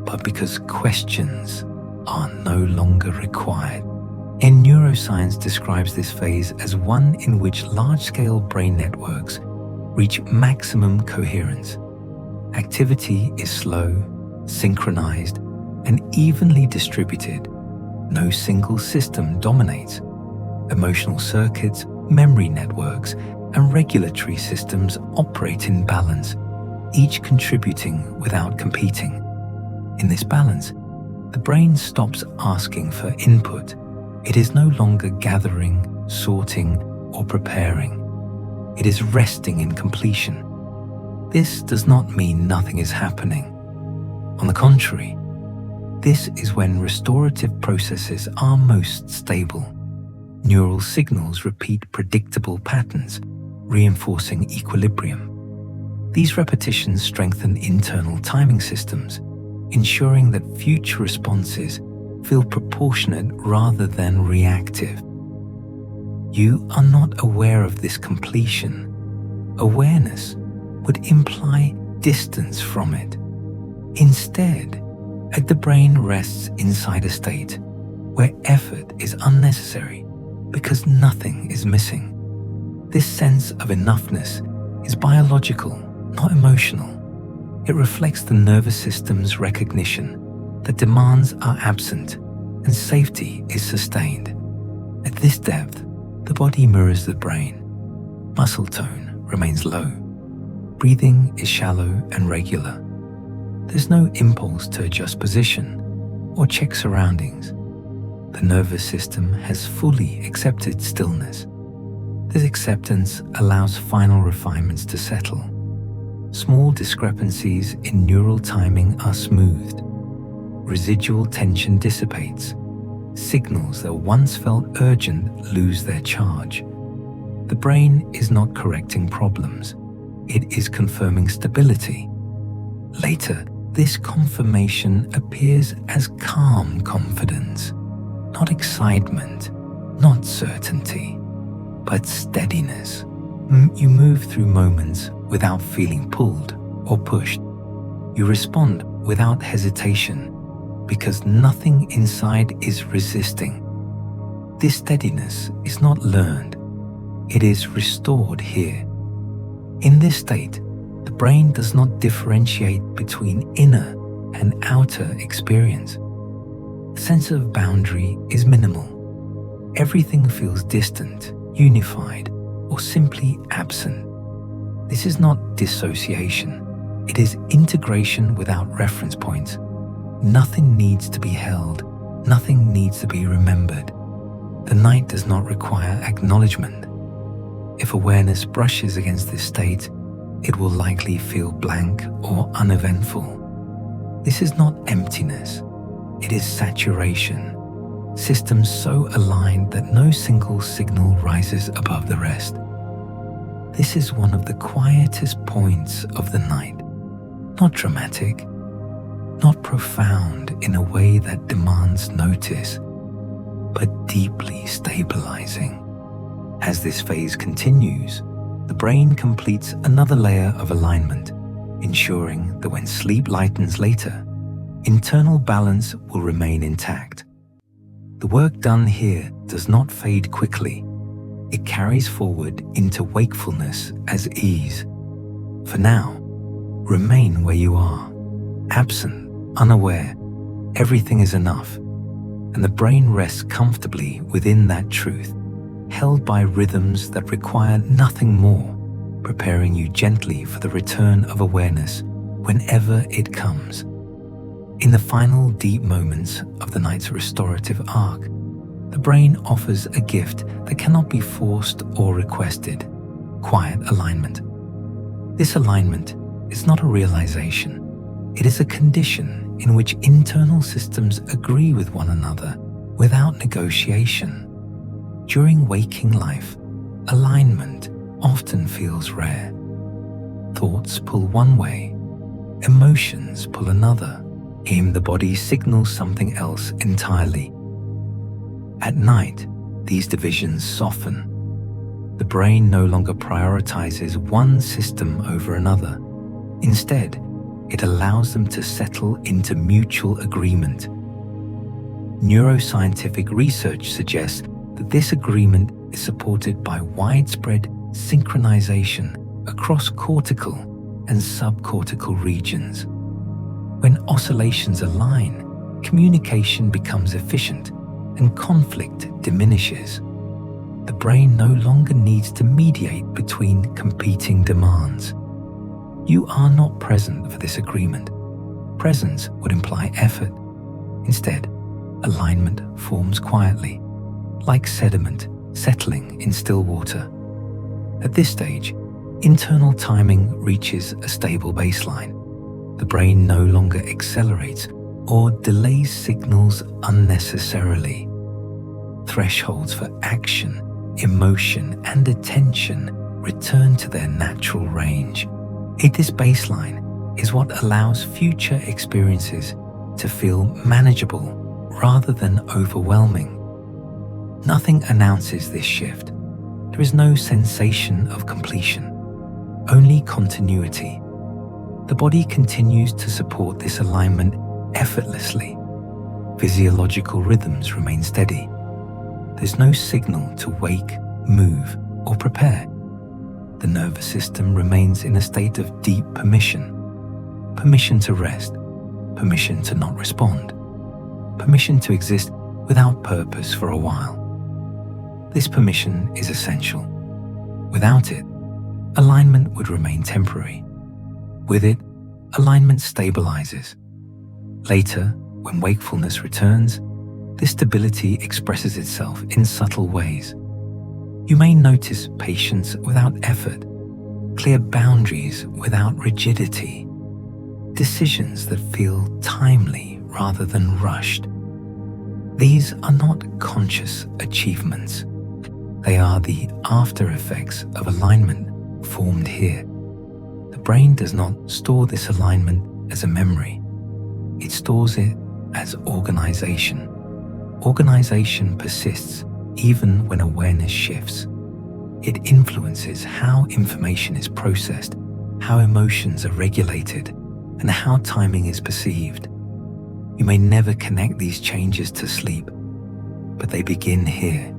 but because questions are no longer required. And neuroscience describes this phase as one in which large-scale brain networks reach maximum coherence. Activity is slow, synchronized, and evenly distributed. No single system dominates. Emotional circuits, memory networks, and regulatory systems operate in balance, each contributing without competing. In this balance, the brain stops asking for input. It is no longer gathering, sorting, or preparing. It is resting in completion. This does not mean nothing is happening. On the contrary, this is when restorative processes are most stable. Neural signals repeat predictable patterns, reinforcing equilibrium. These repetitions strengthen internal timing systems, ensuring that future responses feel proportionate rather than reactive. You are not aware of this completion. Awareness would imply distance from it. Instead, the brain rests inside a state where effort is unnecessary because nothing is missing. This sense of enoughness is biological, not emotional. It reflects the nervous system's recognition that demands are absent and safety is sustained. At this depth, the body mirrors the brain. Muscle tone remains low. Breathing is shallow and regular. There's no impulse to adjust position or check surroundings. The nervous system has fully accepted stillness. This acceptance allows final refinements to settle. Small discrepancies in neural timing are smoothed. Residual tension dissipates. Signals that once felt urgent lose their charge. The brain is not correcting problems. It is confirming stability. Later, this confirmation appears as calm confidence, not excitement, not certainty, but steadiness. You move through moments without feeling pulled or pushed. You respond without hesitation because nothing inside is resisting. This steadiness is not learned. It is restored here. In this state, the brain does not differentiate between inner and outer experience. The sense of boundary is minimal. Everything feels distant, unified, or simply absent. This is not dissociation. It is integration without reference points. Nothing needs to be held. Nothing needs to be remembered. The night does not require acknowledgement. If awareness brushes against this state, it will likely feel blank or uneventful. This is not emptiness. It is saturation. Systems so aligned that no single signal rises above the rest. This is one of the quietest points of the night. Not dramatic, not profound in a way that demands notice, but deeply stabilizing. As this phase continues, the brain completes another layer of alignment, ensuring that when sleep lightens later, internal balance will remain intact. The work done here does not fade quickly. It carries forward into wakefulness as ease. For now, remain where you are, absent, unaware. Everything is enough, and the brain rests comfortably within that truth, held by rhythms that require nothing more, preparing you gently for the return of awareness whenever it comes. In the final deep moments of the night's restorative arc, the brain offers a gift that cannot be forced or requested: quiet alignment. This alignment is not a realization. It is a condition in which internal systems agree with one another without negotiation. During waking life, alignment often feels rare. Thoughts pull one way, emotions pull another. The body signals something else entirely. At night, these divisions soften. The brain no longer prioritizes one system over another. Instead, it allows them to settle into mutual agreement. Neuroscientific research suggests that this agreement is supported by widespread synchronization across cortical and subcortical regions. When oscillations align, communication becomes efficient and conflict diminishes. The brain no longer needs to mediate between competing demands. You are not present for this agreement. Presence would imply effort. Instead, alignment forms quietly, like sediment settling in still water. At this stage, internal timing reaches a stable baseline. The brain no longer accelerates or delays signals unnecessarily. Thresholds for action, emotion, and attention return to their natural range. This baseline is what allows future experiences to feel manageable rather than overwhelming. Nothing announces this shift. There is no sensation of completion, only continuity. The body continues to support this alignment effortlessly. Physiological rhythms remain steady. There's no signal to wake, move, or prepare. The nervous system remains in a state of deep permission. permission to rest, permission to not respond, permission to exist without purpose for a while. This permission is essential. Without it, alignment would remain temporary. With it, alignment stabilizes. Later, when wakefulness returns, this stability expresses itself in subtle ways. You may notice patience without effort, clear boundaries without rigidity, decisions that feel timely rather than rushed. These are not conscious achievements. They are the after effects of alignment formed here. The brain does not store this alignment as a memory. It stores it as organization. Organization persists even when awareness shifts. It influences how information is processed, how emotions are regulated, and how timing is perceived. You may never connect these changes to sleep, but they begin here,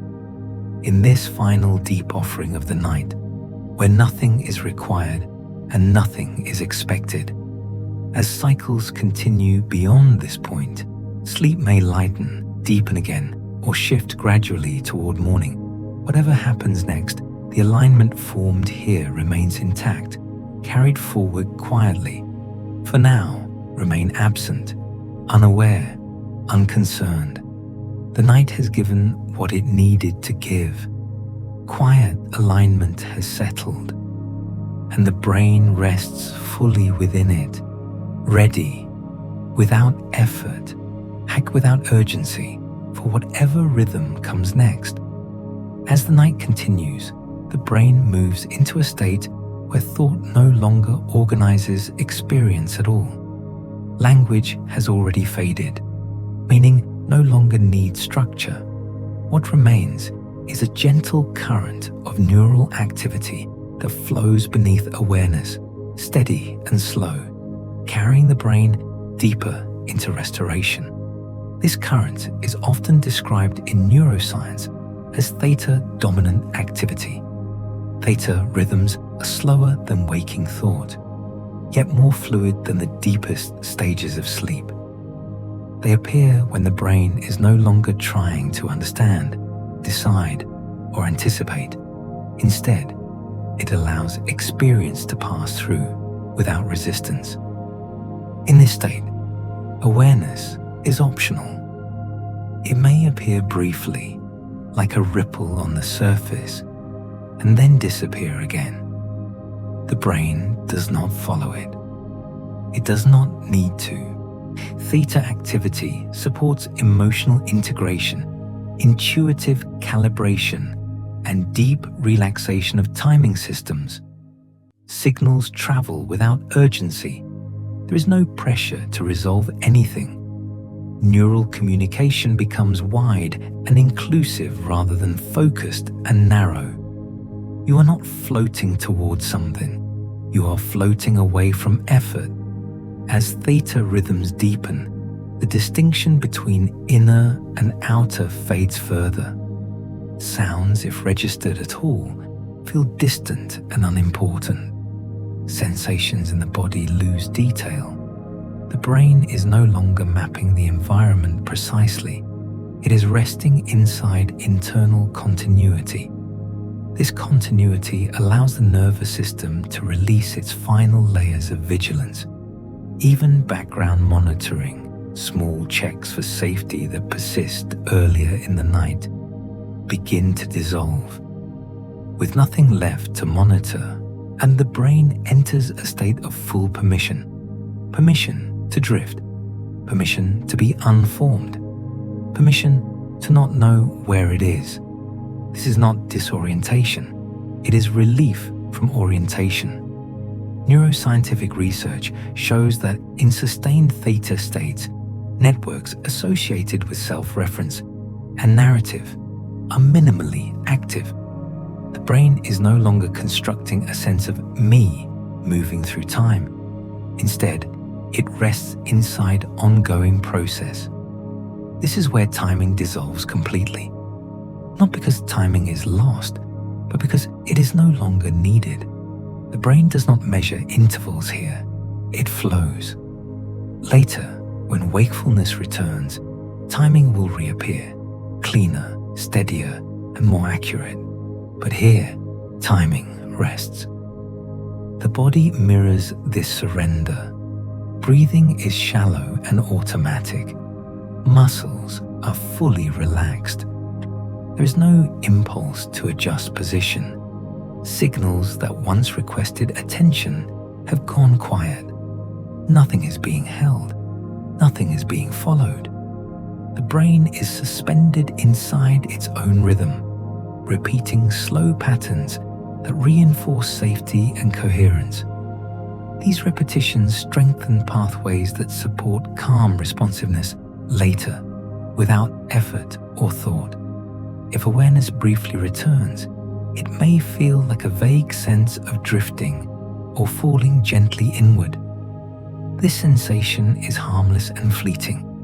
in this final deep offering of the night, where nothing is required and nothing is expected. As cycles continue beyond this point, sleep may lighten, deepen again, or shift gradually toward morning. Whatever happens next, the alignment formed here remains intact, carried forward quietly. For now, remain absent, unaware, unconcerned. The night has given what it needed to give. Quiet alignment has settled, and the brain rests fully within it, ready, without effort, act without urgency, for whatever rhythm comes next. As the night continues, the brain moves into a state where thought no longer organizes experience at all. Language has already faded, meaning no longer needs structure. What remains is a gentle current of neural activity that flows beneath awareness, steady and slow, carrying the brain deeper into restoration. This current is often described in neuroscience as theta-dominant activity. Theta rhythms are slower than waking thought, yet more fluid than the deepest stages of sleep. They appear when the brain is no longer trying to understand, decide, or anticipate. Instead, it allows experience to pass through without resistance. In this state, awareness is optional. It may appear briefly, like a ripple on the surface, and then disappear again. The brain does not follow it. It does not need to. Theta activity supports emotional integration, intuitive calibration, and deep relaxation of timing systems. Signals travel without urgency. There is no pressure to resolve anything. Neural communication becomes wide and inclusive rather than focused and narrow. You are not floating towards something. You are floating away from effort. As theta rhythms deepen, the distinction between inner and outer fades further. Sounds, if registered at all, feel distant and unimportant. Sensations in the body lose detail. The brain is no longer mapping the environment precisely. It is resting inside internal continuity. This continuity allows the nervous system to release its final layers of vigilance. Even background monitoring, small checks for safety that persist earlier in the night, begin to dissolve. With nothing left to monitor, and the brain enters a state of full permission. Permission to drift. Permission to be unformed. Permission to not know where it is. This is not disorientation. It is relief from orientation. Neuroscientific research shows that in sustained theta states, networks associated with self-reference and narrative are minimally active. The brain is no longer constructing a sense of me moving through time. Instead, it rests inside ongoing process. This is where timing dissolves completely. Not because timing is lost, but because it is no longer needed. The brain does not measure intervals here. it flows. Later, when wakefulness returns, timing will reappear, cleaner, steadier, and more accurate. But here, timing rests. The body mirrors this surrender. Breathing is shallow and automatic. Muscles are fully relaxed. There is no impulse to adjust position. Signals that once requested attention have gone quiet. Nothing is being held. Nothing is being followed. The brain is suspended inside its own rhythm, repeating slow patterns that reinforce safety and coherence. These repetitions strengthen pathways that support calm responsiveness later, without effort or thought. If awareness briefly returns, it may feel like a vague sense of drifting or falling gently inward. This sensation is harmless and fleeting.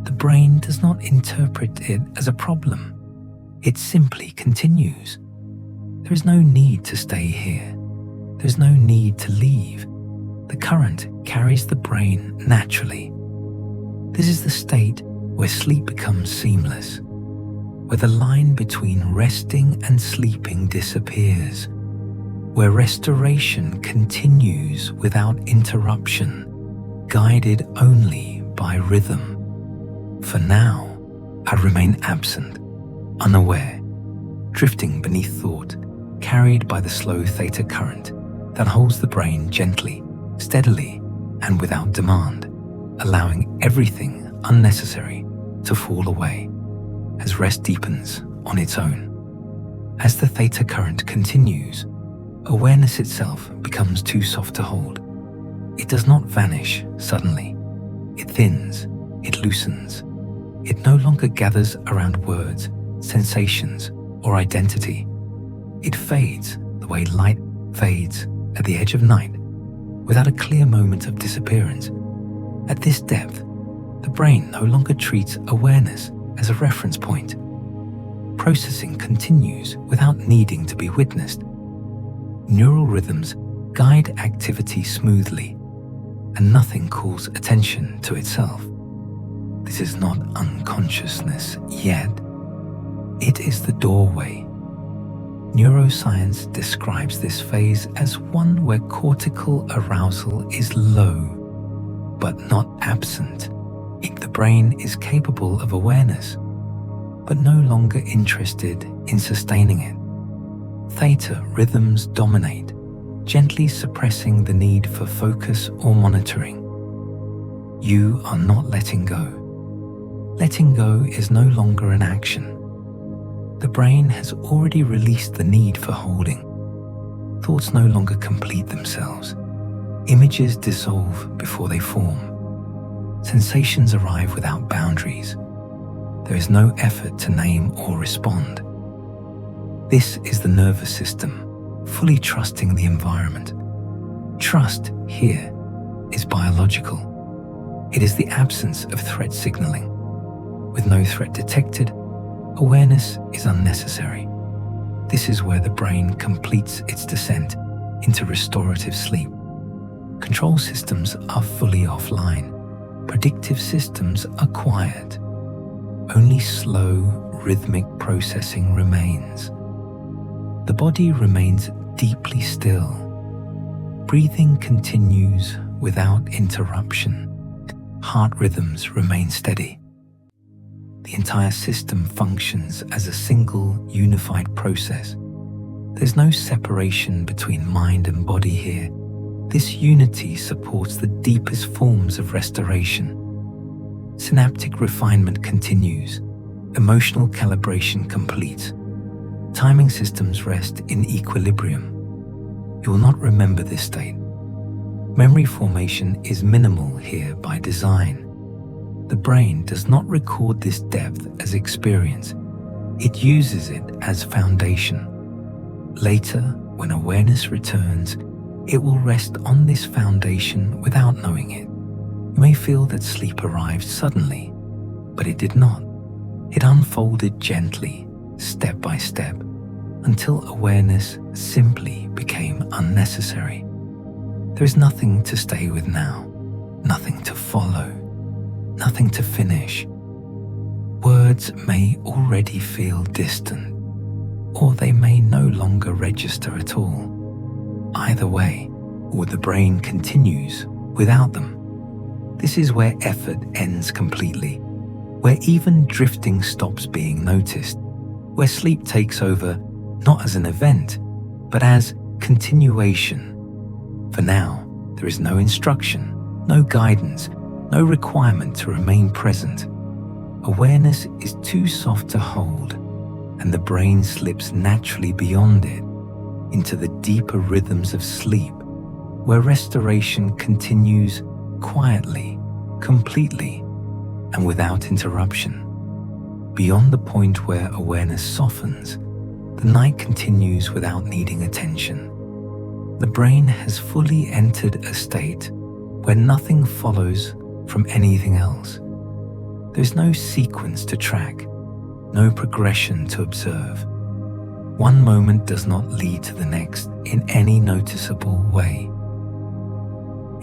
The brain does not interpret it as a problem. It simply continues. There is no need to stay here. There is no need to leave. The current carries the brain naturally. This is the state where sleep becomes seamless, where the line between resting and sleeping disappears, where restoration continues without interruption, guided only by rhythm. For now, I remain absent, unaware, drifting beneath thought, carried by the slow theta current that holds the brain gently, steadily, and without demand, allowing everything unnecessary to fall away as rest deepens on its own. As the theta current continues, awareness itself becomes too soft to hold. It does not vanish suddenly. It thins, it loosens. It no longer gathers around words, sensations, or identity. It fades the way light fades at the edge of night, without a clear moment of disappearance. At this depth, the brain no longer treats awareness as a reference point. Processing continues without needing to be witnessed. Neural rhythms guide activity smoothly, and nothing calls attention to itself. This is not unconsciousness yet. It is the doorway. Neuroscience describes this phase as one where cortical arousal is low, but not absent. The brain is capable of awareness, but no longer interested in sustaining it. Theta rhythms dominate, gently suppressing the need for focus or monitoring. You are not letting go. Letting go is no longer an action. The brain has already released the need for holding. Thoughts no longer complete themselves. Images dissolve before they form. Sensations arrive without boundaries. There is no effort to name or respond. This is the nervous system, fully trusting the environment. Trust here is biological. It is the absence of threat signaling. With no threat detected, awareness is unnecessary. This is where the brain completes its descent into restorative sleep. Control systems are fully offline. Predictive systems are quiet. Only slow, rhythmic processing remains. The body remains deeply still. Breathing continues without interruption. Heart rhythms remain steady. The entire system functions as a single, unified process. There's no separation between mind and body here. This unity supports the deepest forms of restoration. Synaptic refinement continues. Emotional calibration completes. Timing systems rest in equilibrium. You will not remember this state. Memory formation is minimal here by design. The brain does not record this depth as experience. It uses it as foundation. Later, when awareness returns, it will rest on this foundation without knowing it. You may feel that sleep arrived suddenly, but it did not. It unfolded gently, step by step, until awareness simply became unnecessary. There is nothing to stay with now, nothing to follow, nothing to finish. Words may already feel distant, or they may no longer register at all. Either way, or the brain continues without them. This is where effort ends completely, where even drifting stops being noticed, where sleep takes over not as an event, but as continuation. For now, there is no instruction, no guidance, no requirement to remain present. Awareness is too soft to hold, and the brain slips naturally beyond it into the deeper rhythms of sleep, where restoration continues quietly, completely, and without interruption. Beyond the point where awareness softens, the night continues without needing attention. The brain has fully entered a state where nothing follows from anything else. There's no sequence to track, no progression to observe. One moment does not lead to the next in any noticeable way.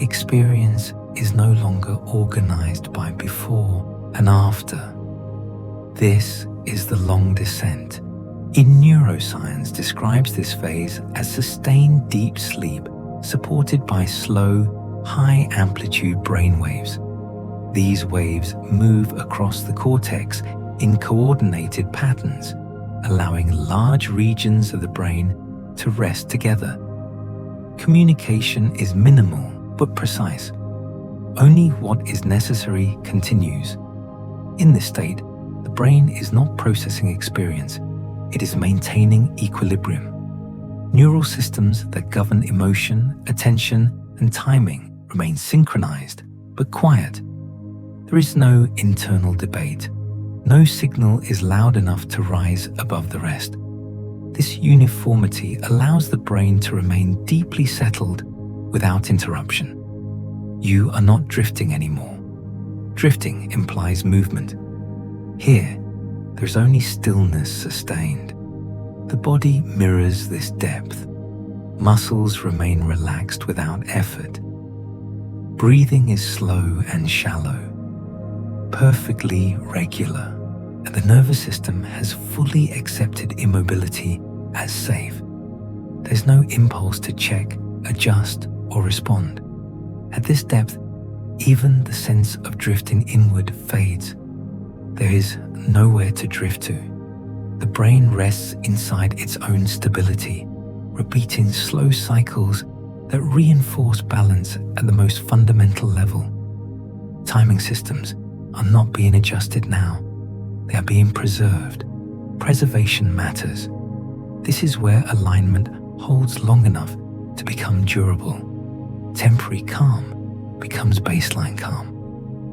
Experience is no longer organized by before and after. This is the long descent. In neuroscience describes this phase as sustained deep sleep supported by slow, high-amplitude brain waves. These waves move across the cortex in coordinated patterns, allowing large regions of the brain to rest together. Communication is minimal but precise. Only what is necessary continues. In this state, the brain is not processing experience, it is maintaining equilibrium. Neural systems that govern emotion, attention, and timing remain synchronized but quiet. There is no internal debate. No signal is loud enough to rise above the rest. This uniformity allows the brain to remain deeply settled without interruption. You are not drifting anymore. Drifting implies movement. Here, there's only stillness sustained. The body mirrors this depth. Muscles remain relaxed without effort. Breathing is slow and shallow, perfectly regular, and the nervous system has fully accepted immobility as safe. There's no impulse to check, adjust, or respond. At this depth, even the sense of drifting inward fades. There is nowhere to drift to. The brain rests inside its own stability, repeating slow cycles that reinforce balance at the most fundamental level. Timing systems are not being adjusted now. They are being preserved. Preservation matters. This is where alignment holds long enough to become durable. Temporary calm becomes baseline calm.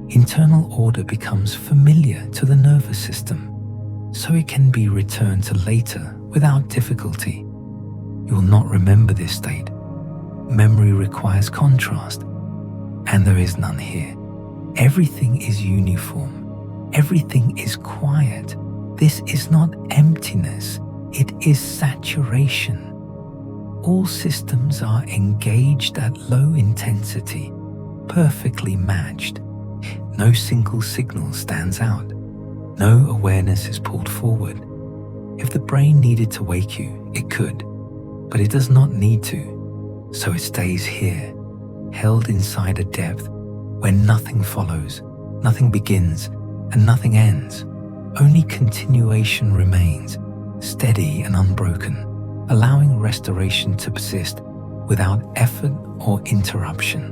Internal order becomes familiar to the nervous system, so it can be returned to later without difficulty. You will not remember this state. Memory requires contrast, and there is none here. Everything is uniform. Everything is quiet. This is not emptiness. It is saturation. All systems are engaged at low intensity, perfectly matched. No single signal stands out. No awareness is pulled forward. If the brain needed to wake you, it could, but it does not need to. So it stays here, held inside a depth where nothing follows, nothing begins, and nothing ends. Only continuation remains, steady and unbroken, allowing restoration to persist without effort or interruption.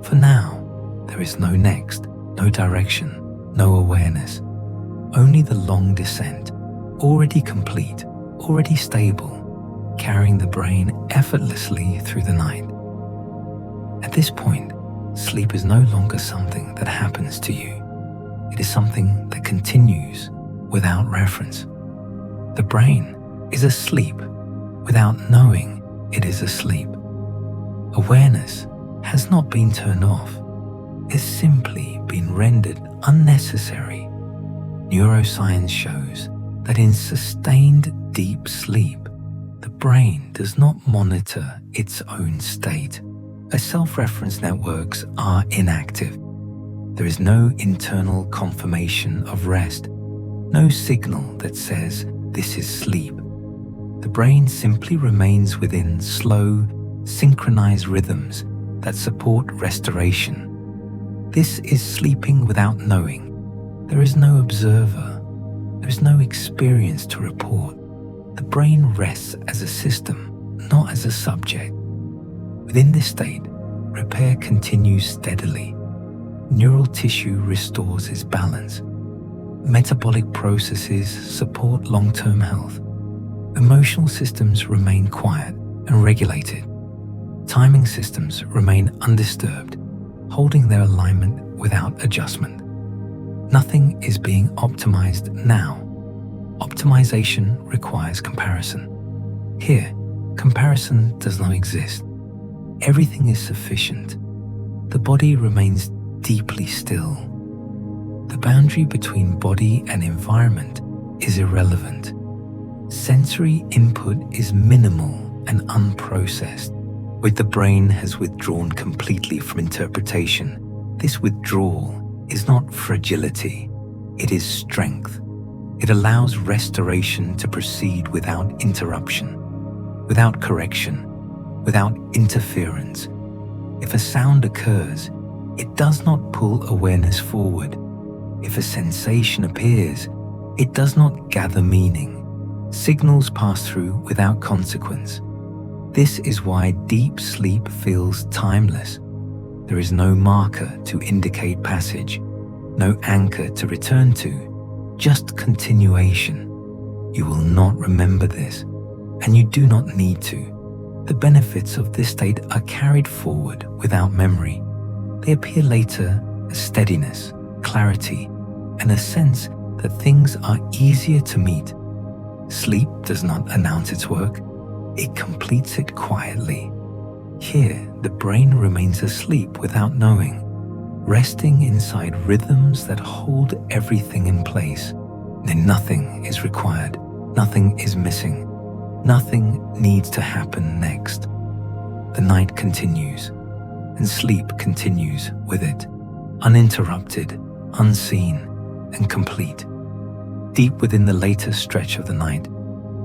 For now, there is no next, no direction, no awareness. Only the long descent, already complete, already stable, carrying the brain effortlessly through the night. At this point, sleep is no longer something that happens to you. It is something that continues without reference. The brain is asleep without knowing it is asleep. Awareness has not been turned off. It's simply been rendered unnecessary. Neuroscience shows that in sustained deep sleep, the brain does not monitor its own state. as self-reference networks are inactive. There is no internal confirmation of rest, no signal that says this is sleep. The brain simply remains within slow, synchronized rhythms that support restoration. This is sleeping without knowing. There is no observer. There is no experience to report. The brain rests as a system, not as a subject. Within this state, repair continues steadily. Neural tissue restores its balance. Metabolic processes support long-term health. Emotional systems remain quiet and regulated. Timing systems remain undisturbed, holding their alignment without adjustment. Nothing is being optimized now. Optimization requires comparison. Here, comparison does not exist. Everything is sufficient. The body remains deeply still. The boundary between body and environment is irrelevant. Sensory input is minimal and unprocessed. When the brain has withdrawn completely from interpretation, this withdrawal is not fragility, it is strength. It allows restoration to proceed without interruption, without correction, without interference. If a sound occurs, it does not pull awareness forward. If a sensation appears, it does not gather meaning. Signals pass through without consequence. This is why deep sleep feels timeless. There is no marker to indicate passage, no anchor to return to, just continuation. You will not remember this, and you do not need to. The benefits of this state are carried forward without memory. They appear later as steadiness, clarity, and a sense that things are easier to meet. Sleep does not announce its work, it completes it quietly. Here, the brain remains asleep without knowing, resting inside rhythms that hold everything in place. Then nothing is required, nothing is missing, nothing needs to happen next. The night continues, and sleep continues with it, uninterrupted, unseen, and complete. Deep within the later stretch of the night,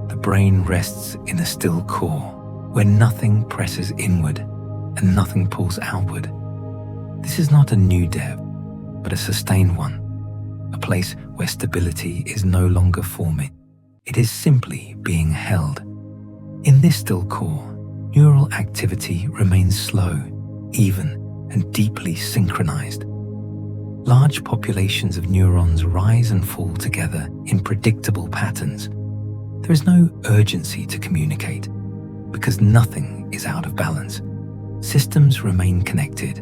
the brain rests in a still core, where nothing presses inward and nothing pulls outward. This is not a new depth, but a sustained one, a place where stability is no longer forming. It is simply being held. In this still core, neural activity remains slow, even, and deeply synchronized. Large populations of neurons rise and fall together in predictable patterns. There is no urgency to communicate, because nothing is out of balance. Systems remain connected,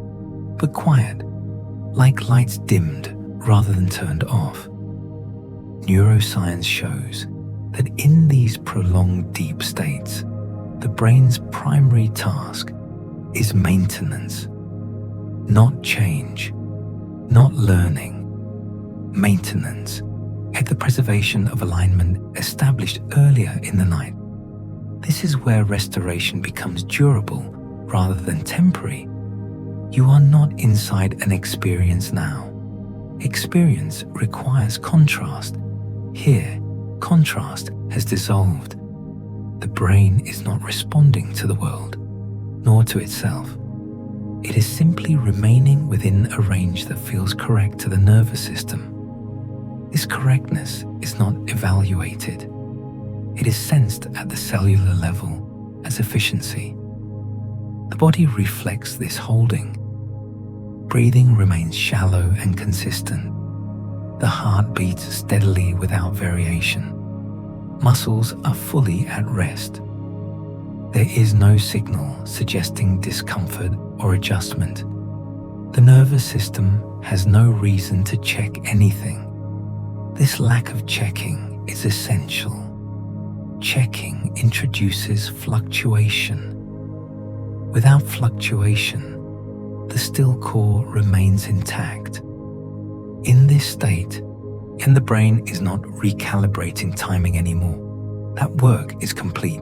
but quiet, like lights dimmed rather than turned off. Neuroscience shows that in these prolonged deep states, the brain's primary task is maintenance, not change, not learning. Maintenance, and the preservation of alignment established earlier in the night. This is where restoration becomes durable rather than temporary. You are not inside an experience now. Experience requires contrast. Here, contrast has dissolved. The brain is not responding to the world, nor to itself. It is simply remaining within a range that feels correct to the nervous system. This correctness is not evaluated. It is sensed at the cellular level as efficiency. The body reflects this holding. Breathing remains shallow and consistent. The heart beats steadily without variation. Muscles are fully at rest. There is no signal suggesting discomfort or adjustment. The nervous system has no reason to check anything. This lack of checking is essential. Checking introduces fluctuation. Without fluctuation, the still core remains intact. In this state, and the brain is not recalibrating timing anymore. That work is complete.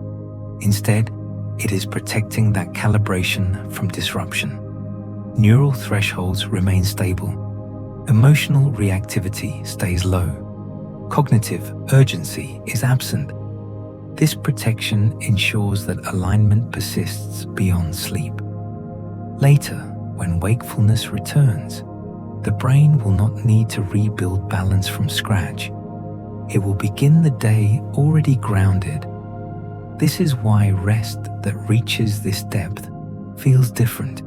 Instead, It is protecting that calibration from disruption. Neural thresholds remain stable. Emotional reactivity stays low. Cognitive urgency is absent. This protection ensures that alignment persists beyond sleep. Later, when wakefulness returns, the brain will not need to rebuild balance from scratch. It will begin the day already grounded. This is why rest that reaches this depth feels different.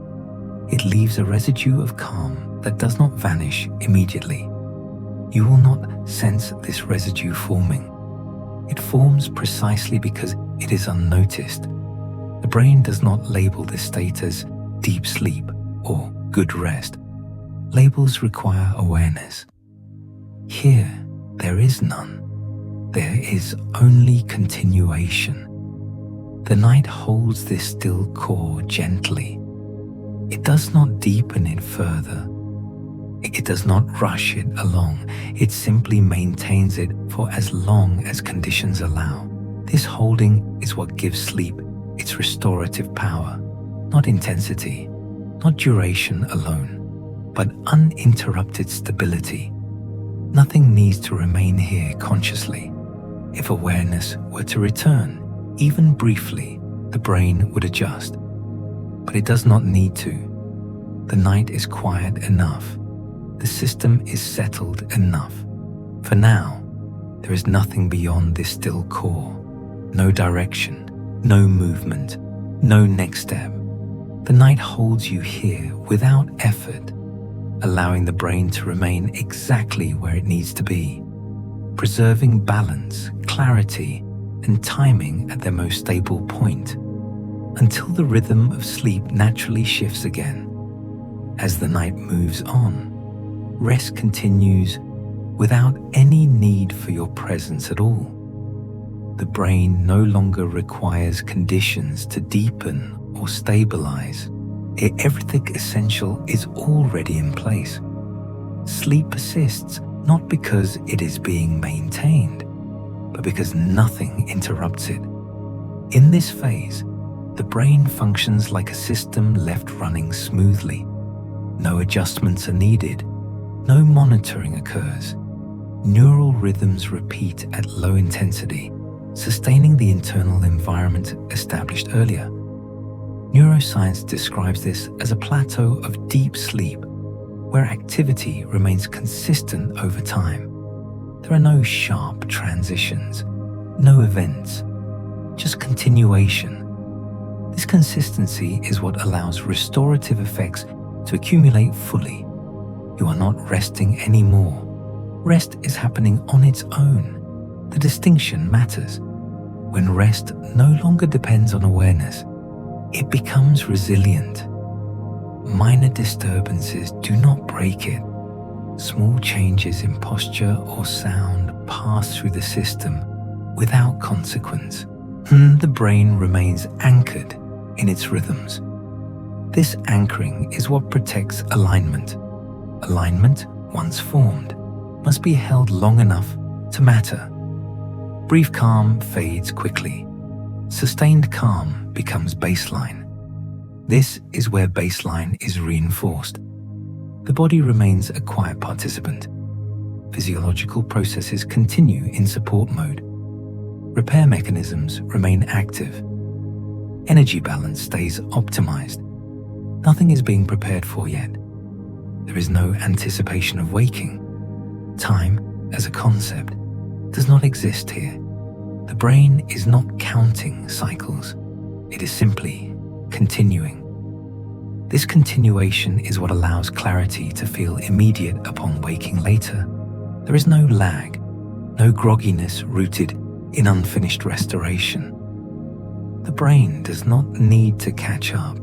It leaves a residue of calm that does not vanish immediately. You will not sense this residue forming. It forms precisely because it is unnoticed. The brain does not label this state as deep sleep or good rest. Labels require awareness. Here, there is none. There is only continuation. The night holds this still core gently. It does not deepen it further. It does not rush it along. It simply maintains it for as long as conditions allow. This holding is what gives sleep its restorative power, not intensity, not duration alone, but uninterrupted stability. Nothing needs to remain here consciously. If awareness were to return, even briefly, the brain would adjust. But it does not need to. The night is quiet enough. The system is settled enough. For now, there is nothing beyond this still core. No direction, no movement, no next step. The night holds you here without effort, allowing the brain to remain exactly where it needs to be, preserving balance, clarity, and timing at their most stable point, until the rhythm of sleep naturally shifts again. As the night moves on, rest continues without any need for your presence at all. The brain no longer requires conditions to deepen or stabilize. Everything essential is already in place. Sleep persists not because it is being maintained, but because nothing interrupts it. In this phase, the brain functions like a system left running smoothly. No adjustments are needed. No monitoring occurs. Neural rhythms repeat at low intensity, sustaining the internal environment established earlier. Neuroscience describes this as a plateau of deep sleep, where activity remains consistent over time. There are no sharp transitions, no events, just continuation. This consistency is what allows restorative effects to accumulate fully. You are not resting anymore. Rest is happening on its own. The distinction matters. When rest no longer depends on awareness, it becomes resilient. Minor disturbances do not break it. Small changes in posture or sound pass through the system without consequence. The brain remains anchored in its rhythms. This anchoring is what protects alignment. Alignment, once formed, must be held long enough to matter. Brief calm fades quickly. Sustained calm becomes baseline. This is where baseline is reinforced. The body remains a quiet participant. Physiological processes continue in support mode. Repair mechanisms remain active. Energy balance stays optimized. Nothing is being prepared for yet. There is no anticipation of waking. Time, as a concept, does not exist here. The brain is not counting cycles. It is simply continuing. This continuation is what allows clarity to feel immediate upon waking later. There is no lag, no grogginess rooted in unfinished restoration. The brain does not need to catch up.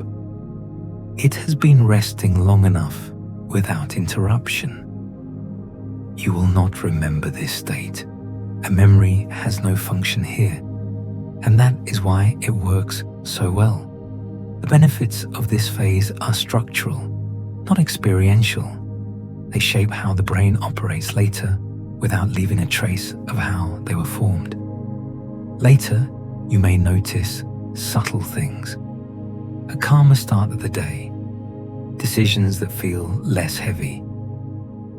It has been resting long enough without interruption. You will not remember this state. A memory has no function here, and that is why it works so well. The benefits of this phase are structural, not experiential. They shape how the brain operates later without leaving a trace of how they were formed. Later, you may notice subtle things. A calmer start of the day, decisions that feel less heavy,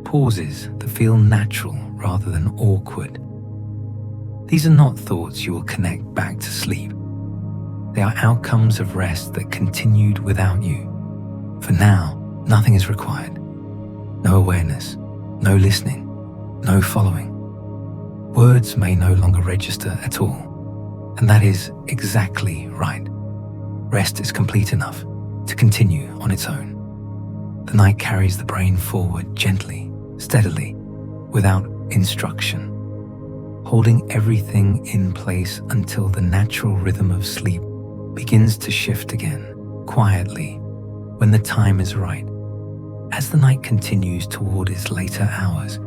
pauses that feel natural rather than awkward. These are not thoughts you will connect back to sleep. They are outcomes of rest that continued without you. For now, nothing is required. No awareness, no listening, no following. Words may no longer register at all, and that is exactly right. Rest is complete enough to continue on its own. The night carries the brain forward gently, steadily, without instruction, holding everything in place until the natural rhythm of sleep begins to shift again, quietly, when the time is right. As the night continues toward its later hours,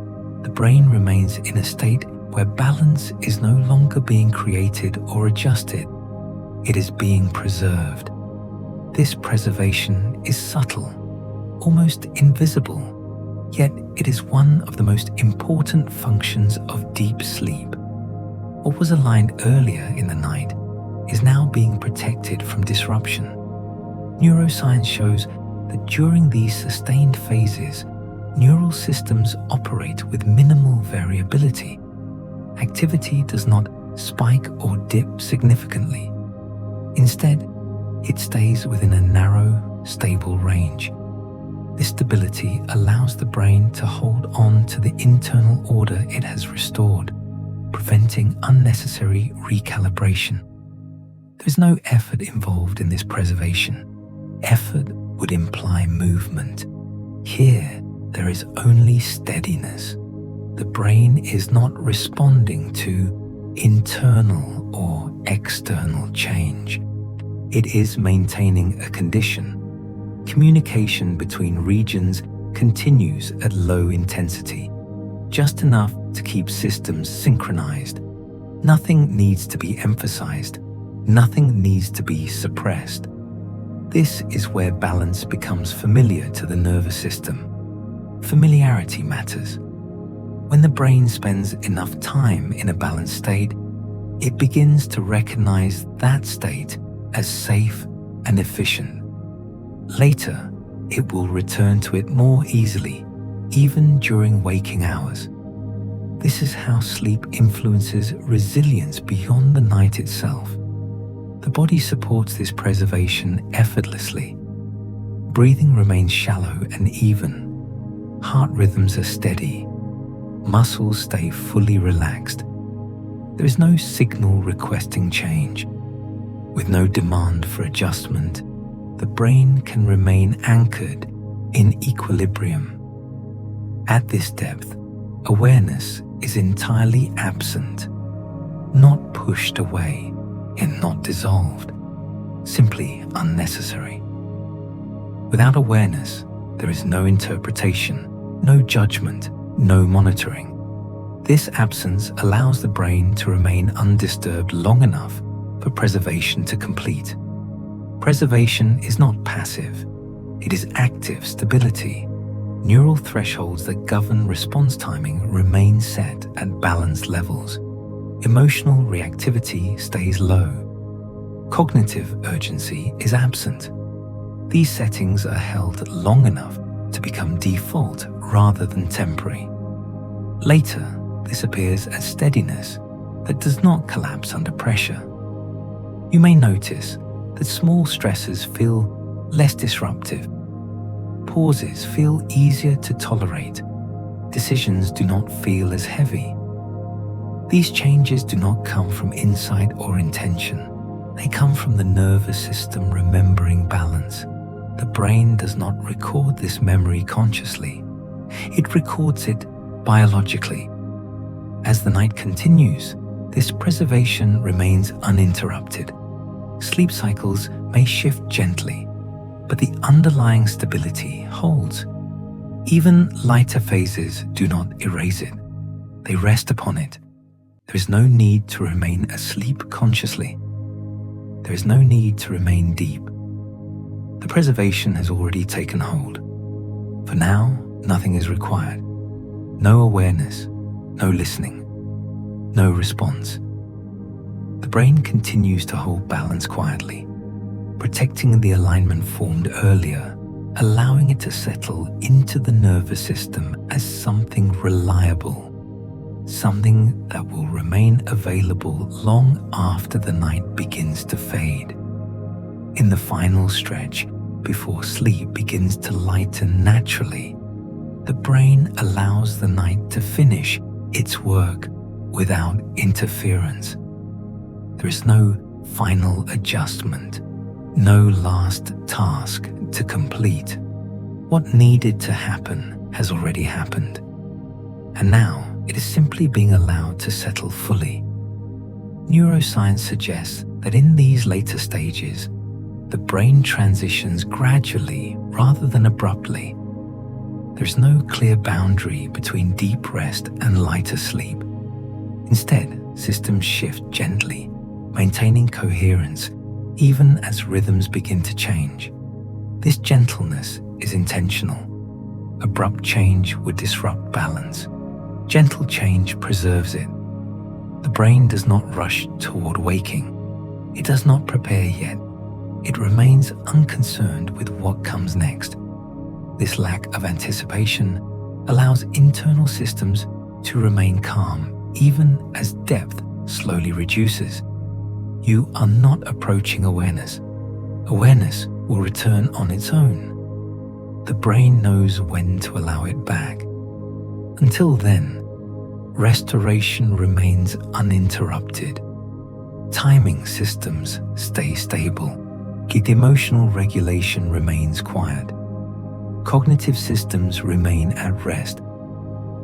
the brain remains in a state where balance is no longer being created or adjusted. It is being preserved. This preservation is subtle, almost invisible, yet it is one of the most important functions of deep sleep. What was aligned earlier in the night is now being protected from disruption. Neuroscience shows that during these sustained phases, neural systems operate with minimal variability. Activity does not spike or dip significantly. Instead, it stays within a narrow, stable range. This stability allows the brain to hold on to the internal order it has restored, preventing unnecessary recalibration. There is no effort involved in this preservation. Effort would imply movement. Here, there is only steadiness. The brain is not responding to internal or external change. It is maintaining a condition. Communication between regions continues at low intensity, just enough to keep systems synchronized. Nothing needs to be emphasized. Nothing needs to be suppressed. This is where balance becomes familiar to the nervous system. Familiarity matters. When the brain spends enough time in a balanced state, it begins to recognize that state as safe and efficient. Later, it will return to it more easily, even during waking hours. This is how sleep influences resilience beyond the night itself. The body supports this preservation effortlessly. Breathing remains shallow and even. Heart rhythms are steady. Muscles stay fully relaxed. There is no signal requesting change. With no demand for adjustment, the brain can remain anchored in equilibrium. At this depth, awareness is entirely absent, not pushed away and not dissolved, simply unnecessary. Without awareness, there is no interpretation, no judgment, no monitoring. This absence allows the brain to remain undisturbed long enough for preservation to complete. Preservation is not passive. It is active stability. Neural thresholds that govern response timing remain set at balanced levels. Emotional reactivity stays low. Cognitive urgency is absent. These settings are held long enough to become default rather than temporary. Later, this appears as steadiness that does not collapse under pressure. You may notice that small stresses feel less disruptive. Pauses feel easier to tolerate. Decisions do not feel as heavy. These changes do not come from insight or intention. They come from the nervous system remembering balance. The brain does not record this memory consciously. It records it biologically. As the night continues, this preservation remains uninterrupted. Sleep cycles may shift gently, but the underlying stability holds. Even lighter phases do not erase it. They rest upon it. There is no need to remain asleep consciously. There is no need to remain deep. The preservation has already taken hold. For now, nothing is required. No awareness, no listening, no response. The brain continues to hold balance quietly, protecting the alignment formed earlier, allowing it to settle into the nervous system as something reliable, something that will remain available long after the night begins to fade. In the final stretch, before sleep begins to lighten naturally, the brain allows the night to finish its work without interference. There is no final adjustment, no last task to complete. What needed to happen has already happened, and now it is simply being allowed to settle fully. Neuroscience suggests that in these later stages, the brain transitions gradually rather than abruptly. There is no clear boundary between deep rest and lighter sleep. Instead, systems shift gently, maintaining coherence even as rhythms begin to change. This gentleness is intentional. Abrupt change would disrupt balance. Gentle change preserves it. The brain does not rush toward waking. It does not prepare yet. It remains unconcerned with what comes next. This lack of anticipation allows internal systems to remain calm even as depth slowly reduces. You are not approaching awareness. Awareness will return on its own. The brain knows when to allow it back. Until then, restoration remains uninterrupted. Timing systems stay stable. Yet emotional regulation remains quiet. Cognitive systems remain at rest.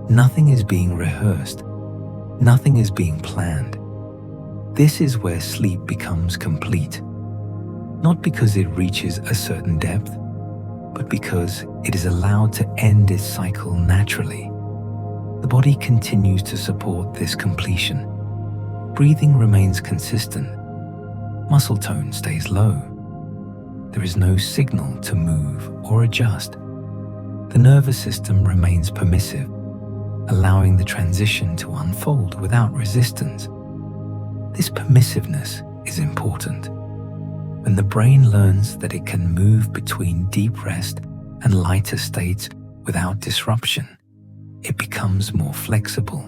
Nothing is being rehearsed. Nothing is being planned. This is where sleep becomes complete. Not because it reaches a certain depth, but because it is allowed to end its cycle naturally. The body continues to support this completion. Breathing remains consistent. Muscle tone stays low. There is no signal to move or adjust. The nervous system remains permissive, allowing the transition to unfold without resistance. This permissiveness is important. When the brain learns that it can move between deep rest and lighter states without disruption, it becomes more flexible.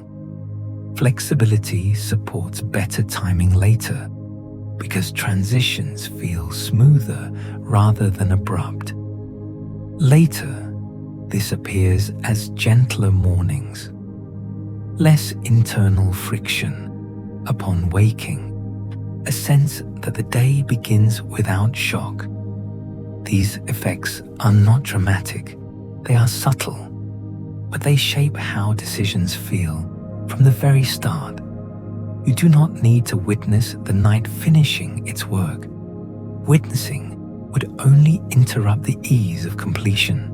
Flexibility supports better timing later because transitions feel smoother rather than abrupt. Later, this appears as gentler mornings, less internal friction upon waking, a sense that the day begins without shock. These effects are not dramatic, they are subtle, but they shape how decisions feel from the very start. You do not need to witness the night finishing its work. Witnessing would only interrupt the ease of completion.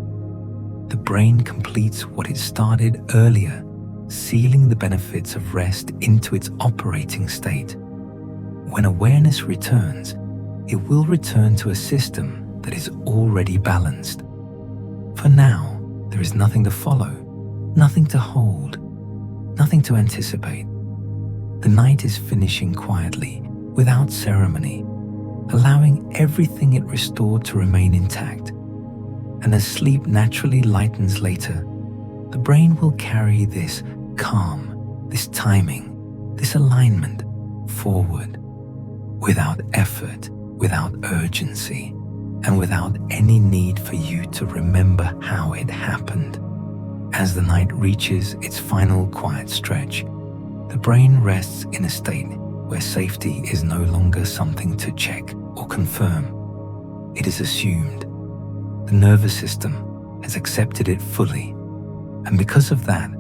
The brain completes what it started earlier, sealing the benefits of rest into its operating state. When awareness returns, it will return to a system that is already balanced. For now, there is nothing to follow, nothing to hold, nothing to anticipate. The night is finishing quietly, without ceremony, allowing everything it restored to remain intact. And as sleep naturally lightens later, the brain will carry this calm, this timing, this alignment forward, without effort, without urgency, and without any need for you to remember how it happened. As the night reaches its final quiet stretch, the brain rests in a state where safety is no longer something to check or confirm. It is assumed. The nervous system has accepted it fully, and because of that,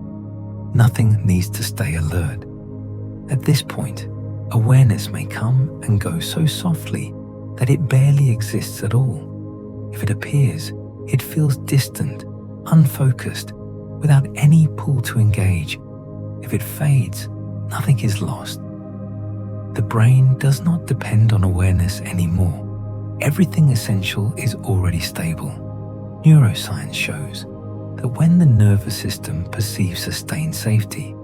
nothing needs to stay alert. At this point, awareness may come and go so softly that it barely exists at all. If it appears, it feels distant, unfocused, without any pull to engage. If it fades, nothing is lost. The brain does not depend on awareness anymore. Everything essential is already stable. Neuroscience shows that when the nervous system perceives sustained safety,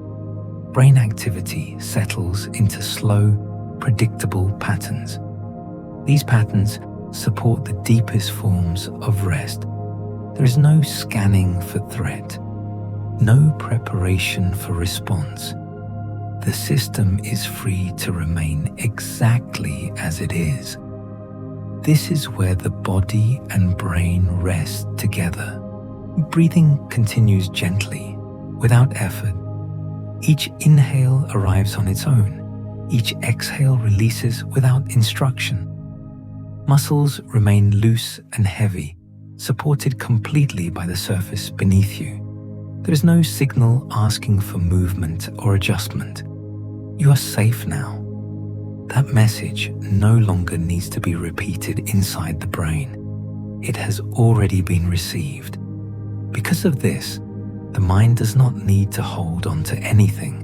brain activity settles into slow, predictable patterns. These patterns support the deepest forms of rest. There is no scanning for threat, no preparation for response. The system is free to remain exactly as it is. This is where the body and brain rest together. Breathing continues gently, without effort. Each inhale arrives on its own. Each exhale releases without instruction. Muscles remain loose and heavy, supported completely by the surface beneath you. There is no signal asking for movement or adjustment. You are safe now. That message no longer needs to be repeated inside the brain. It has already been received. Because of this, the mind does not need to hold on to anything.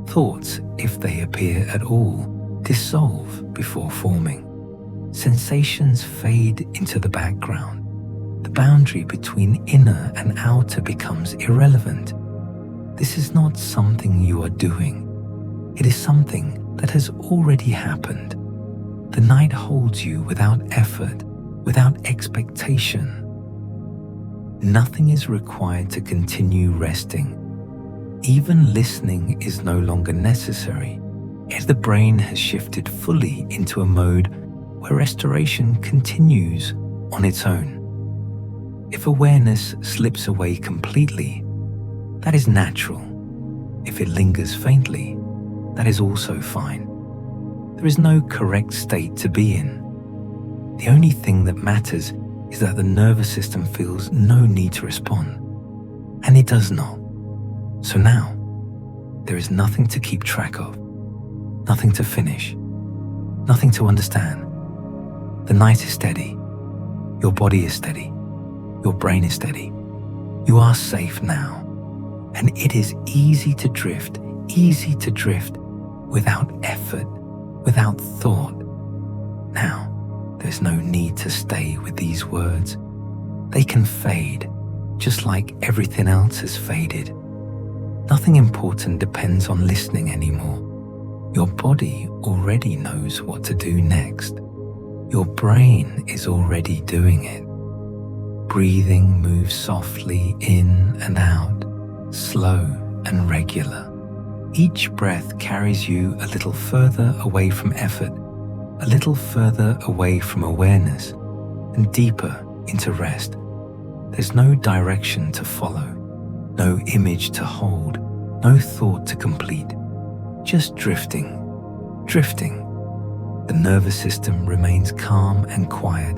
Thoughts, if they appear at all, dissolve before forming. Sensations fade into the background. The boundary between inner and outer becomes irrelevant. This is not something you are doing. It is something that has already happened. The night holds you without effort, without expectation. Nothing is required to continue resting. Even listening is no longer necessary, as the brain has shifted fully into a mode where restoration continues on its own. If awareness slips away completely, that is natural. If it lingers faintly, that is also fine. There is no correct state to be in. The only thing that matters is that the nervous system feels no need to respond, and it does not. So now, there is nothing to keep track of, nothing to finish, nothing to understand. The night is steady, your body is steady, your brain is steady. You are safe now, and it is easy to drift without effort, without thought. Now, there's no need to stay with these words. They can fade, just like everything else has faded. Nothing important depends on listening anymore. Your body already knows what to do next. Your brain is already doing it. Breathing moves softly in and out, slow and regular. Each breath carries you a little further away from effort, a little further away from awareness, and deeper into rest. There's no direction to follow, no image to hold, no thought to complete. Just drifting. The nervous system remains calm and quiet,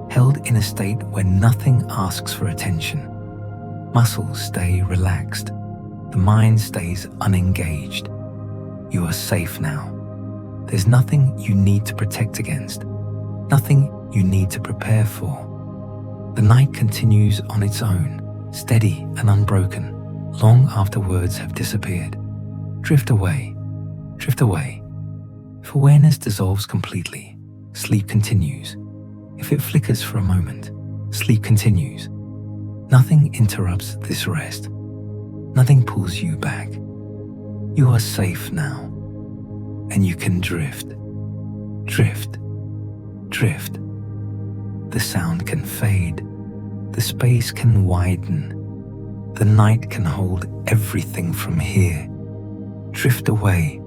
held in a state where nothing asks for attention. Muscles stay relaxed. The mind stays unengaged. You are safe now. There's nothing you need to protect against, nothing you need to prepare for. The night continues on its own, steady and unbroken, long after words have disappeared. Drift away. If awareness dissolves completely, sleep continues. If it flickers for a moment, sleep continues. Nothing interrupts this rest. Nothing pulls you back. You are safe now, and you can drift. The sound can fade. The space can widen. The night can hold everything from here. Drift away